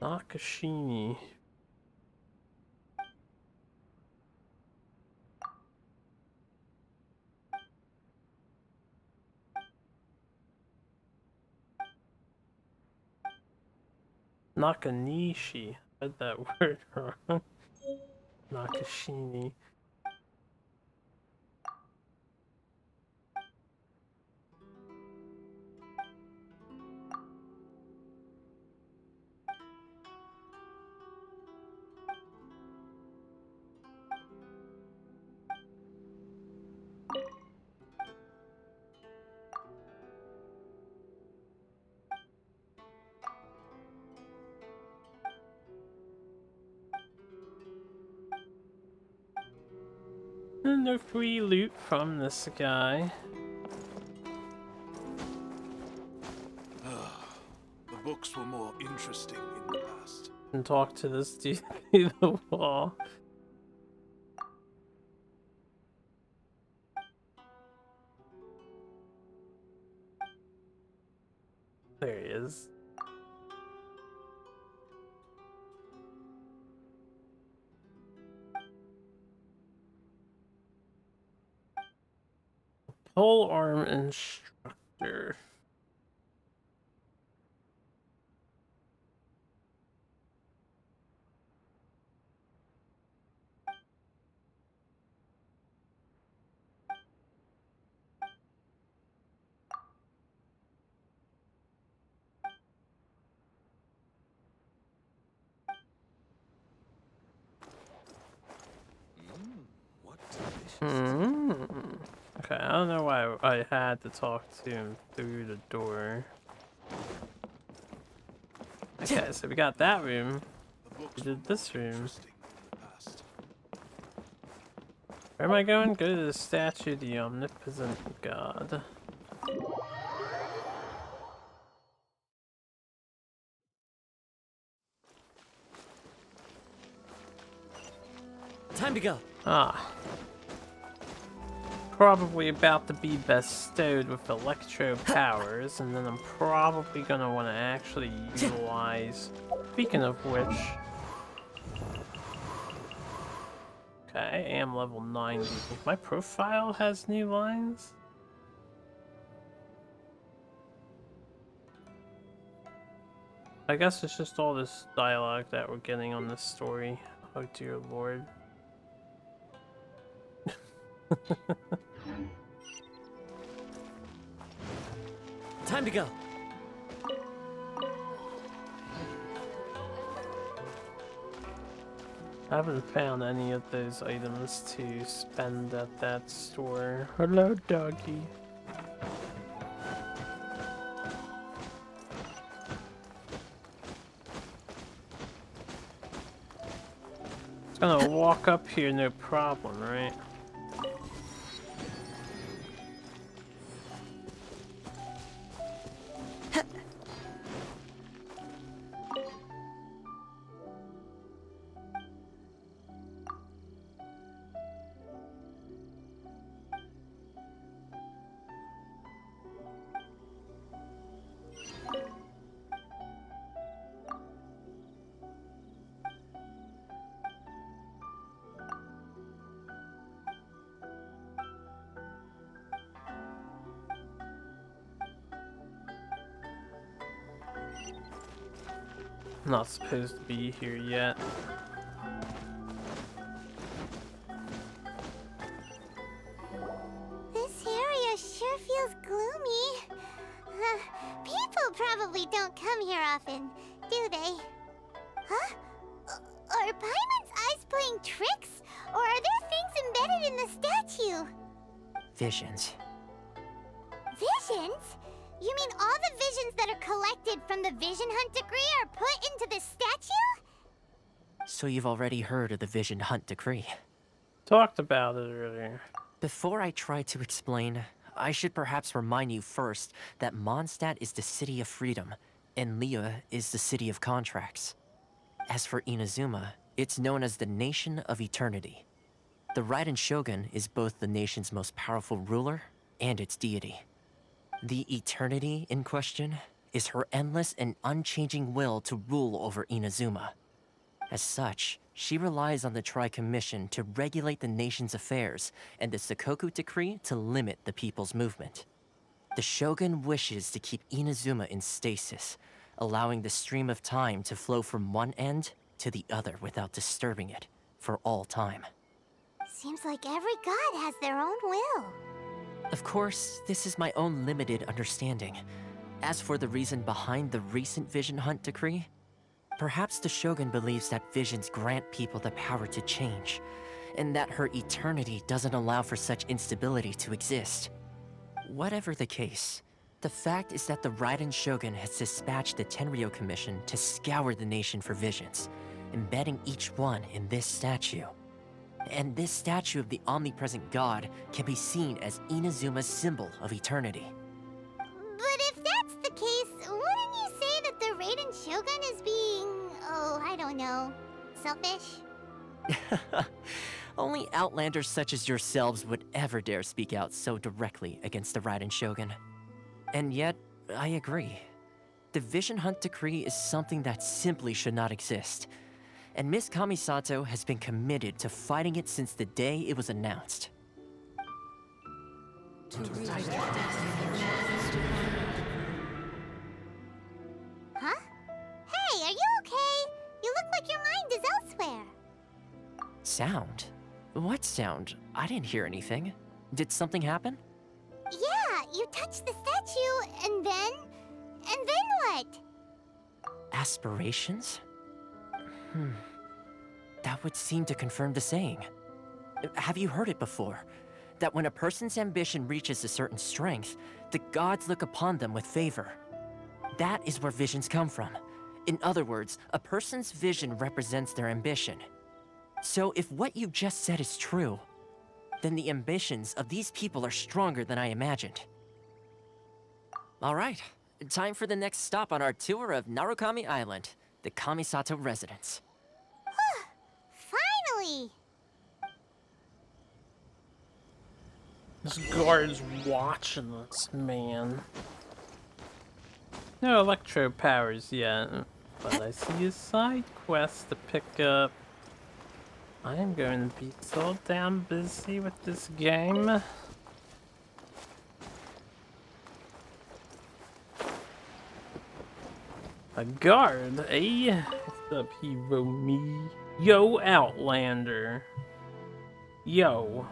Nakashini. Nakanishi. I read that word wrong. Nakashini. And no free loot from this guy. The books were more interesting in the past. And talk to this dude through the wall. There he is. Pole arm instructor. Okay, I don't know why I had to talk to him through the door. Okay, so we got that room. We did this room. Where am I going? Go to the statue of the omnipotent god. Time to go. Ah. Probably about to be bestowed with electro powers, and then I'm probably gonna want to actually utilize. Speaking of which, okay, I am level 90. My profile has new lines. I guess it's just all this dialogue that we're getting on this story. Oh dear lord. Time to go. I haven't found any of those items to spend at that store. Hello, doggy. It's gonna walk up here, no problem, right? I'm not supposed to be here yet. This area sure feels gloomy. People probably don't come here often, do they? Huh? Are Paimon's eyes playing tricks? Or are there things embedded in the statue? Visions. Visions? You mean all the visions that are collected from the Vision Hunt decree are put into this statue? So you've already heard of the Vision Hunt decree. Talked about it earlier. Before I try to explain, I should perhaps remind you first that Mondstadt is the city of freedom, and Liyue is the city of contracts. As for Inazuma, it's known as the Nation of Eternity. The Raiden Shogun is both the nation's most powerful ruler and its deity. The Eternity in question is her endless and unchanging will to rule over Inazuma. As such, she relies on the Tri-Commission to regulate the nation's affairs and the Sakoku Decree to limit the people's movement. The Shogun wishes to keep Inazuma in stasis, allowing the stream of time to flow from one end to the other without disturbing it for all time. Seems like every god has their own will. Of course, this is my own limited understanding. As for the reason behind the recent Vision Hunt decree, perhaps the Shogun believes that visions grant people the power to change, and that her eternity doesn't allow for such instability to exist. Whatever the case, the fact is that the Raiden Shogun has dispatched the Tenryou Commission to scour the nation for visions, embedding each one in this statue. And this statue of the omnipresent god can be seen as Inazuma's symbol of eternity. But if that's the case, wouldn't you say that the Raiden Shogun is being, oh, I don't know, selfish? Only outlanders such as yourselves would ever dare speak out so directly against the Raiden Shogun. And yet, I agree. The Vision Hunt decree is something that simply should not exist. And Miss Kamisato has been committed to fighting it since the day it was announced. Huh? Hey, are you okay? You look like your mind is elsewhere. Sound? What sound? I didn't hear anything. Did something happen? Yeah, you touched the statue, and then what? Aspirations? That would seem to confirm the saying. Have you heard it before? That when a person's ambition reaches a certain strength, the gods look upon them with favor. That is where visions come from. In other words, a person's vision represents their ambition. So if what you just said is true, then the ambitions of these people are stronger than I imagined. All right, time for the next stop on our tour of Narukami Island, the Kamisato residence. Finally! This guard's watching us, man. No electro powers yet, but I see a side quest to pick up. I am going to be so damn busy with this game. A guard, eh? What's up, hero me? Yo, Outlander. Yo.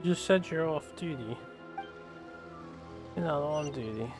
You just said you're off duty. You're not on duty.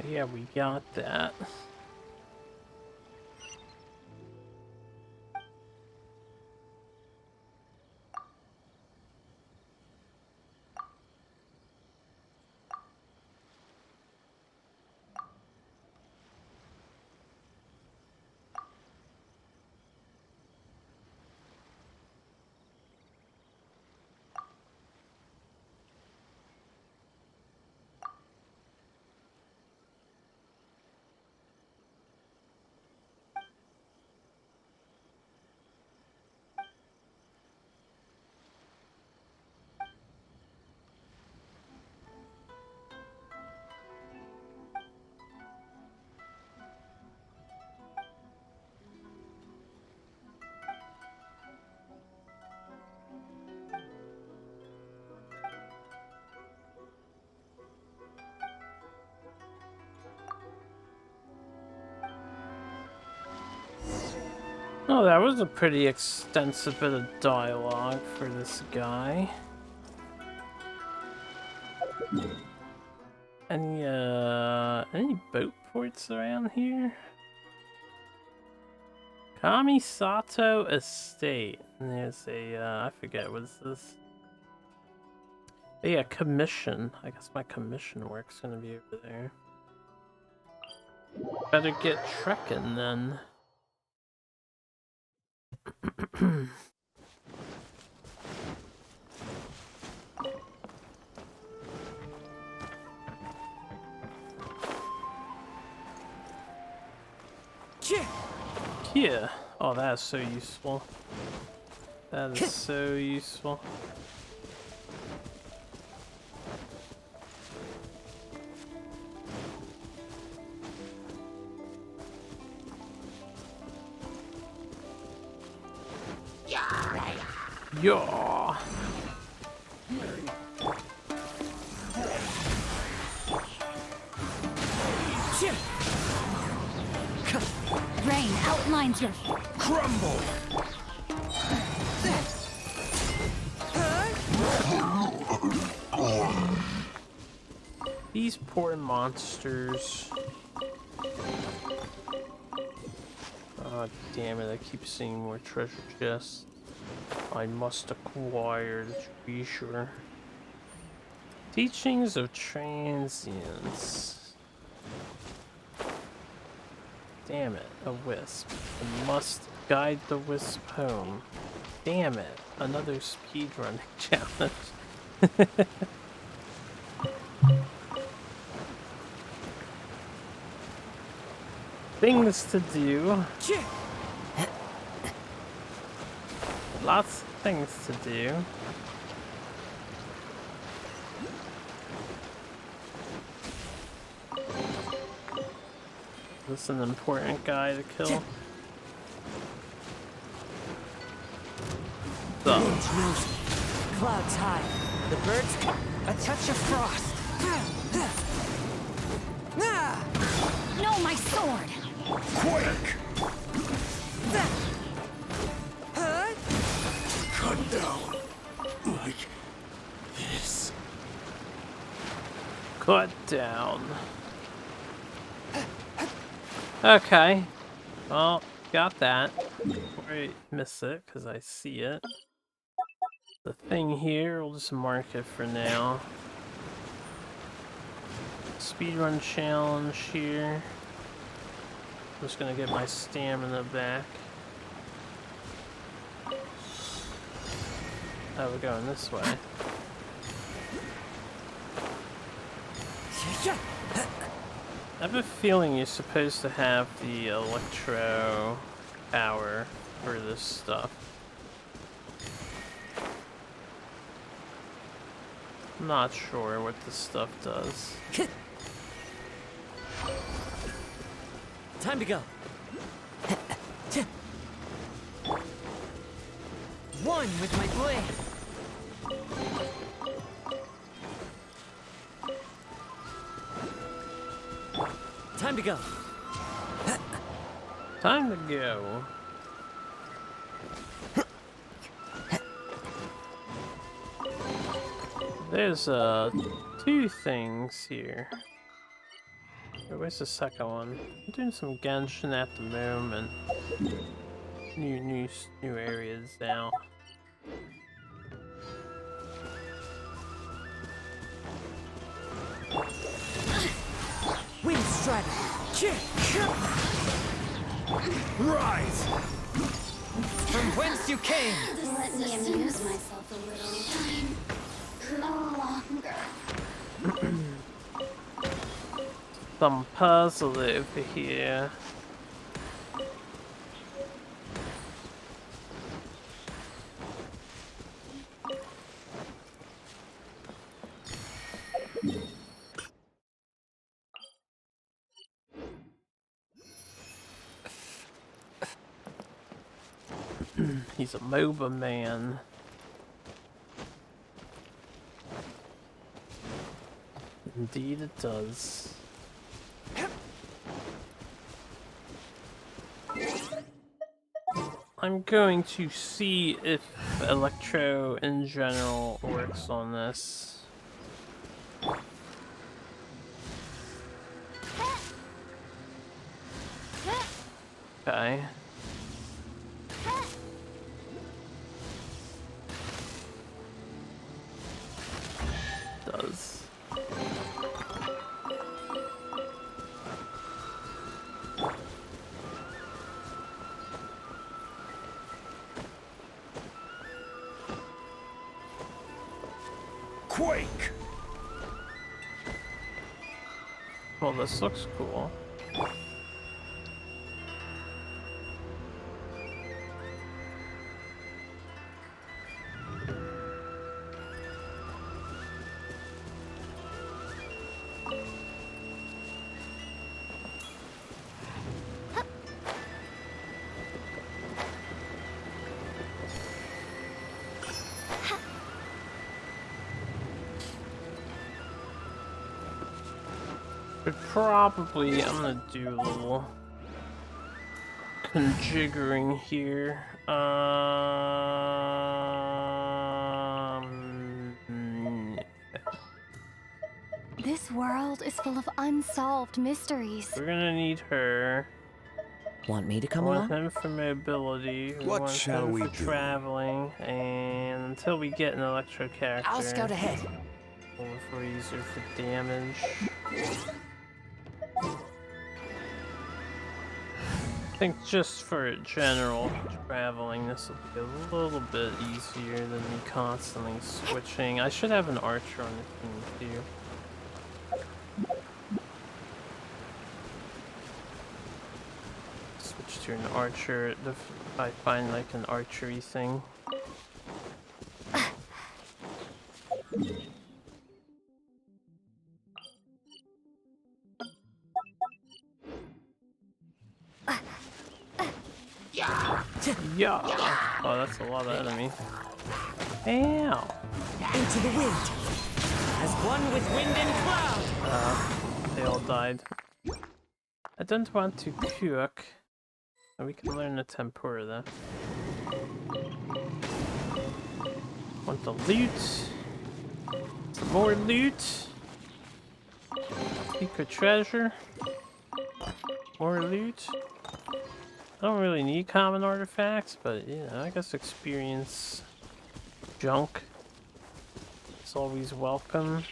Yeah, we got that. Oh, that was a pretty extensive bit of dialogue for this guy. Any boat ports around here? Kamisato Estate. And there's a, I forget, what's this? Yeah, commission. I guess my commission work's gonna be over there. Better get trekking then. Yeah. Oh, that is so useful. That is so useful. Yeah. Rain outlines your crumble. These poor monsters. Oh, damn it, I keep seeing more treasure chests. I must acquire the treasure. Teachings of transience. Damn it, a wisp. I must guide the wisp home. Damn it, another speedrunning challenge. Things to do. Lots of things to do. Is this an important guy to kill? Clouds high. The birds. A touch of frost. No, my sword! Quake! Cut down like this. Cut down. Okay. Well, got that. Wait, miss it because I see it. The thing here, we'll just mark it for now. Speedrun challenge here. I'm just gonna get my stamina back. Oh, we're going this way. I have a feeling you're supposed to have the electro power for this stuff. I'm not sure what this stuff does. Time to go. One with my blade. Time to go. Time to go. There's two things here. Where's the second one? I'm doing some Genshin at the moment. New areas now. Wind Strider. Rise! From whence you came. Let me amuse myself a little longer. Some puzzle over here. He's a MOBA man. Indeed it does. I'm going to see if Electro in general works on this. Okay. Does. Quake! Well, this looks cool. But probably I'm gonna do a little conjiggering here. This world is full of unsolved mysteries. We're gonna need her. Want me to come We along? want him for mobility. We What want shall him we for do? traveling, and until we get an electro character. I'll scout ahead. Wolf Razor for damage. I think just for general traveling, this will be a little bit easier than me constantly switching. I should have an archer on the team too. Switch to an archer if I find like an archery thing. Yeah. Oh, that's a lot of enemy. Ow. Into the wind. As one with wind and cloud. They all died. I don't want to cook. Oh, we can learn the tempura though. Want the loot. Some more loot. Secret treasure. More loot. I don't really need common artifacts, but you know, I guess experience junk is always welcome.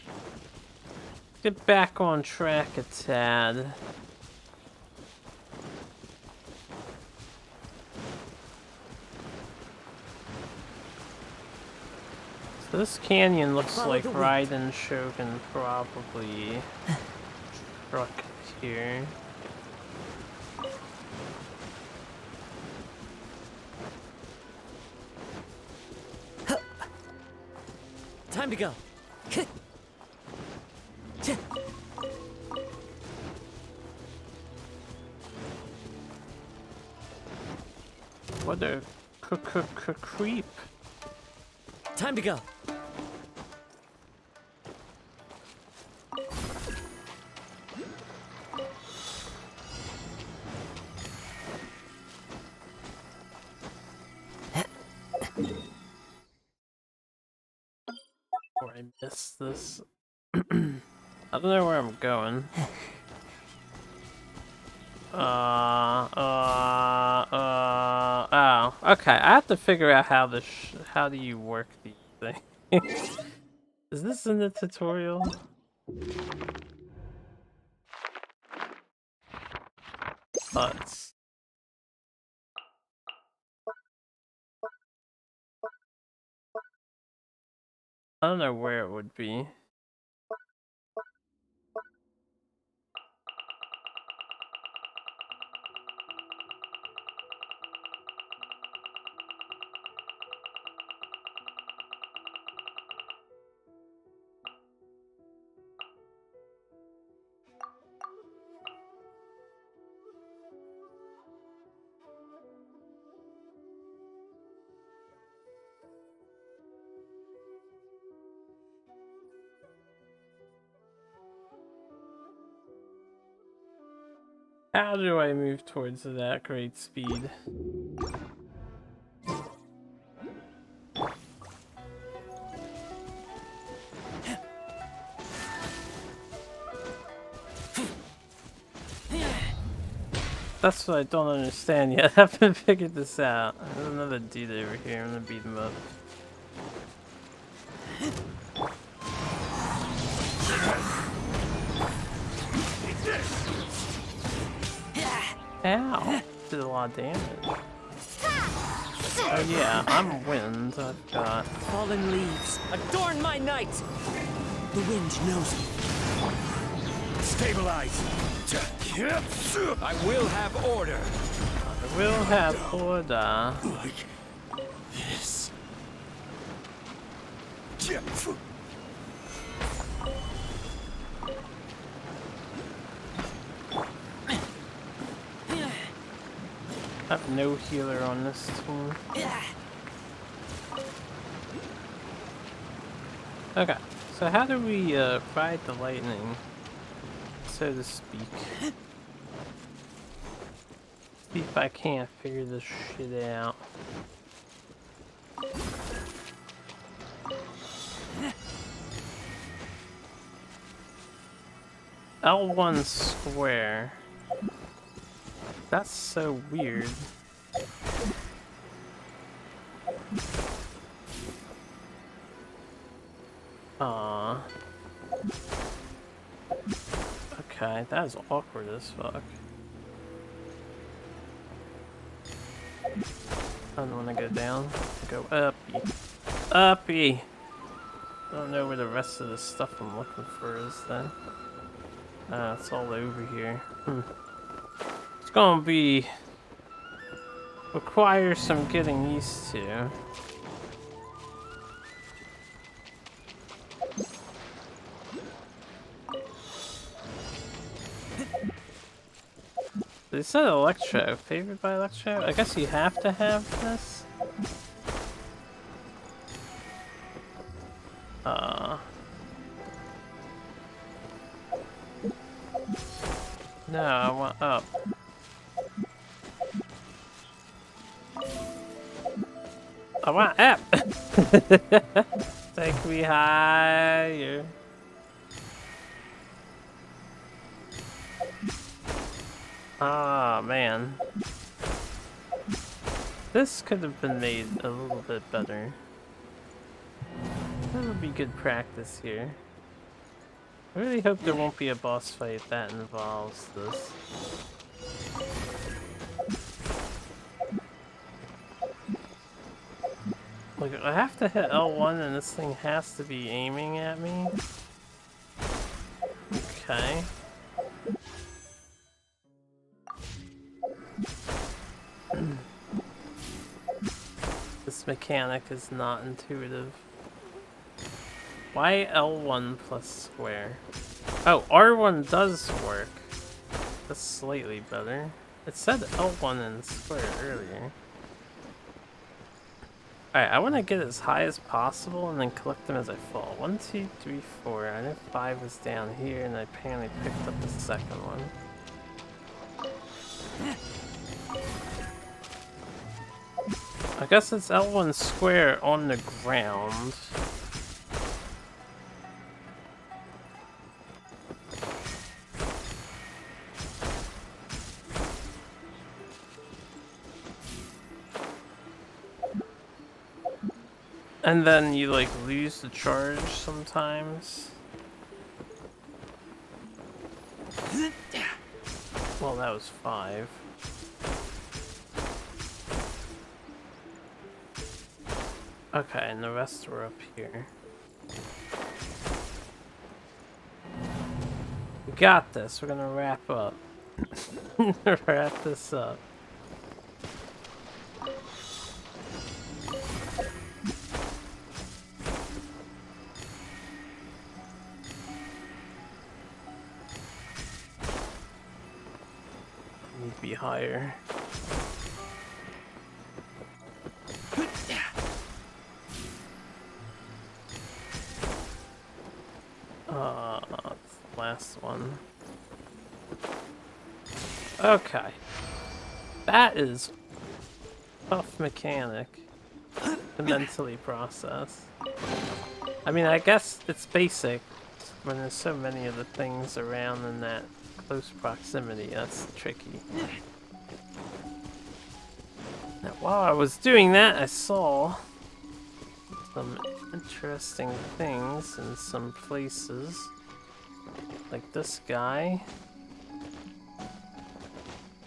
Get back on track a tad. So this canyon looks like Raiden Shogun probably struck here. Time to go. What a creep. Time to go. Or I missed this. I don't know where I'm going. Oh, okay. I have to figure out how this. How do you work these things? Is this in the tutorial? Butts. I don't know where it would be. How do I move towards that great speed? That's what I don't understand yet. I haven't figured this out. There's another dude over here. I'm gonna beat him up. Ow! Did a lot of damage. Oh yeah, I'm wind. I've got fallen leaves. Adorn my night. The wind knows me. Stabilize. I will have order. I will have order. Like this. I have no healer on this team. Okay, so how do we ride the lightning, so to speak? See if I can't figure this shit out. L1 square. That's so weird. Aww. Okay, that is awkward as fuck. I don't want to go down. Go uppy. Uppy! I don't know where the rest of the stuff I'm looking for is then. It's all over here. It's gonna be... require some getting used to. They said Electro. Favored by Electro? I guess you have to have this? No, I want up. I want up! Take me higher. Ah, man. This could have been made a little bit better. That would be good practice here. I really hope there won't be a boss fight that involves this. Like, I have to hit L1 and this thing has to be aiming at me? Okay. This mechanic is not intuitive. Why L1 plus square? Oh, R1 does work. That's slightly better. It said L1 and square earlier. Alright, I want to get as high as possible and then collect them as I fall. 1, 2, 3, 4. I know 5 was down here and I apparently picked up the second one. I guess it's L1 square on the ground. And then you like lose the charge sometimes. Well, that was 5. Okay, and the rest were up here. We got this. We're gonna wrap up. Wrap this up. Need to be higher. Last one. Okay. That is tough mechanic to mentally process. I mean, I guess it's basic when there's so many of the things around in that close proximity. That's tricky. Now, while I was doing that, I saw some interesting things in some places. Like this guy.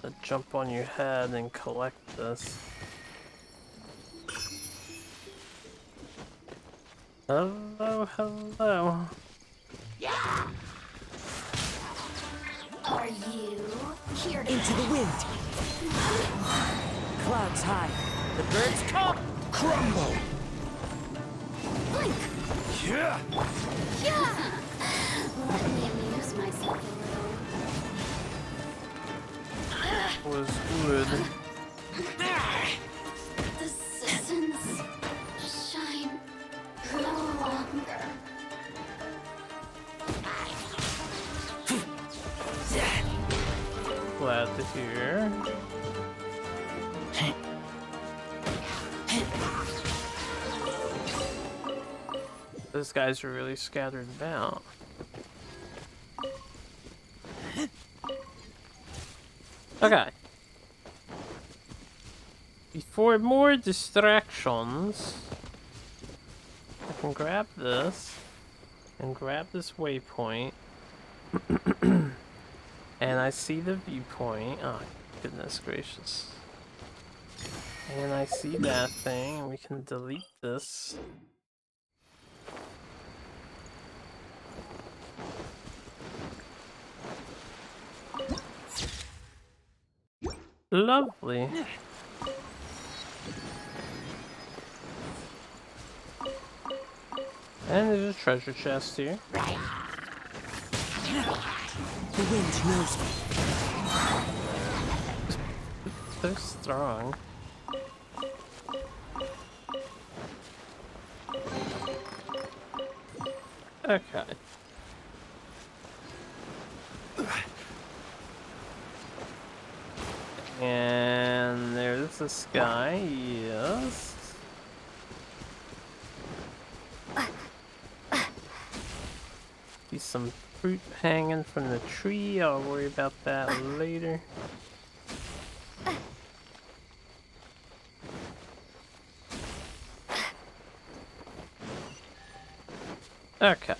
That jump on your head and collect this. Hello, hello. Yeah. Are you here to Into the wind. Clouds high. The birds come. crumble? Blink. Yeah. Yeah. Let me amuse myself a little. Was good. The citizens shine no longer. Glad to hear. Those guys are really scattered about. Okay. Before more distractions, I can grab this and grab this waypoint. And I see the viewpoint. Oh, goodness gracious. And I see that thing, and we can delete this. Lovely. And there's a treasure chest here. The wind knows me. So strong. Okay. And there's this guy, yes. See some fruit hanging from the tree, I'll worry about that later. Okay.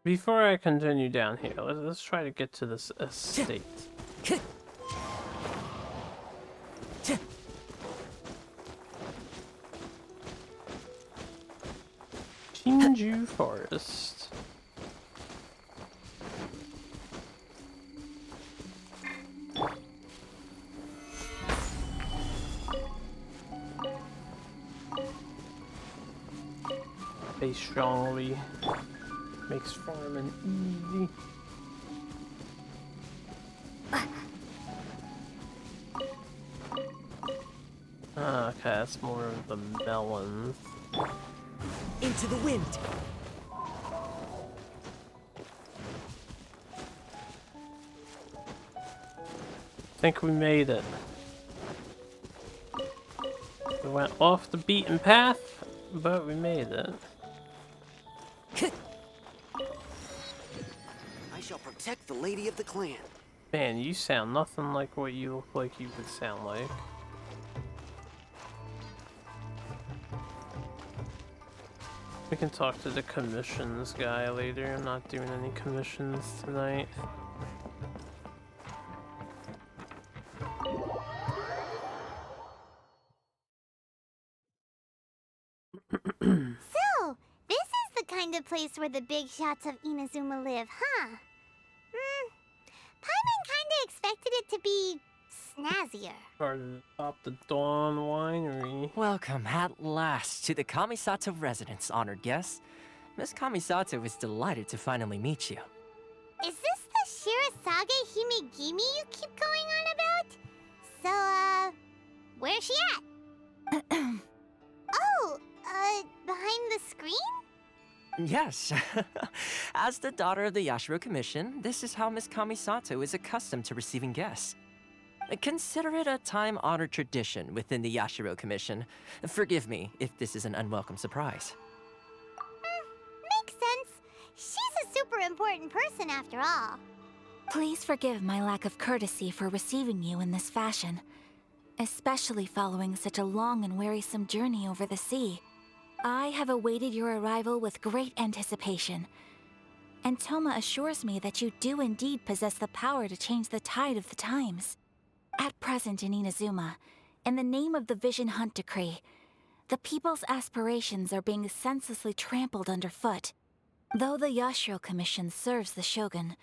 Before I continue down here, let's try to get to this estate. Shinju Forest. They strongly makes farming easy. Okay, that's more of the melons. Into the wind. Think we made it. We went off the beaten path, but we made it. I shall protect the lady of the clan. Man, you sound nothing like what you look like you would sound like. We can talk to the commissions guy later. I'm not doing any commissions tonight. So, this is the kind of place where the big shots of Inazuma live, huh? Paimon kinda expected it to be snazzier. Or top the Dawn Winery. Welcome at last to the Kamisato residence, honored guests. Miss Kamisato is delighted to finally meet you. Is this the Shirasage Himegimi you keep going on about? So, where's she at? Oh, behind the screen? Yes. As the daughter of the Yashiro Commission, this is how Miss Kamisato is accustomed to receiving guests. Consider it a time-honored tradition within the Yashiro Commission. Forgive me if this is an unwelcome surprise. Makes sense. She's a super important person after all. Please forgive my lack of courtesy for receiving you in this fashion, especially following such a long and wearisome journey over the sea. I have awaited your arrival with great anticipation, and Toma assures me that you do indeed possess the power to change the tide of the times. At present in Inazuma, in the name of the Vision Hunt Decree, the people's aspirations are being senselessly trampled underfoot. Though the Yashiro Commission serves the Shogun,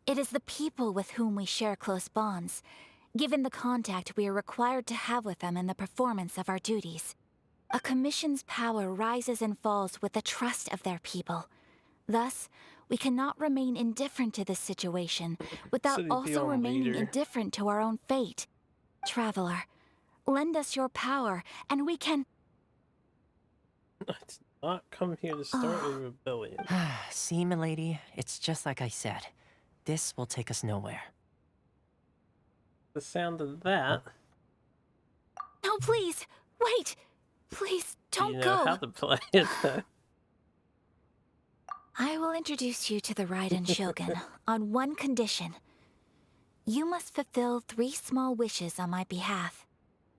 it is the people with whom we share close bonds, given the contact we are required to have with them in the performance of our duties. A commission's power rises and falls with the trust of their people. Thus, we cannot remain indifferent to this situation without also remaining indifferent to our own fate. Traveler, lend us your power, and we can... I did not come here to start a rebellion. See, milady, it's just like I said. This will take us nowhere. the sound of that. No, please! Wait! Please, don't You know go! how to play it, though. I will introduce you to the Raiden Shogun on one condition. You must fulfill 3 small wishes on my behalf.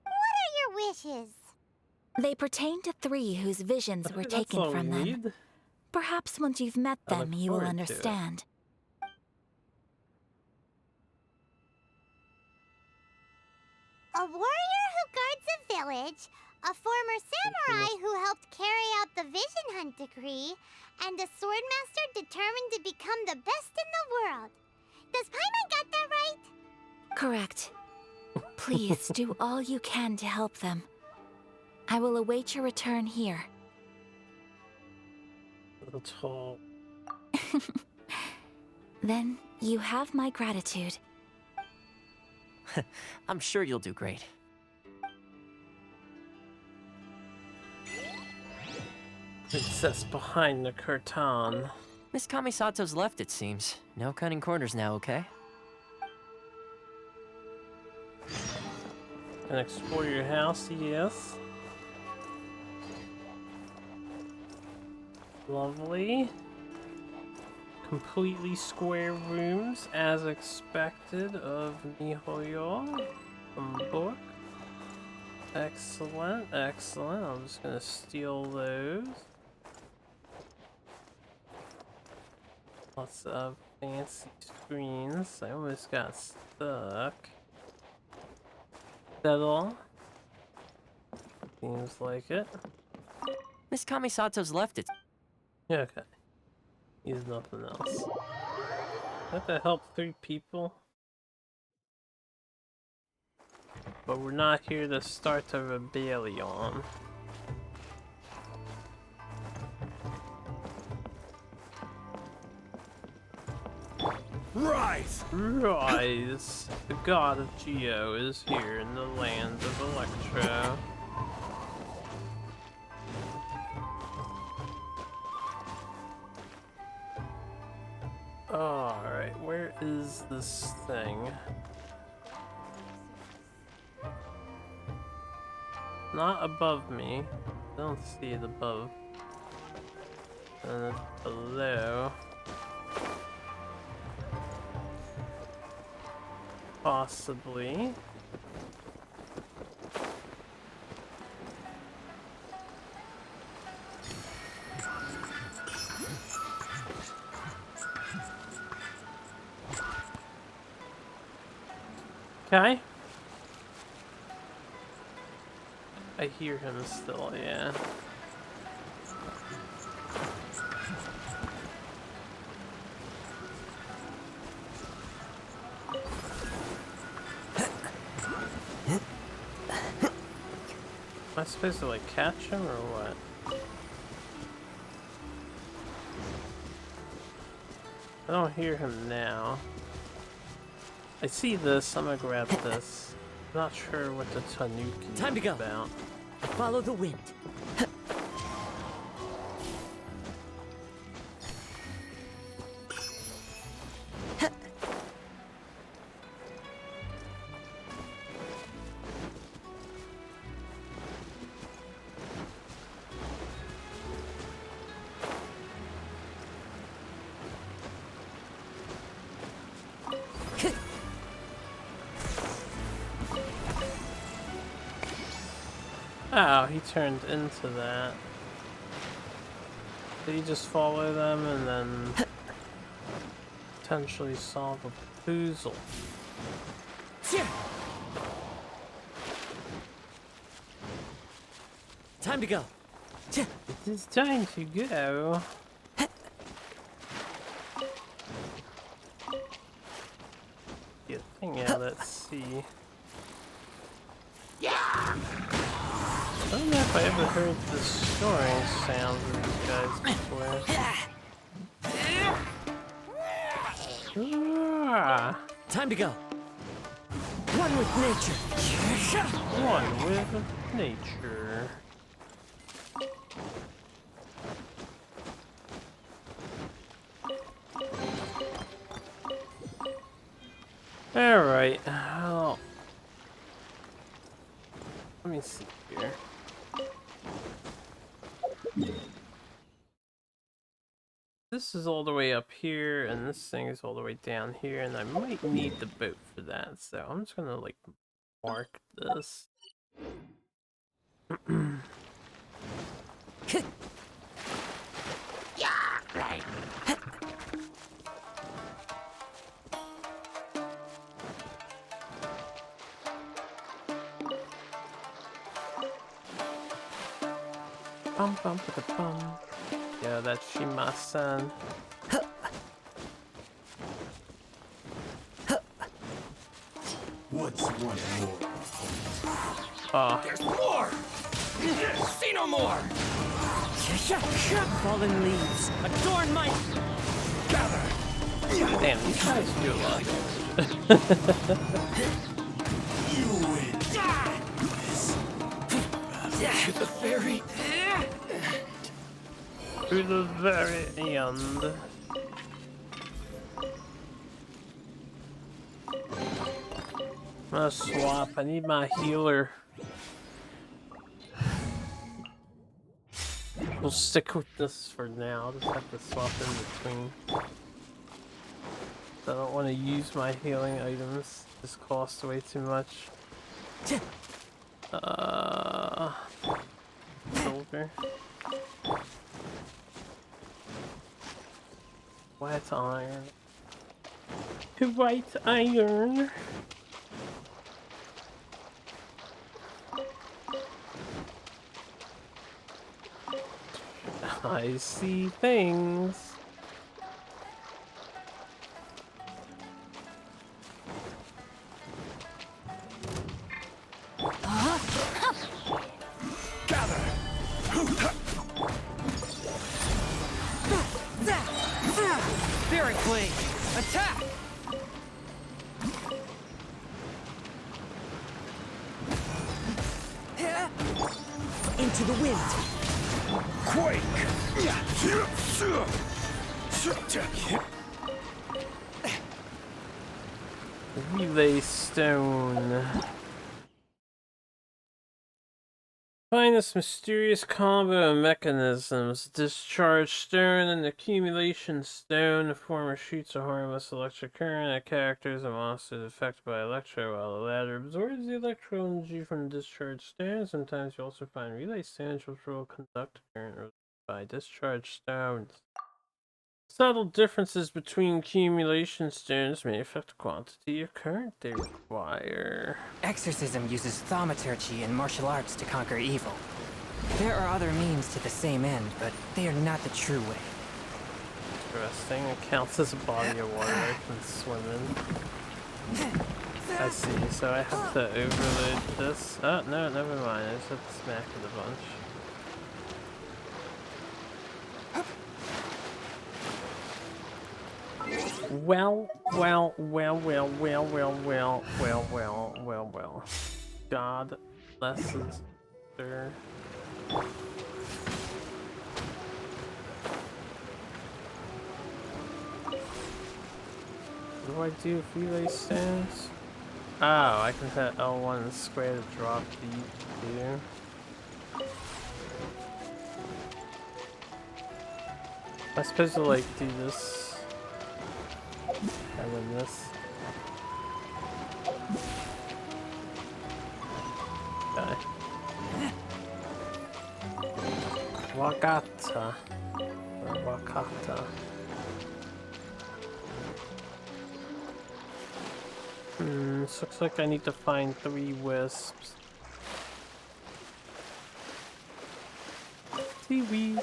What are your wishes? They pertain to 3 whose visions were That's taken all from we them. need. Perhaps once you've met I them, look you will forward to it. understand. A warrior who guards a village, a former samurai who helped carry out the Vision Hunt decree, and a swordmaster determined to become the best in the world. Does Paimon got that right? Correct. Please do all you can to help them. I will await your return here. Little tall. Then you have my gratitude. I'm sure you'll do great. Princess behind the curtain. Miss Kamisato's left, it seems. No cutting corners now, okay? And explore your house, yes. Lovely. Completely square rooms, as expected of MiHoYo from the book. Excellent, excellent. I'm just gonna steal those. Lots of fancy screens. I almost got stuck. That all? Seems like it. Miss Kamisato's left, it. Yeah, okay. He's nothing else. Have to help 3 people. But we're not here to start a rebellion. Rise! Rise! The god of Geo is here in the land of Electro. Alright, where is this thing? Not above me. I don't see it above. And it's below. Possibly. Okay. I hear him still, yeah. Am I supposed to like catch him or what? I don't hear him now. I see this, I'm gonna grab this. I'm not sure what the Tanuki Time to is go. about. Follow the wind. Oh, he turned into that. Did he just follow them and then potentially solve a puzzle? Time to go. It is time to go. Get thing out, let's see. I don't know if I ever heard the snoring sounds of these guys before. Ah. Time to go. One with nature. One with nature. Alright, well, Let me see here. This is all the way up here, and this thing is all the way down here, and I might need the boat for that, so I'm just gonna, like, mark this. Yeah, right. Bum bum ba da bum. Yeah, that's Shimasan. What's one more? There's more! See no more! Fallen leaves, adorn my... Gather! Damn, these guys do a lot. You win. To the very To the very end. I'm gonna swap. I need my healer. We'll stick with this for now. I'll just have to swap in between. I don't want to use my healing items. This costs way too much. Silver. White iron. White iron. I see things. gather! Spirit Blade, attack! Into the wind. Quake! Relay stone. Find this mysterious combo of mechanisms. Discharge stone and accumulation stone. The former shoots a harmless electric current at characters and monsters affected by electro, while the latter absorbs the electro energy from the discharged stone. Sometimes you also find relay stones which will conduct a current by discharged stones. Subtle differences between accumulation stones may affect the quantity of current they require. Exorcism uses thaumaturgy and martial arts to conquer evil. There are other means to the same end, but they are not the true way. Interesting. It counts as a body of water I can swim in. I see, so I have to overload this. Oh, no, never mind. I just have to smack it a bunch. Well. God blesses her. What do I do with relay stones? Oh, I can hit L1 and square to drop these two. I'm supposed to like do this. And then this. Okay. Wakata. Or Wakata. This looks like I need to find 3 wisps. Seaweed.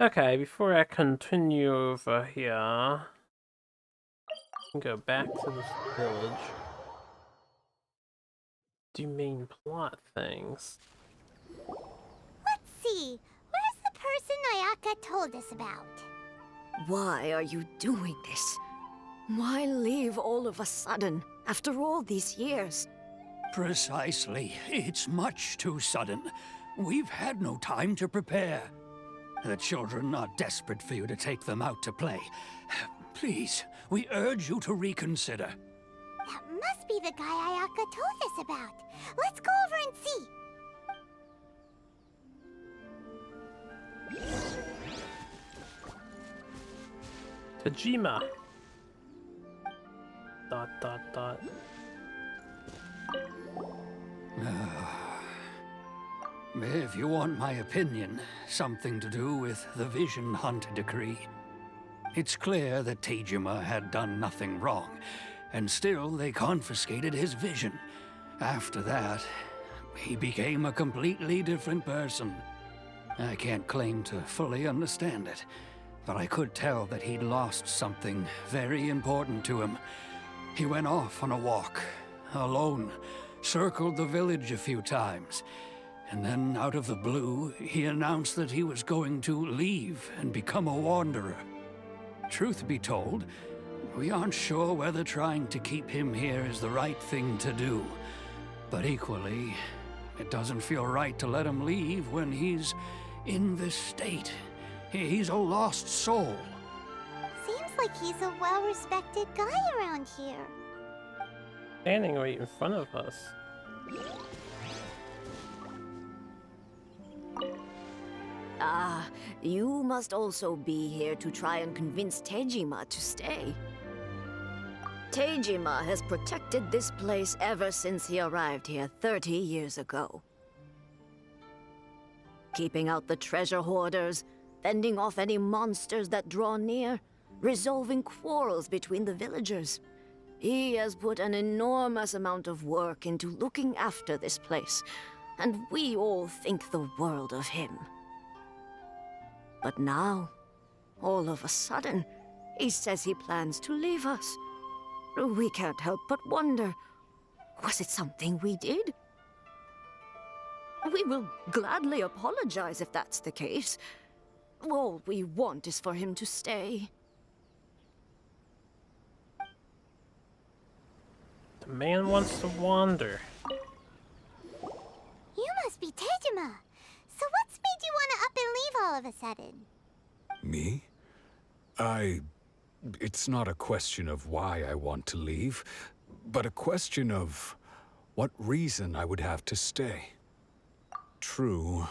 Okay, before I continue over here, go back to this village. Do main plot things. Let's see. Where's the person Ayaka told us about? Why are you doing this? Why leave all of a sudden, after all these years? Precisely. It's much too sudden. We've had no time to prepare. The children are desperate for you to take them out to play. Please, we urge you to reconsider. must be the guy Ayaka told us about. Let's go over and see. Tajima. ... If you want my opinion, something to do with the Vision Hunt decree. It's clear that Tajima had done nothing wrong, and still they confiscated his vision. After that, he became a completely different person. I can't claim to fully understand it, but I could tell that he'd lost something very important to him. He went off on a walk, alone, circled the village a few times, and then out of the blue, he announced that he was going to leave and become a wanderer. Truth be told, we aren't sure whether trying to keep him here is the right thing to do. But equally, it doesn't feel right to let him leave when he's in this state. He's a lost soul. Seems like he's a well-respected guy around here. Standing right in front of us. Ah, you must also be here to try and convince Tejima to stay. Tejima has protected this place ever since he arrived here 30 years ago. Keeping out the treasure hoarders, fending off any monsters that draw near, resolving quarrels between the villagers. He has put an enormous amount of work into looking after this place, and we all think the world of him. But now, all of a sudden, he says he plans to leave us. We can't help but wonder, was it something we did? We will gladly apologize if that's the case. All we want is for him to stay. The man wants to wander. You must be Tejima. So what's made you want to up and leave all of a sudden? Me? It's not a question of why I want to leave, but a question of what reason I would have to stay. True,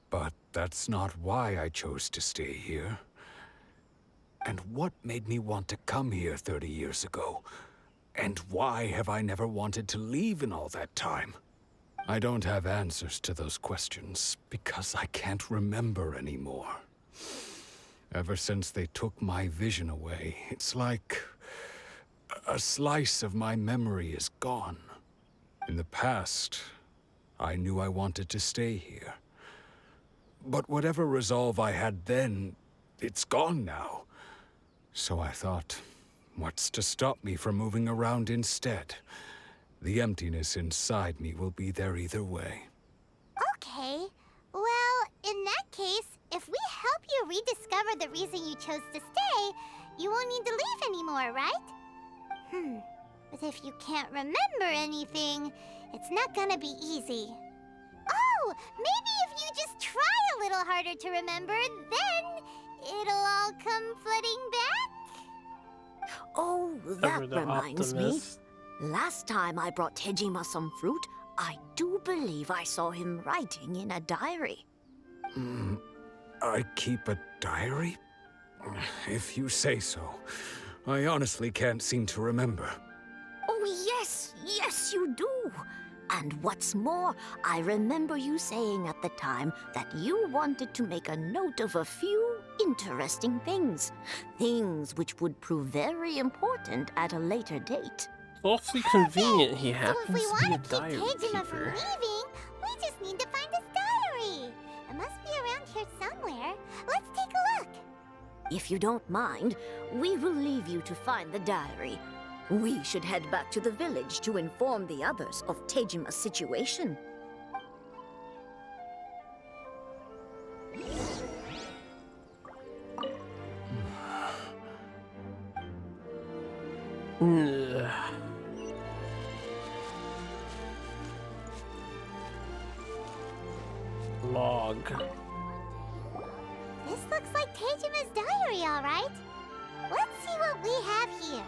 but that's not why I chose to stay here. And what made me want to come here 30 years ago? And why have I never wanted to leave in all that time? I don't have answers to those questions because I can't remember anymore. Ever since they took my vision away, it's like a slice of my memory is gone. In the past, I knew I wanted to stay here. But whatever resolve I had then, it's gone now. So I thought, what's to stop me from moving around instead? The emptiness inside me will be there either way. Okay. Well, in that case, if we help you rediscover the reason you chose to stay, you won't need to leave anymore, right? But if you can't remember anything, it's not gonna be easy. Oh, maybe if you just try a little harder to remember, then it'll all come flooding back? Oh, that reminds me. Last time I brought Tejima some fruit, I do believe I saw him writing in a diary. I keep a diary? If you say so. I honestly can't seem to remember. Oh, yes, you do. And what's more, I remember you saying at the time that you wanted to make a note of a few interesting things. Things which would prove very important at a later date. It's awfully convenient he happens So if we to be a want to keep diary Tejima from keeper. leaving, we just need to find his diary. It must be around here somewhere. Let's take a look. If you don't mind, we will leave you to find the diary. We should head back to the village to inform the others of Tejima's situation. Log. This looks like Tejima's diary, all right. Let's see what we have here.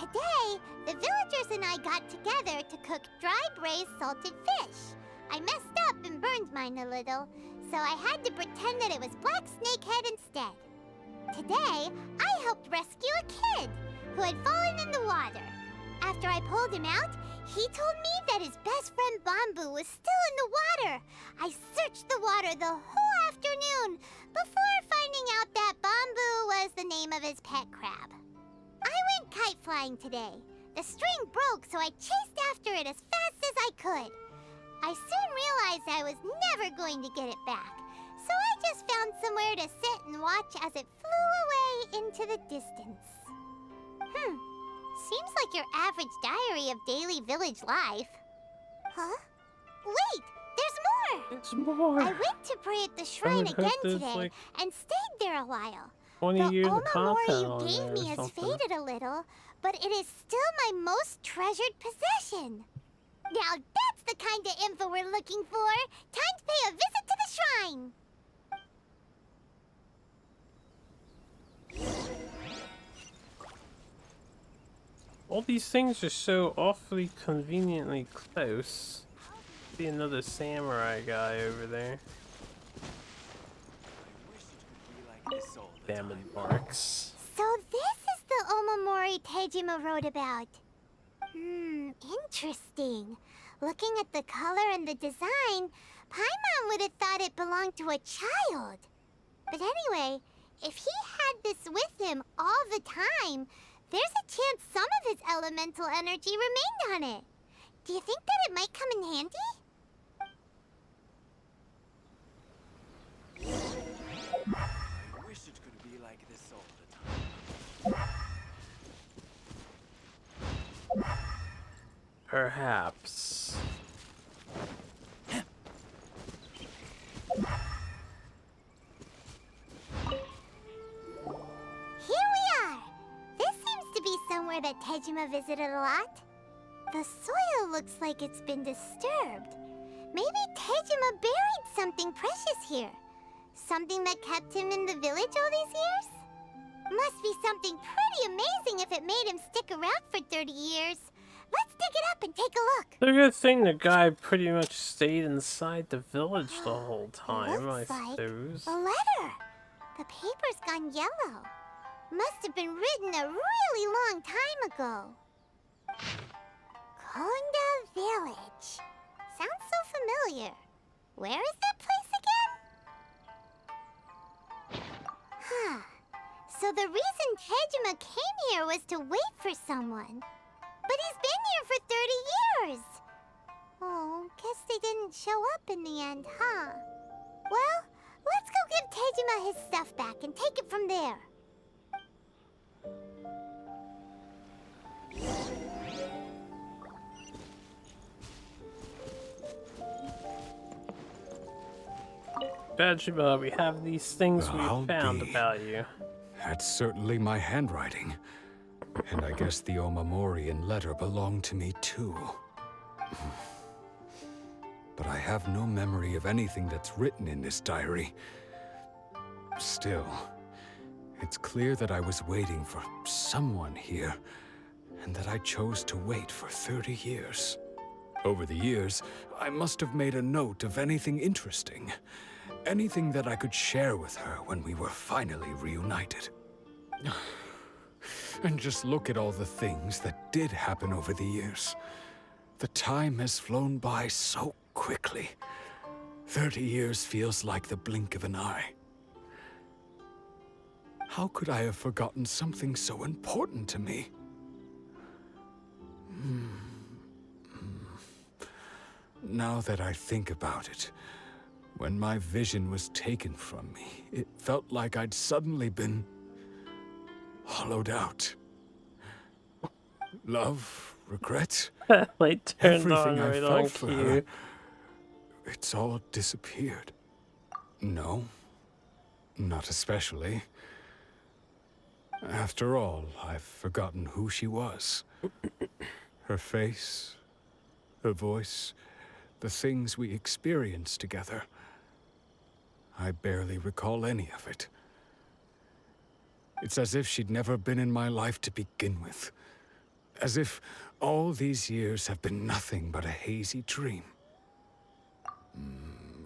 Today, the villagers and I got together to cook dry braised salted fish. I messed up and burned mine a little, so I had to pretend that it was black snakehead instead. Today, I helped rescue a kid who had fallen in the water. After I pulled him out, he told me that his best friend Bamboo was still in the water. I searched the water the whole afternoon before finding out that Bamboo was the name of his pet crab. I went kite flying today. The string broke, so I chased after it as fast as I could. I soon realized I was never going to get it back, so I just found somewhere to sit and watch as it flew away into the distance. Seems like your average diary of daily village life. Huh? Wait! There's more! There's more! I went to pray at the shrine again today like and stayed there a while. 20 years The of content Omamori you on gave there me or has something. faded a little, but it is still my most treasured possession. Now that's the kind of info we're looking for. Time to pay a visit to the shrine. All these things are so awfully conveniently close. See another samurai guy over there. Damn it, marks. So this is the Omamori Tejima wrote about. Interesting. Looking at the color and the design, Paimon would have thought it belonged to a child. But anyway, if he had this with him all the time, there's a chance some of his elemental energy remained on it. Do you think that it might come in handy? I wish it could be like this all the time. Perhaps. Here we are! This seems to be somewhere that Tejima visited a lot. The soil looks like it's been disturbed. Maybe Tejima buried something precious here. Something that kept him in the village all these years? Must be something pretty amazing if it made him stick around for 30 years. Let's dig it up and take a look. The good thing the guy pretty much stayed inside the village the whole time, I Looks like suppose. a letter. The paper's gone yellow. Must have been written a really long time ago. Konda Village. Sounds so familiar. Where is that place again? Huh. So the reason Tejima came here was to wait for someone. But he's been here for 30 years. Oh, guess they didn't show up in the end, huh? Well, let's go give Tejima his stuff back and take it from there. Bajima, we have these things Well, we found be. about you. That's certainly my handwriting. And I guess the Omamorian letter belonged to me too. But I have no memory of anything that's written in this diary. Still, it's clear that I was waiting for someone here, and that I chose to wait for 30 years. Over the years, I must have made a note of anything interesting. Anything that I could share with her when we were finally reunited. And just look at all the things that did happen over the years. The time has flown by so quickly. 30 years feels like the blink of an eye. How could I have forgotten something so important to me? Now that I think about it, when my vision was taken from me, it felt like I'd suddenly been hollowed out. Love, regret, Light turned everything on I right felt on for cue. her, it's all disappeared. No, not especially. After all, I've forgotten who she was. Her face, her voice, the things we experienced together. I barely recall any of it. It's as if she'd never been in my life to begin with. As if all these years have been nothing but a hazy dream.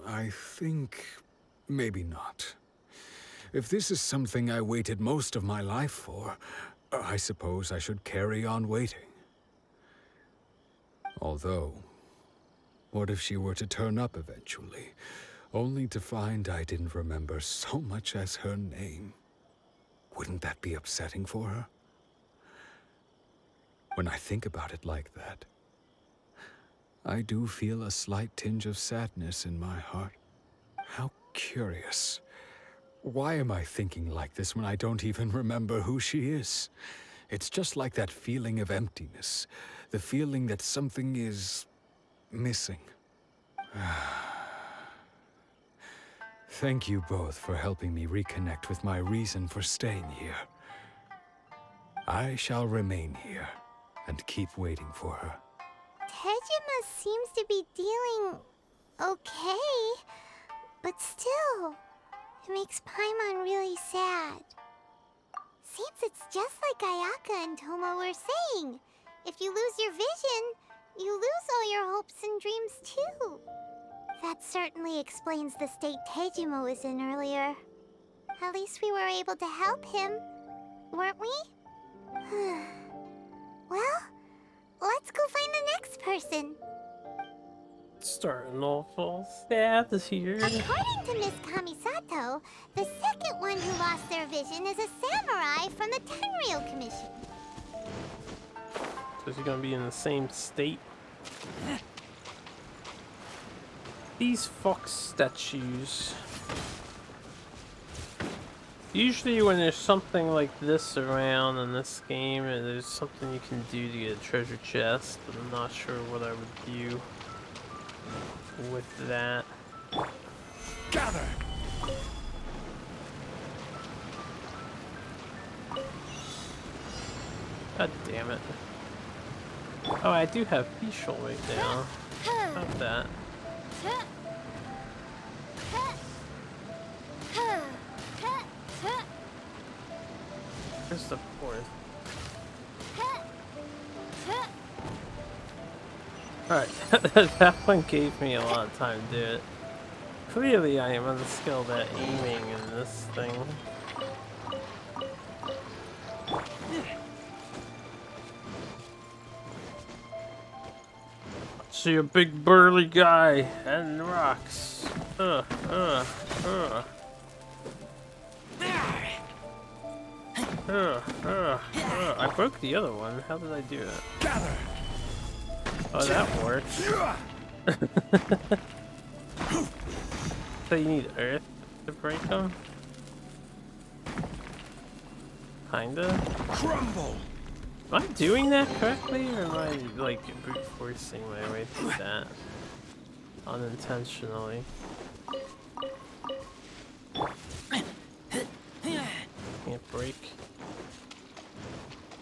I think maybe not. If this is something I waited most of my life for, I suppose I should carry on waiting. Although, what if she were to turn up eventually, only to find I didn't remember so much as her name? Wouldn't that be upsetting for her? When I think about it like that, I do feel a slight tinge of sadness in my heart. How curious. Why am I thinking like this when I don't even remember who she is? It's just like that feeling of emptiness, the feeling that something is missing. Thank you both for helping me reconnect with my reason for staying here. I shall remain here and keep waiting for her. Tejima seems to be dealing okay, but still, it makes Paimon really sad. Seems it's just like Ayaka and Toma were saying. If you lose your vision, you lose all your hopes and dreams too. That certainly explains the state Tejima was in earlier. At least we were able to help him, weren't we? Well, let's go find the next person. Starting off all sad this year. According to Miss Kamisato, the second one who lost their vision is a samurai from the Tenryou Commission. So is he gonna be in the same state? These fox statues. Usually when there's something like this around in this game, and there's something you can do to get a treasure chest, but I'm not sure what I would do with that. Gather! God damn it. Oh, I do have Fischl right now. How about that? Where's the fourth? Alright, that one gave me a lot of time to do it. Clearly I am unskilled at aiming in this thing. See a big burly guy and rocks. I broke the other one. How did I do it? Gather. Oh, that worked. So you need earth to break them? Kinda. Crumble. Am I doing that correctly, or am I like brute forcing my way through that unintentionally? Can't break.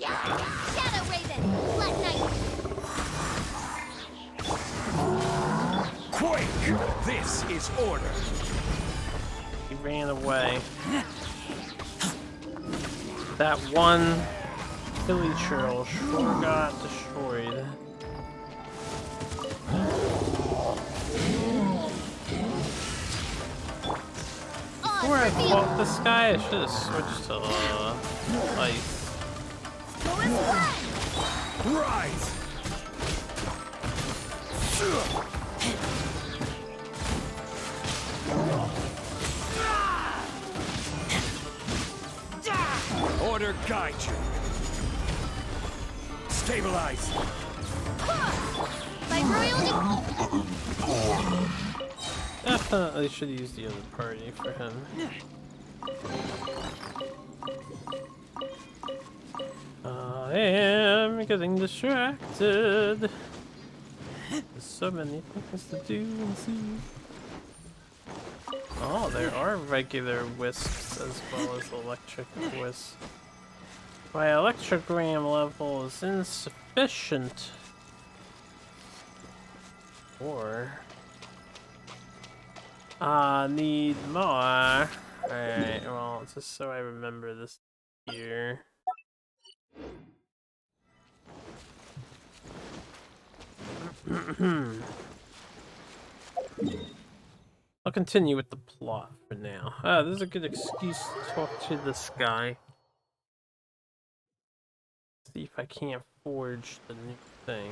Shadow Raven, Blood Knight. Quake! This is order. He ran away. That one Billy Churl sure got destroyed. Before I fought this guy, I should have switched to ice. Rise! Order guide you. Stabilize. By royal Definitely should use the other party for him. I am getting distracted. There's so many things to do and see. Oh, there are regular wisps as well as electric wisps. My electrogram level is insufficient. Or need more. Alright, well, just so I remember this here. I'll continue with the plot for now. Ah, this is a good excuse to talk to this guy. See if I can't forge the new thing.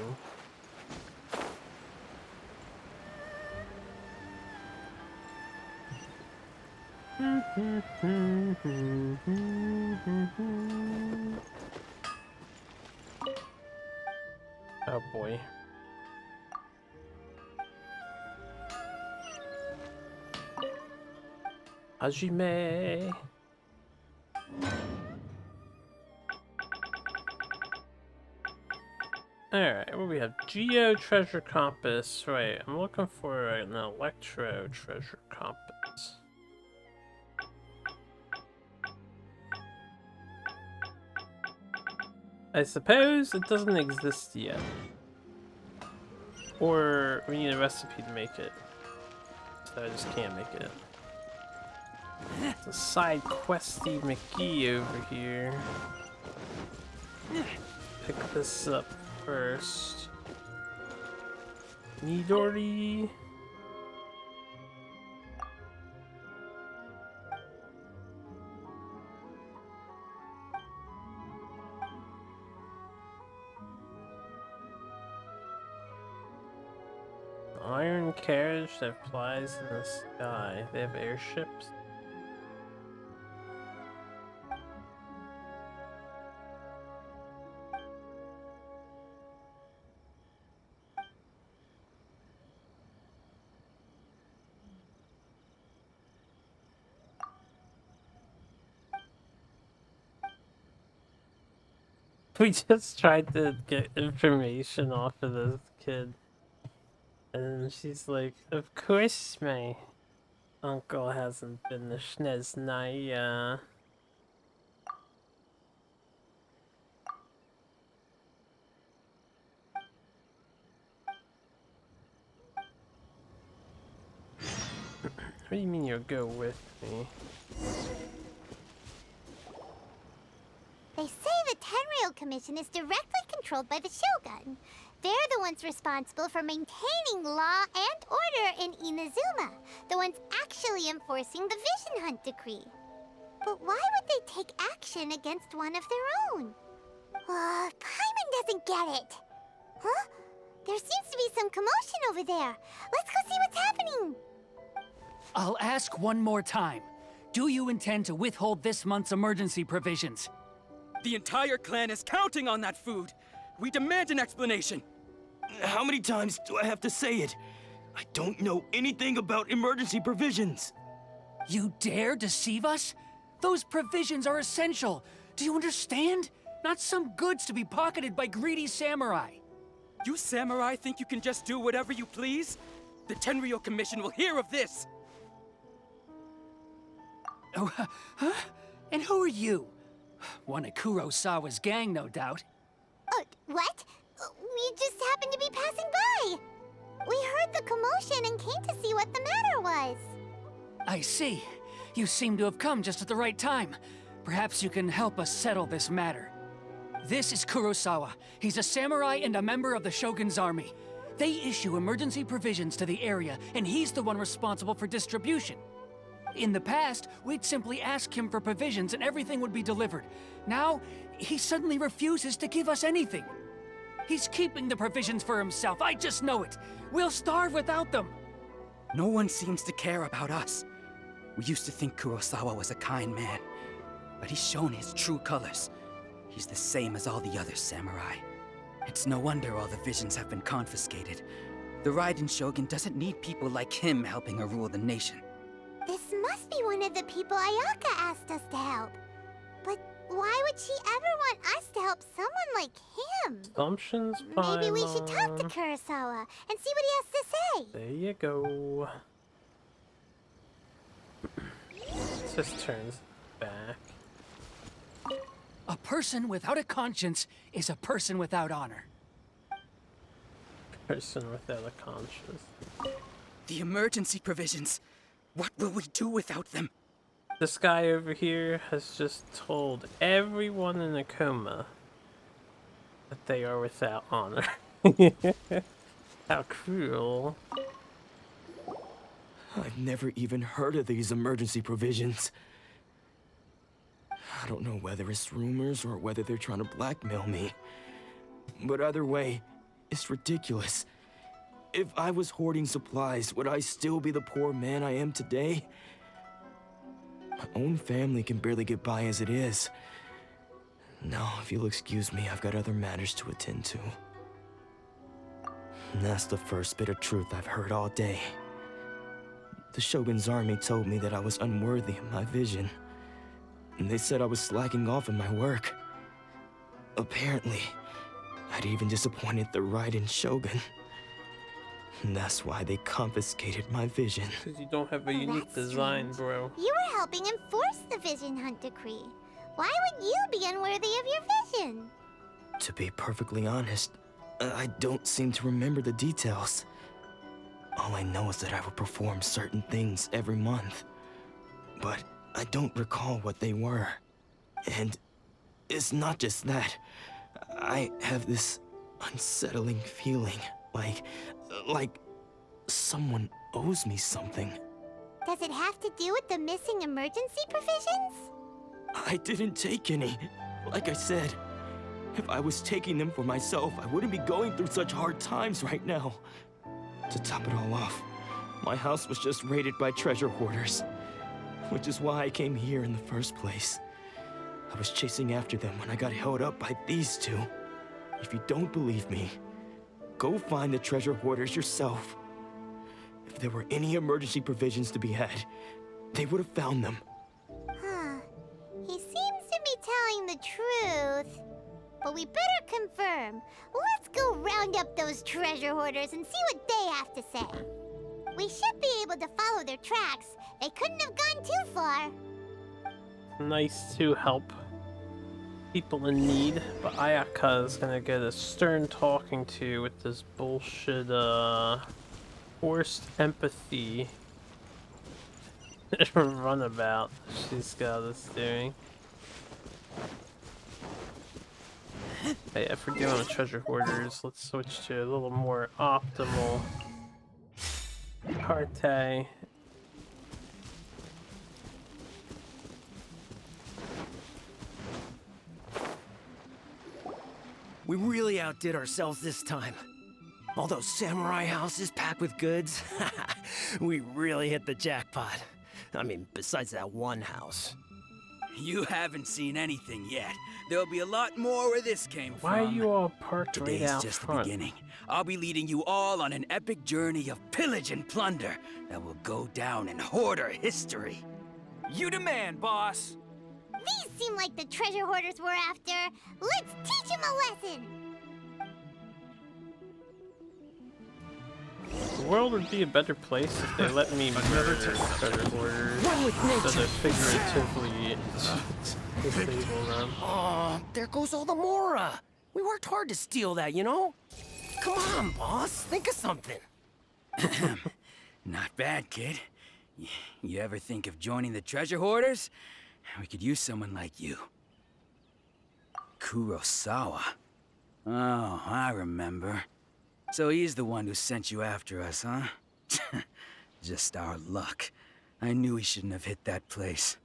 Oh boy. Hajime. Alright, what we have? Geo treasure compass. Right, I'm looking for an electro treasure compass. I suppose it doesn't exist yet. Or we need a recipe to make it. So I just can't make it. It's a side questy McGee over here. Pick this up first. Midori. Iron carriage that flies in the sky. They have airships. We just tried to get information off of this kid. And she's like, of course my uncle hasn't been to Schneznaya. What do you mean you'll go with me? They say the Tenryou Commission is directly controlled by the Shogun. They're the ones responsible for maintaining law and order in Inazuma. The ones actually enforcing the Vision Hunt Decree. But why would they take action against one of their own? Paimon doesn't get it. Huh? There seems to be some commotion over there. Let's go see what's happening. I'll ask one more time. Do you intend to withhold this month's emergency provisions? The entire clan is counting on that food. We demand an explanation. How many times do I have to say it? I don't know anything about emergency provisions. You dare deceive us? Those provisions are essential. Do you understand? Not some goods to be pocketed by greedy samurai. You samurai think you can just do whatever you please? The Tenryou Commission will hear of this. Oh, huh? And who are you? One of Kurosawa's gang, no doubt. What? We just happened to be passing by. We heard the commotion and came to see what the matter was. I see. You seem to have come just at the right time. Perhaps you can help us settle this matter. This is Kurosawa. He's a samurai and a member of the Shogun's army. They issue emergency provisions to the area, and he's the one responsible for distribution. In the past, we'd simply ask him for provisions and everything would be delivered. Now, he suddenly refuses to give us anything. He's keeping the provisions for himself, I just know it. We'll starve without them. No one seems to care about us. We used to think Kurosawa was a kind man, but he's shown his true colors. He's the same as all the other samurai. It's no wonder all the visions have been confiscated. The Raiden Shogun doesn't need people like him helping her rule the nation. This must be one of the people Ayaka asked us to help. But why would she ever want us to help someone like him? Assumptions, Maybe we should talk to Kurosawa and see what he has to say. There you go. It just turns back. A person without a conscience is a person without honor. Person without a conscience. The emergency provisions. What will we do without them? This guy over here has just told everyone in a coma that they are without honor. How cruel. I've never even heard of these emergency provisions. I don't know whether it's rumors or whether they're trying to blackmail me. But either way, it's ridiculous. If I was hoarding supplies, would I still be the poor man I am today? My own family can barely get by as it is. Now, if you'll excuse me, I've got other matters to attend to. And that's the first bit of truth I've heard all day. The Shogun's army told me that I was unworthy of my vision. And they said I was slacking off in my work. Apparently, I'd even disappointed the Raiden Shogun. And that's why they confiscated my vision. Because you don't have a unique design, bro. You were helping enforce the Vision Hunt Decree. Why would you be unworthy of your vision? To be perfectly honest, I don't seem to remember the details. All I know is that I would perform certain things every month. But I don't recall what they were. And it's not just that. I have this unsettling feeling, like someone owes me something. Does it have to do with the missing emergency provisions? I didn't take any. Like I said, if I was taking them for myself, I wouldn't be going through such hard times right now. To top it all off, my house was just raided by treasure hoarders, which is why I came here in the first place. I was chasing after them when I got held up by these two. If you don't believe me, go find the treasure hoarders yourself. If there were any emergency provisions to be had, they would have found them. Huh. He seems to be telling the truth. But we better confirm. Let's go round up those treasure hoarders and see what they have to say. We should be able to follow their tracks. They couldn't have gone too far. Nice to help people in need, but Ayaka is gonna get a stern talking to with this bullshit, forced empathy runabout she's got us doing. Hey, if we're dealing with treasure hoarders, let's switch to a little more optimal Carte. We really outdid ourselves this time. All those samurai houses packed with goods, we really hit the jackpot. I mean, besides that one house. You haven't seen anything yet. There'll be a lot more where this came from. Why are you all parked right Today's out just front? the beginning. I'll be leading you all on an epic journey of pillage and plunder that will go down in hoarder history. You demand, boss. These seem like the treasure hoarders we're after. Let's teach them a lesson. The world would be a better place if they let me murder treasure hoarders instead of figuratively disable them. Oh, there goes all the Mora. We worked hard to steal that, you know? Come on, boss. Think of something. Not bad, kid. You ever think of joining the treasure hoarders? We could use someone like you. Kurosawa. Oh, I remember. So he's the one who sent you after us, huh? Just our luck. I knew he shouldn't have hit that place.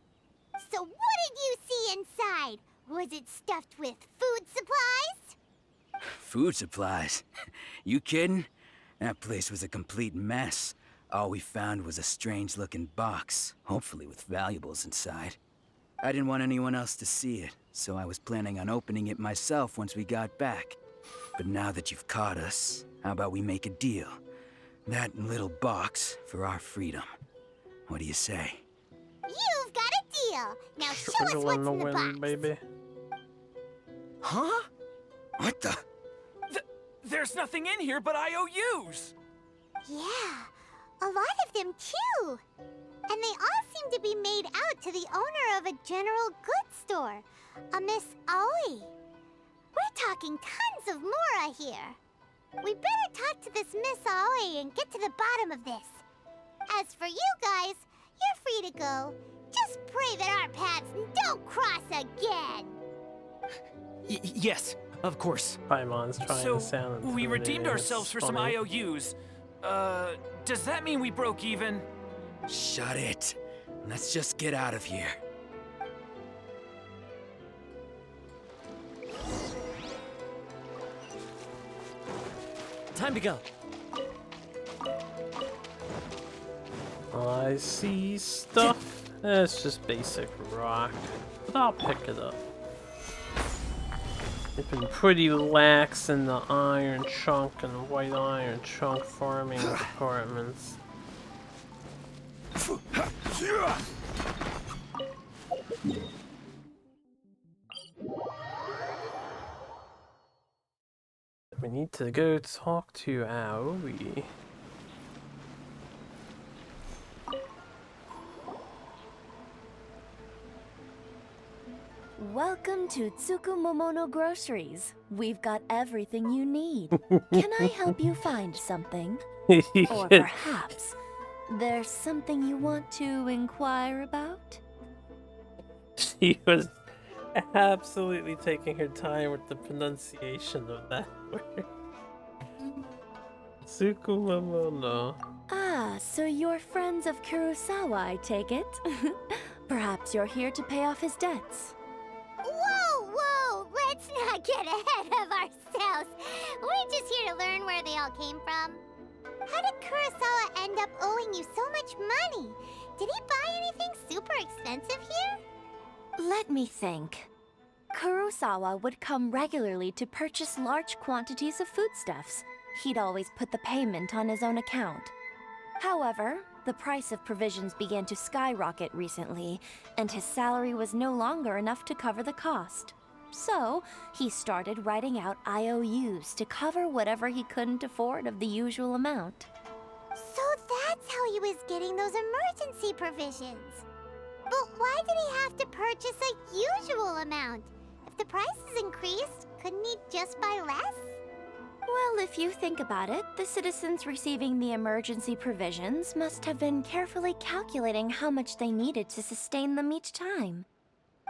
So what did you see inside? Was it stuffed with food supplies? Food supplies? You kidding? That place was a complete mess. All we found was a strange-looking box, hopefully with valuables inside. I didn't want anyone else to see it, so I was planning on opening it myself once we got back. But now that you've caught us, how about we make a deal? That little box for our freedom. What do you say? You've got a deal. Now show us what's in the box. Baby. Huh? What the? There's nothing in here but IOUs! Yeah, a lot of them too. And they all seem to be made out to the owner of a general goods store, a Miss Aoi. We're talking tons of Mora here. We better talk to this Miss Aoi and get to the bottom of this. As for you guys, you're free to go. Just pray that our paths don't cross again. Yes, Of course. Paimon's trying to sound we redeemed intimidating. ourselves It's for some funny. IOUs. Does that mean we broke even? Shut it. Let's just get out of here. Time to go. I see stuff. It's just basic rock, but I'll pick it up. They've been pretty lax in the iron chunk and white iron chunk farming departments. We need to go talk to Aoi. Welcome to Tsukumomono Groceries. We've got everything you need. Can I help you find something? Or perhaps there's something you want to inquire about? She was absolutely taking her time with the pronunciation of that word. Tsukumomono. Ah, so you're friends of Kurosawa, I take it? Perhaps you're here to pay off his debts. Whoa, whoa! Let's not get ahead of ourselves. We're just here to learn where they all came from. How did Kurosawa end up owing you so much money? Did he buy anything super expensive here? Let me think. Kurosawa would come regularly to purchase large quantities of foodstuffs. He'd always put the payment on his own account. However, the price of provisions began to skyrocket recently, and his salary was no longer enough to cover the cost. So, he started writing out IOUs to cover whatever he couldn't afford of the usual amount. So that's how he was getting those emergency provisions. But why did he have to purchase a usual amount? If the prices increased, couldn't he just buy less? Well, if you think about it, the citizens receiving the emergency provisions must have been carefully calculating how much they needed to sustain them each time.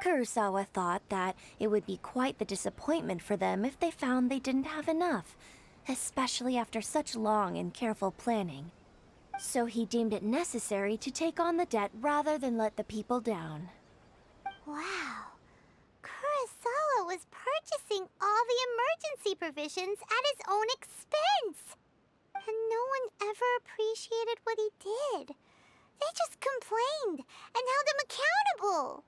Kurosawa thought that it would be quite the disappointment for them if they found they didn't have enough, especially after such long and careful planning. So he deemed it necessary to take on the debt rather than let the people down. Wow. Kurosawa was purchasing all the emergency provisions at his own expense. And no one ever appreciated what he did. They just complained and held him accountable.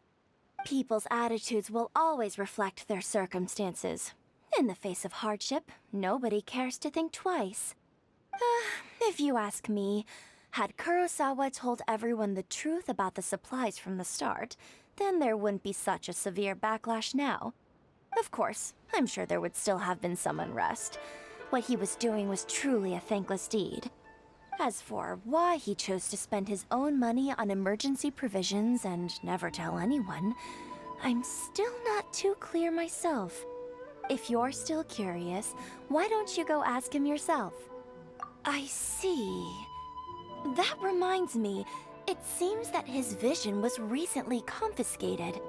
People's attitudes will always reflect their circumstances. In the face of hardship, nobody cares to think twice. If you ask me, had Kurosawa told everyone the truth about the supplies from the start, then there wouldn't be such a severe backlash now. Of course, I'm sure there would still have been some unrest. What he was doing was truly a thankless deed. As for why he chose to spend his own money on emergency provisions and never tell anyone, I'm still not too clear myself. If you're still curious, why don't you go ask him yourself? I see. That reminds me, it seems that his vision was recently confiscated.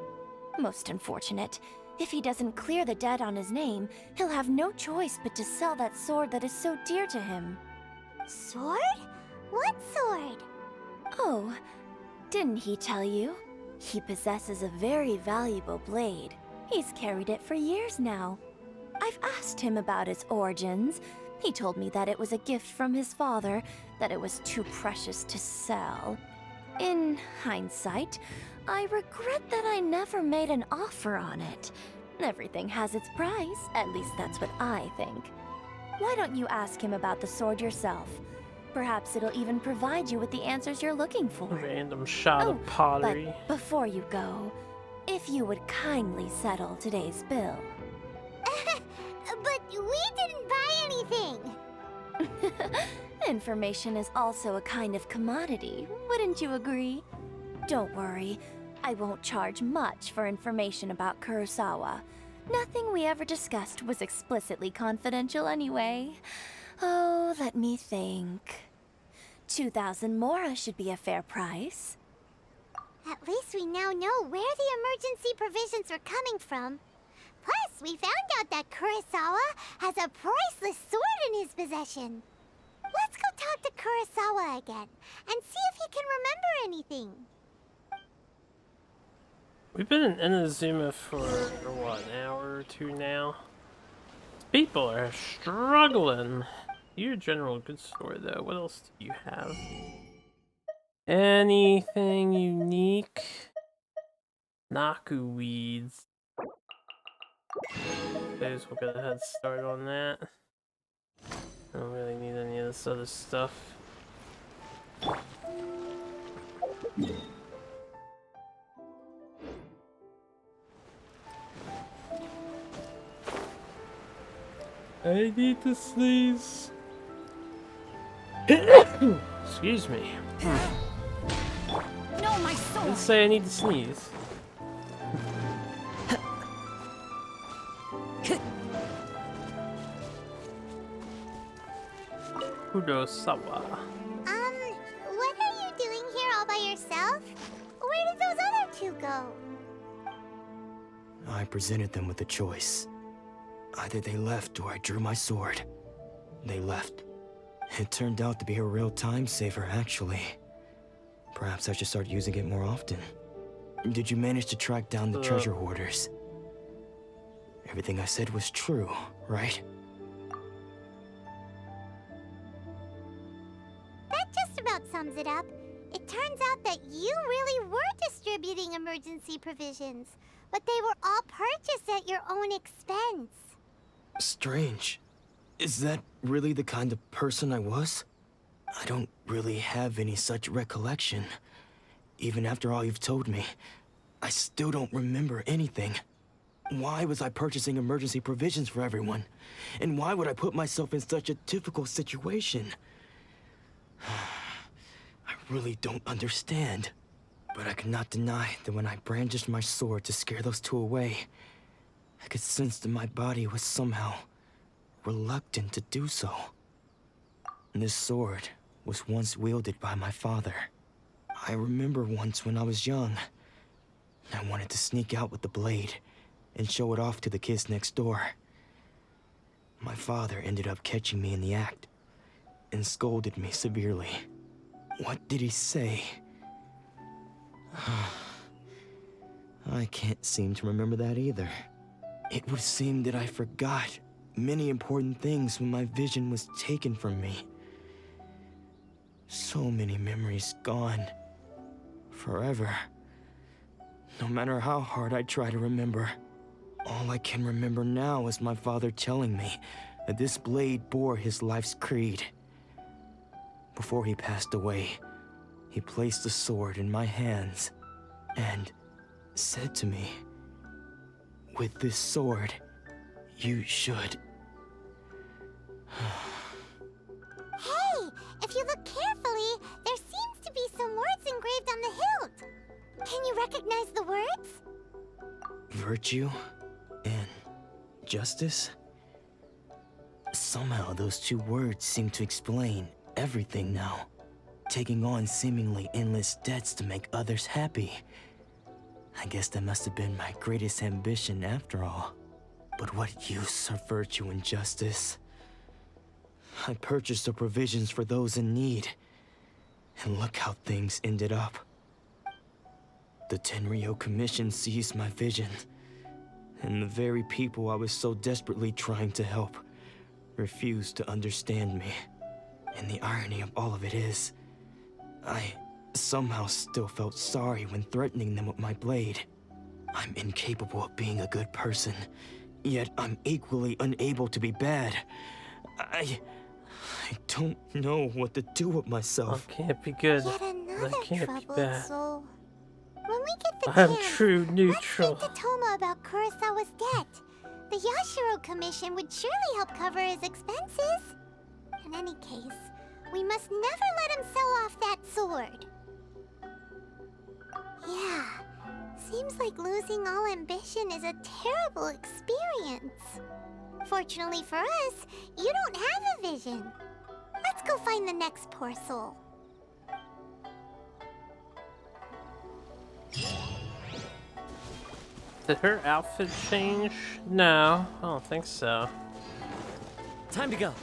Most unfortunate. If he doesn't clear the debt on his name, he'll have no choice but to sell that sword that is so dear to him. Sword? What sword? Oh, didn't he tell you? He possesses a very valuable blade. He's carried it for years now. I've asked him about its origins. He told me that it was a gift from his father, that it was too precious to sell. In hindsight, I regret that I never made an offer on it. Everything has its price, at least that's what I think. Why don't you ask him about the sword yourself? Perhaps it'll even provide you with the answers you're looking for. Random shot of pottery. But before you go, if you would kindly settle today's bill. But we didn't buy anything. Information is also a kind of commodity, wouldn't you agree? Don't worry, I won't charge much for information about Kurosawa. Nothing we ever discussed was explicitly confidential anyway. Oh, let me think. 2,000 mora should be a fair price. At least we now know where the emergency provisions are coming from. Plus, we found out that Kurosawa has a priceless sword in his possession. Let's go talk to Kurosawa again and see if he can remember anything. We've been in Inazuma for, what, an hour or two now? People are struggling. You're a general good store, though. What else do you have? Anything unique? Naku weeds. May as well get a head start on that. I don't really need any of this other stuff. I need to sneeze. Excuse me. No, my I sword! didn't say I need to sneeze. Kurosawa. What are you doing here all by yourself? Where did those other two go? I presented them with a choice. Either they left or I drew my sword. They left. It turned out to be a real time saver, actually. Perhaps I should start using it more often. Did you manage to track down the treasure hoarders? Everything I said was true, right? That just about sums it up. It turns out that you really were distributing emergency provisions, but they were all purchased at your own expense. Strange. Is that really the kind of person I was? I don't really have any such recollection. Even after all you've told me, I still don't remember anything. Why was I purchasing emergency provisions for everyone? And why would I put myself in such a difficult situation? I really don't understand. But I cannot deny that when I brandished my sword to scare those two away, I could sense that my body was somehow reluctant to do so. This sword was once wielded by my father. I remember once when I was young, I wanted to sneak out with the blade and show it off to the kids next door. My father ended up catching me in the act and scolded me severely. What did he say? I can't seem to remember that either. It would seem that I forgot many important things when my vision was taken from me. So many memories gone. Forever. No matter how hard I try to remember, all I can remember now is my father telling me that this blade bore his life's creed. Before he passed away, he placed the sword in my hands and said to me, "With this sword, you should..." Hey, if you look carefully, there seems to be some words engraved on the hilt. Can you recognize the words? Virtue and justice? Somehow those two words seem to explain everything now. Taking on seemingly endless debts to make others happy. I guess that must have been my greatest ambition after all. But what use are virtue and justice? I purchased the provisions for those in need. And look how things ended up. The Tenryo Commission seized my vision. And the very people I was so desperately trying to help refused to understand me. And the irony of all of it is, I somehow still felt sorry when threatening them with my blade. I'm incapable of being a good person, yet I'm equally unable to be bad. I don't know what to do with myself. I can't be good. Yet another I can't be troubled bad. soul. When we get the I'm chance, true neutral. let's speak to Toma about Kurosawa's debt. The Yashiro Commission would surely help cover his expenses. In any case, we must never let him sell off that sword. Yeah, seems like losing all ambition is a terrible experience. Fortunately for us, you don't have a vision. Let's go find the next poor soul. Did her outfit change? No, I don't think so. Time to go.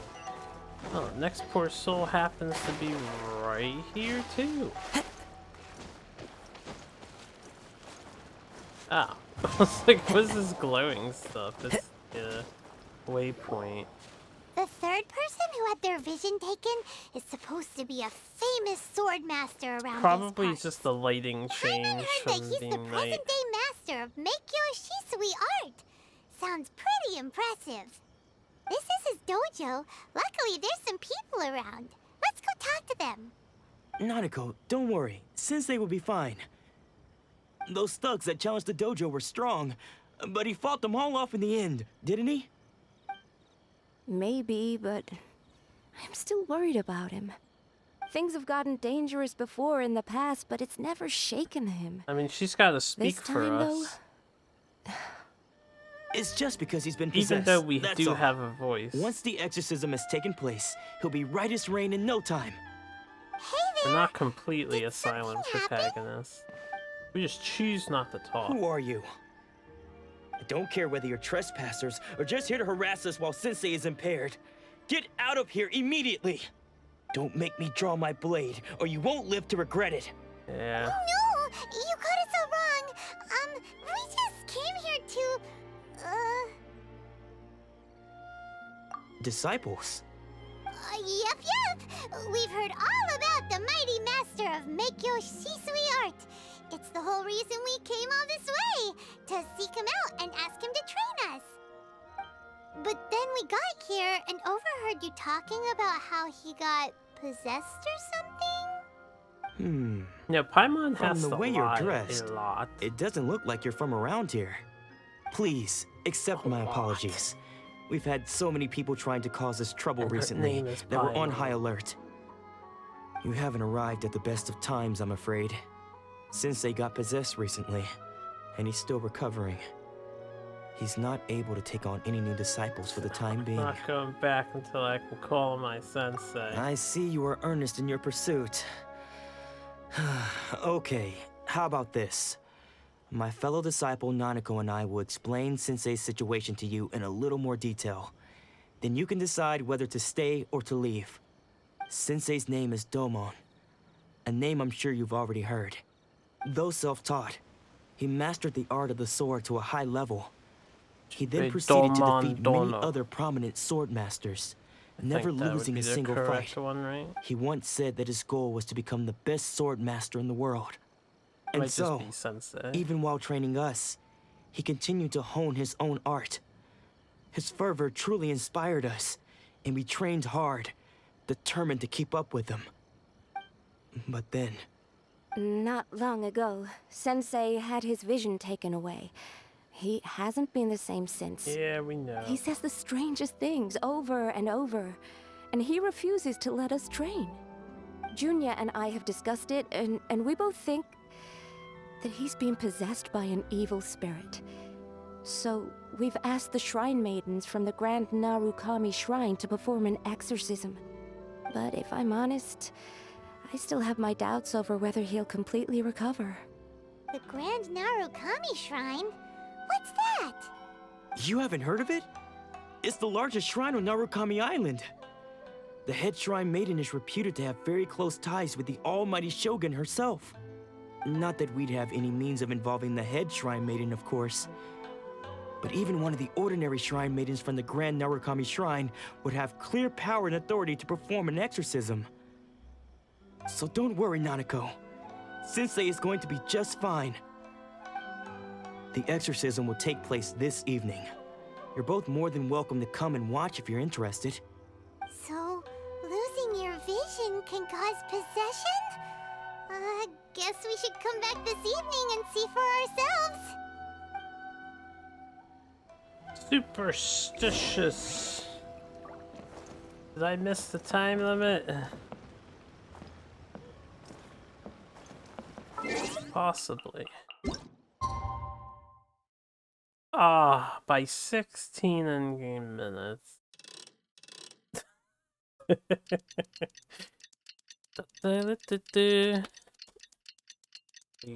Oh, next poor soul happens to be right here too. Oh, I was like, what's this glowing stuff? It's the waypoint. The third person who had their vision taken is supposed to be a famous sword master around Probably these just the lighting change parts. from Heard that he's the being night. present-day master of Meikyo Shisui art. Sounds pretty impressive. This is his dojo. Luckily, there's some people around. Let's go talk to them. Nanako, don't worry. Sensei will be fine. Those thugs that challenged the dojo were strong, but he fought them all off in the end, didn't he? Maybe, but I'm still worried about him. Things have gotten dangerous before in the past, but it's never shaken him. I mean, she's got to speak This for time, us. It's just because he's been possessed. Even though we that's do all. have a voice. Once the exorcism has taken place, he'll be right as rain in no time. We're not completely a silent protagonist. We just choose not to talk. Who are you? I don't care whether you're trespassers or just here to harass us while Sensei is impaired. Get out of here immediately! Don't make me draw my blade, or you won't live to regret it. Yeah. No, you got it so wrong. We just came here to, Disciples? Yep. We've heard all about the mighty master of Meikyo Shisui art. It's the whole reason we came all this way, to seek him out and ask him to train us. But then we got here and overheard you talking about how he got possessed or something? Yeah, Paimon From has the to way you're lie dressed, a lot. it doesn't look like you're from around here. Please, accept my apologies. We've had so many people trying to cause us trouble And her recently name is that we're on Paimon. high alert. You haven't arrived at the best of times, I'm afraid. Sensei got possessed recently, and he's still recovering. He's not able to take on any new disciples for the time being. Not going back until I can call him my sensei. I see you are earnest in your pursuit. Okay, how about this? My fellow disciple Nanako and I will explain Sensei's situation to you in a little more detail. Then you can decide whether to stay or to leave. Sensei's name is Domon, a name I'm sure you've already heard. Though self-taught, he mastered the art of the sword to a high level. He then Hey, proceeded to Domon defeat Dono. many other prominent sword masters, I never think that would losing be a the single correct fight. one, right? He once said that his goal was to become the best sword master in the world. And Might so, just be sensei. even while training us, he continued to hone his own art. His fervor truly inspired us, and we trained hard, determined to keep up with him. But then, Not long ago, Sensei had his vision taken away. He hasn't been the same since. Yeah, we know. He says the strangest things over and over, and he refuses to let us train. Junya and I have discussed it, and we both think that he's been possessed by an evil spirit. So we've asked the shrine maidens from the Grand Narukami Shrine to perform an exorcism. But if I'm honest, I still have my doubts over whether he'll completely recover. The Grand Narukami Shrine? What's that? you haven't heard of it? It's the largest shrine on Narukami Island. The head shrine maiden is reputed to have very close ties with the almighty Shogun herself. Not that we'd have any means of involving the head shrine maiden, of course. But even one of the ordinary shrine maidens from the Grand Narukami Shrine would have clear power and authority to perform an exorcism. So don't worry, Nanako. Sensei is going to be just fine. The exorcism will take place this evening. You're both more than welcome to come and watch if you're interested. So, losing your vision can cause possession? Guess we should come back this evening and see for ourselves. Superstitious. Did I miss the time limit? Possibly. Ah, by 16 in-game minutes.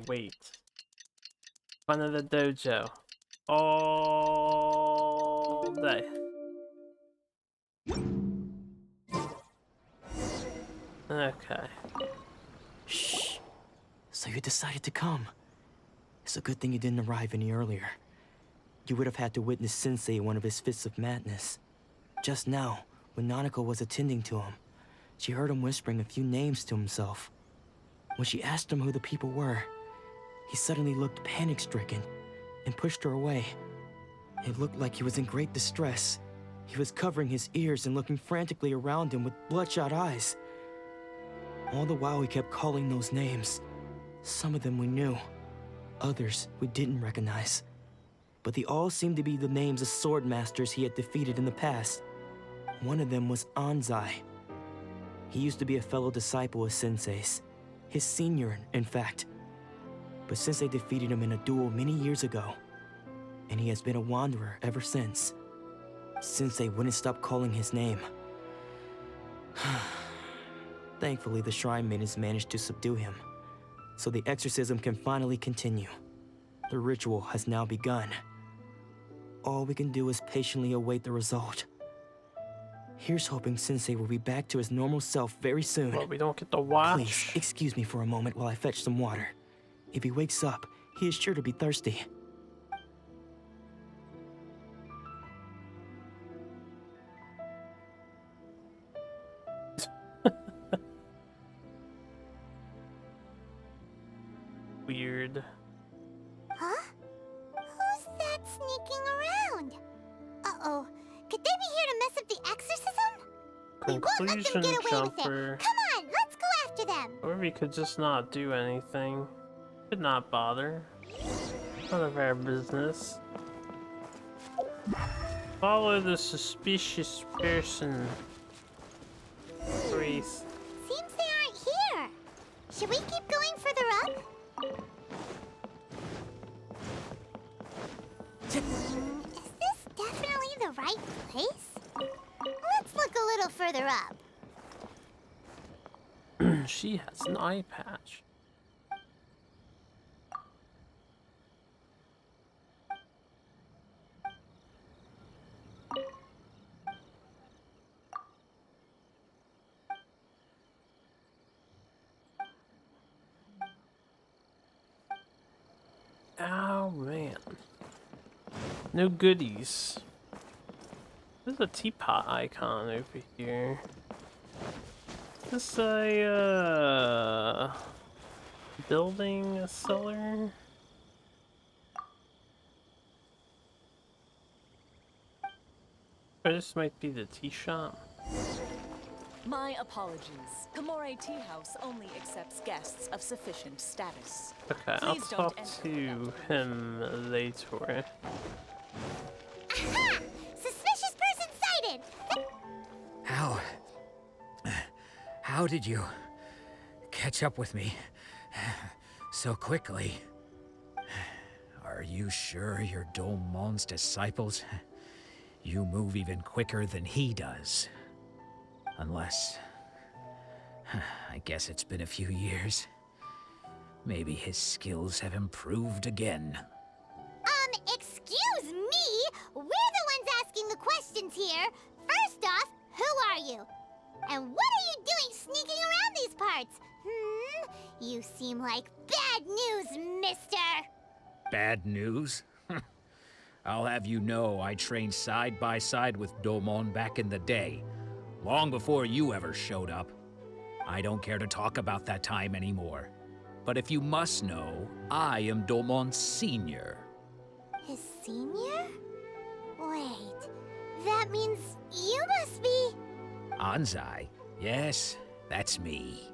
Wait. Front of the dojo. all day. Okay. Shh. So you decided to come. It's a good thing you didn't arrive any earlier. You would have had to witness Sensei in one of his fits of madness. Just now, when Nanako was attending to him, she heard him whispering a few names to himself. When she asked him who the people were, he suddenly looked panic-stricken and pushed her away. It looked like he was in great distress. He was covering his ears and looking frantically around him with bloodshot eyes. All the while he kept calling those names. Some of them we knew, others we didn't recognize. But they all seemed to be the names of sword masters he had defeated in the past. One of them was Anzai. He used to be a fellow disciple of Sensei's, his senior, in fact. But Sensei defeated him in a duel many years ago, and he has been a wanderer ever since. Sensei wouldn't stop calling his name. Thankfully, the Shrine Maidens managed to subdue him, so the exorcism can finally continue. The ritual has now begun. All we can do is patiently await the result. Here's hoping Sensei will be back to his normal self very soon. Well, we don't get to watch. Please, excuse me for a moment while I fetch some water. If he wakes up, he is sure to be thirsty. Weird. Huh? Who's that sneaking around? Uh-oh. Could they be here to mess up the exorcism? We won't let them Conclusion get away jumper. with it. Come on, let's go after them. Or we could just not do anything. Could not bother. None of our business. Follow the suspicious person. Please. Seems they aren't here. Should we keep going further up? Is this definitely the right place? Let's look a little further up. She has an eye patch. Oh man. No goodies. There's a teapot icon over here. Is this a building, a cellar? Or this might be the tea shop. My apologies. Kamore Tea House only accepts guests of sufficient status. Okay, I'll Please don't talk to him later. Aha! Suspicious person sighted! How did you catch up with me so quickly? Are you sure you're Domon's disciples? You move even quicker than he does. Unless... I guess it's been a few years. Maybe his skills have improved again. Excuse me? We're the ones asking the questions here. First off, who are you? And what are you doing sneaking around these parts? You seem like bad news, mister. Bad news? I'll have you know I trained side by side with Domon back in the day, long before you ever showed up. I don't care to talk about that time anymore. But if you must know, I am Domon's senior. His senior? Wait, that means you must be... Anzai? Yes, that's me.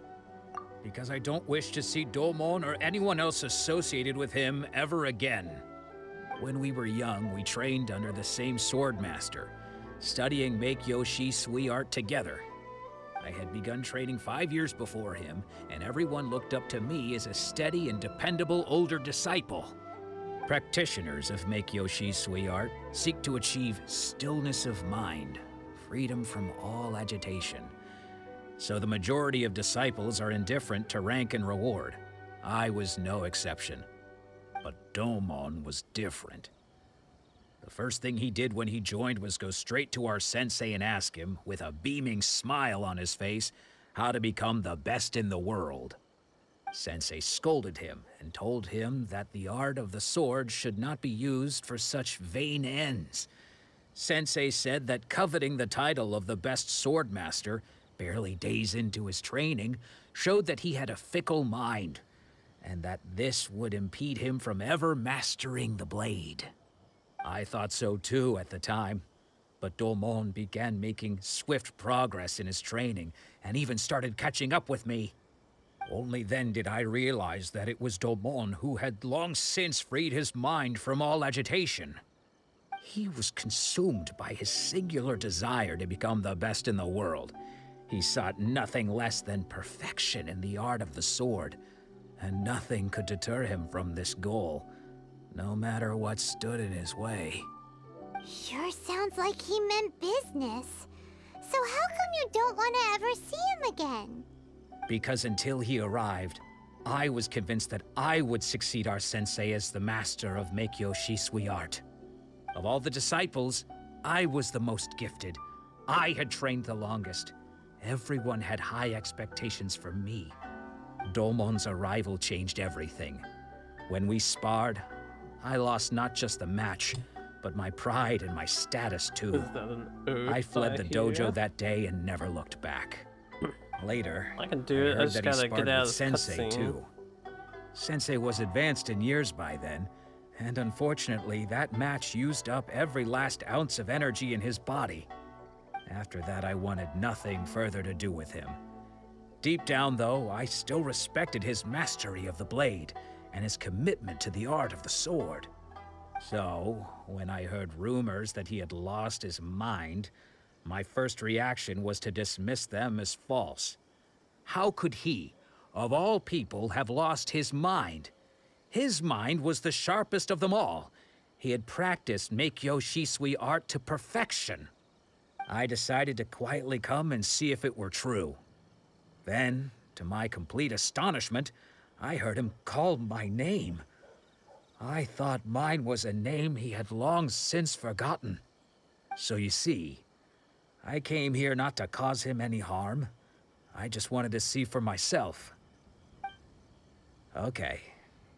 Because I don't wish to see Domon or anyone else associated with him ever again. When we were young, we trained under the same sword master, studying Make-Yoshi Sui art together. I had begun training 5 years before him, and everyone looked up to me as a steady and dependable older disciple. Practitioners of Make-Yoshi Sui art seek to achieve stillness of mind, freedom from all agitation. So the majority of disciples are indifferent to rank and reward. I was no exception. But Domon was different. The first thing he did when he joined was go straight to our sensei and ask him, with a beaming smile on his face, how to become the best in the world. Sensei scolded him and told him that the art of the sword should not be used for such vain ends. Sensei said that coveting the title of the best sword master, barely days into his training, showed that he had a fickle mind, and that this would impede him from ever mastering the blade. I thought so too at the time, but Domon began making swift progress in his training and even started catching up with me. Only then did I realize that it was Domon who had long since freed his mind from all agitation. He was consumed by his singular desire to become the best in the world. He sought nothing less than perfection in the art of the sword, and nothing could deter him from this goal, no matter what stood in his way. Sure sounds like he meant business. So how come you don't want to ever see him again? Because until he arrived, I was convinced that I would succeed our sensei as the master of Meikyo Shisui art. Of all the disciples, I was the most gifted. I had trained the longest. Everyone had high expectations for me. Domon's arrival changed everything. When we sparred, I lost not just the match, but my pride and my status too. Is that an oath I fled the dojo hear? that day and never looked back. Later, I can do it. I heard just that he gotta sparred get out with of Sensei cutscene. too. Sensei was advanced in years by then, and unfortunately, that match used up every last ounce of energy in his body. After that, I wanted nothing further to do with him. Deep down, though, I still respected his mastery of the blade and his commitment to the art of the sword. So, when I heard rumors that he had lost his mind, my first reaction was to dismiss them as false. How could he, of all people, have lost his mind? His mind was the sharpest of them all. He had practiced Meikyo Shisui art to perfection. I decided to quietly come and see if it were true. Then, to my complete astonishment, I heard him call my name. I thought mine was a name he had long since forgotten. So you see, I came here not to cause him any harm. I just wanted to see for myself. Okay,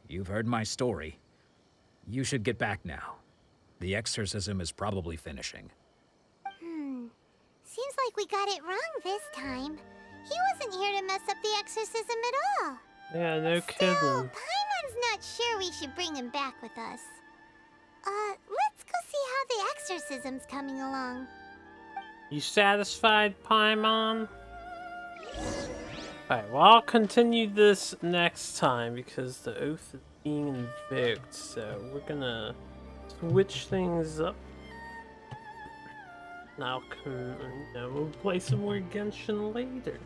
you've heard my story. You should get back now. The exorcism is probably finishing. Seems like we got it wrong this time. He wasn't here to mess up the exorcism at all. Yeah, no kidding. Paimon's not sure we should bring him back with us. Let's go see how the exorcism's coming along. You satisfied, Paimon? Alright, well, I'll continue this next time because the oath is being invoked, so we're gonna switch things up. Now, we'll play some more Genshin later.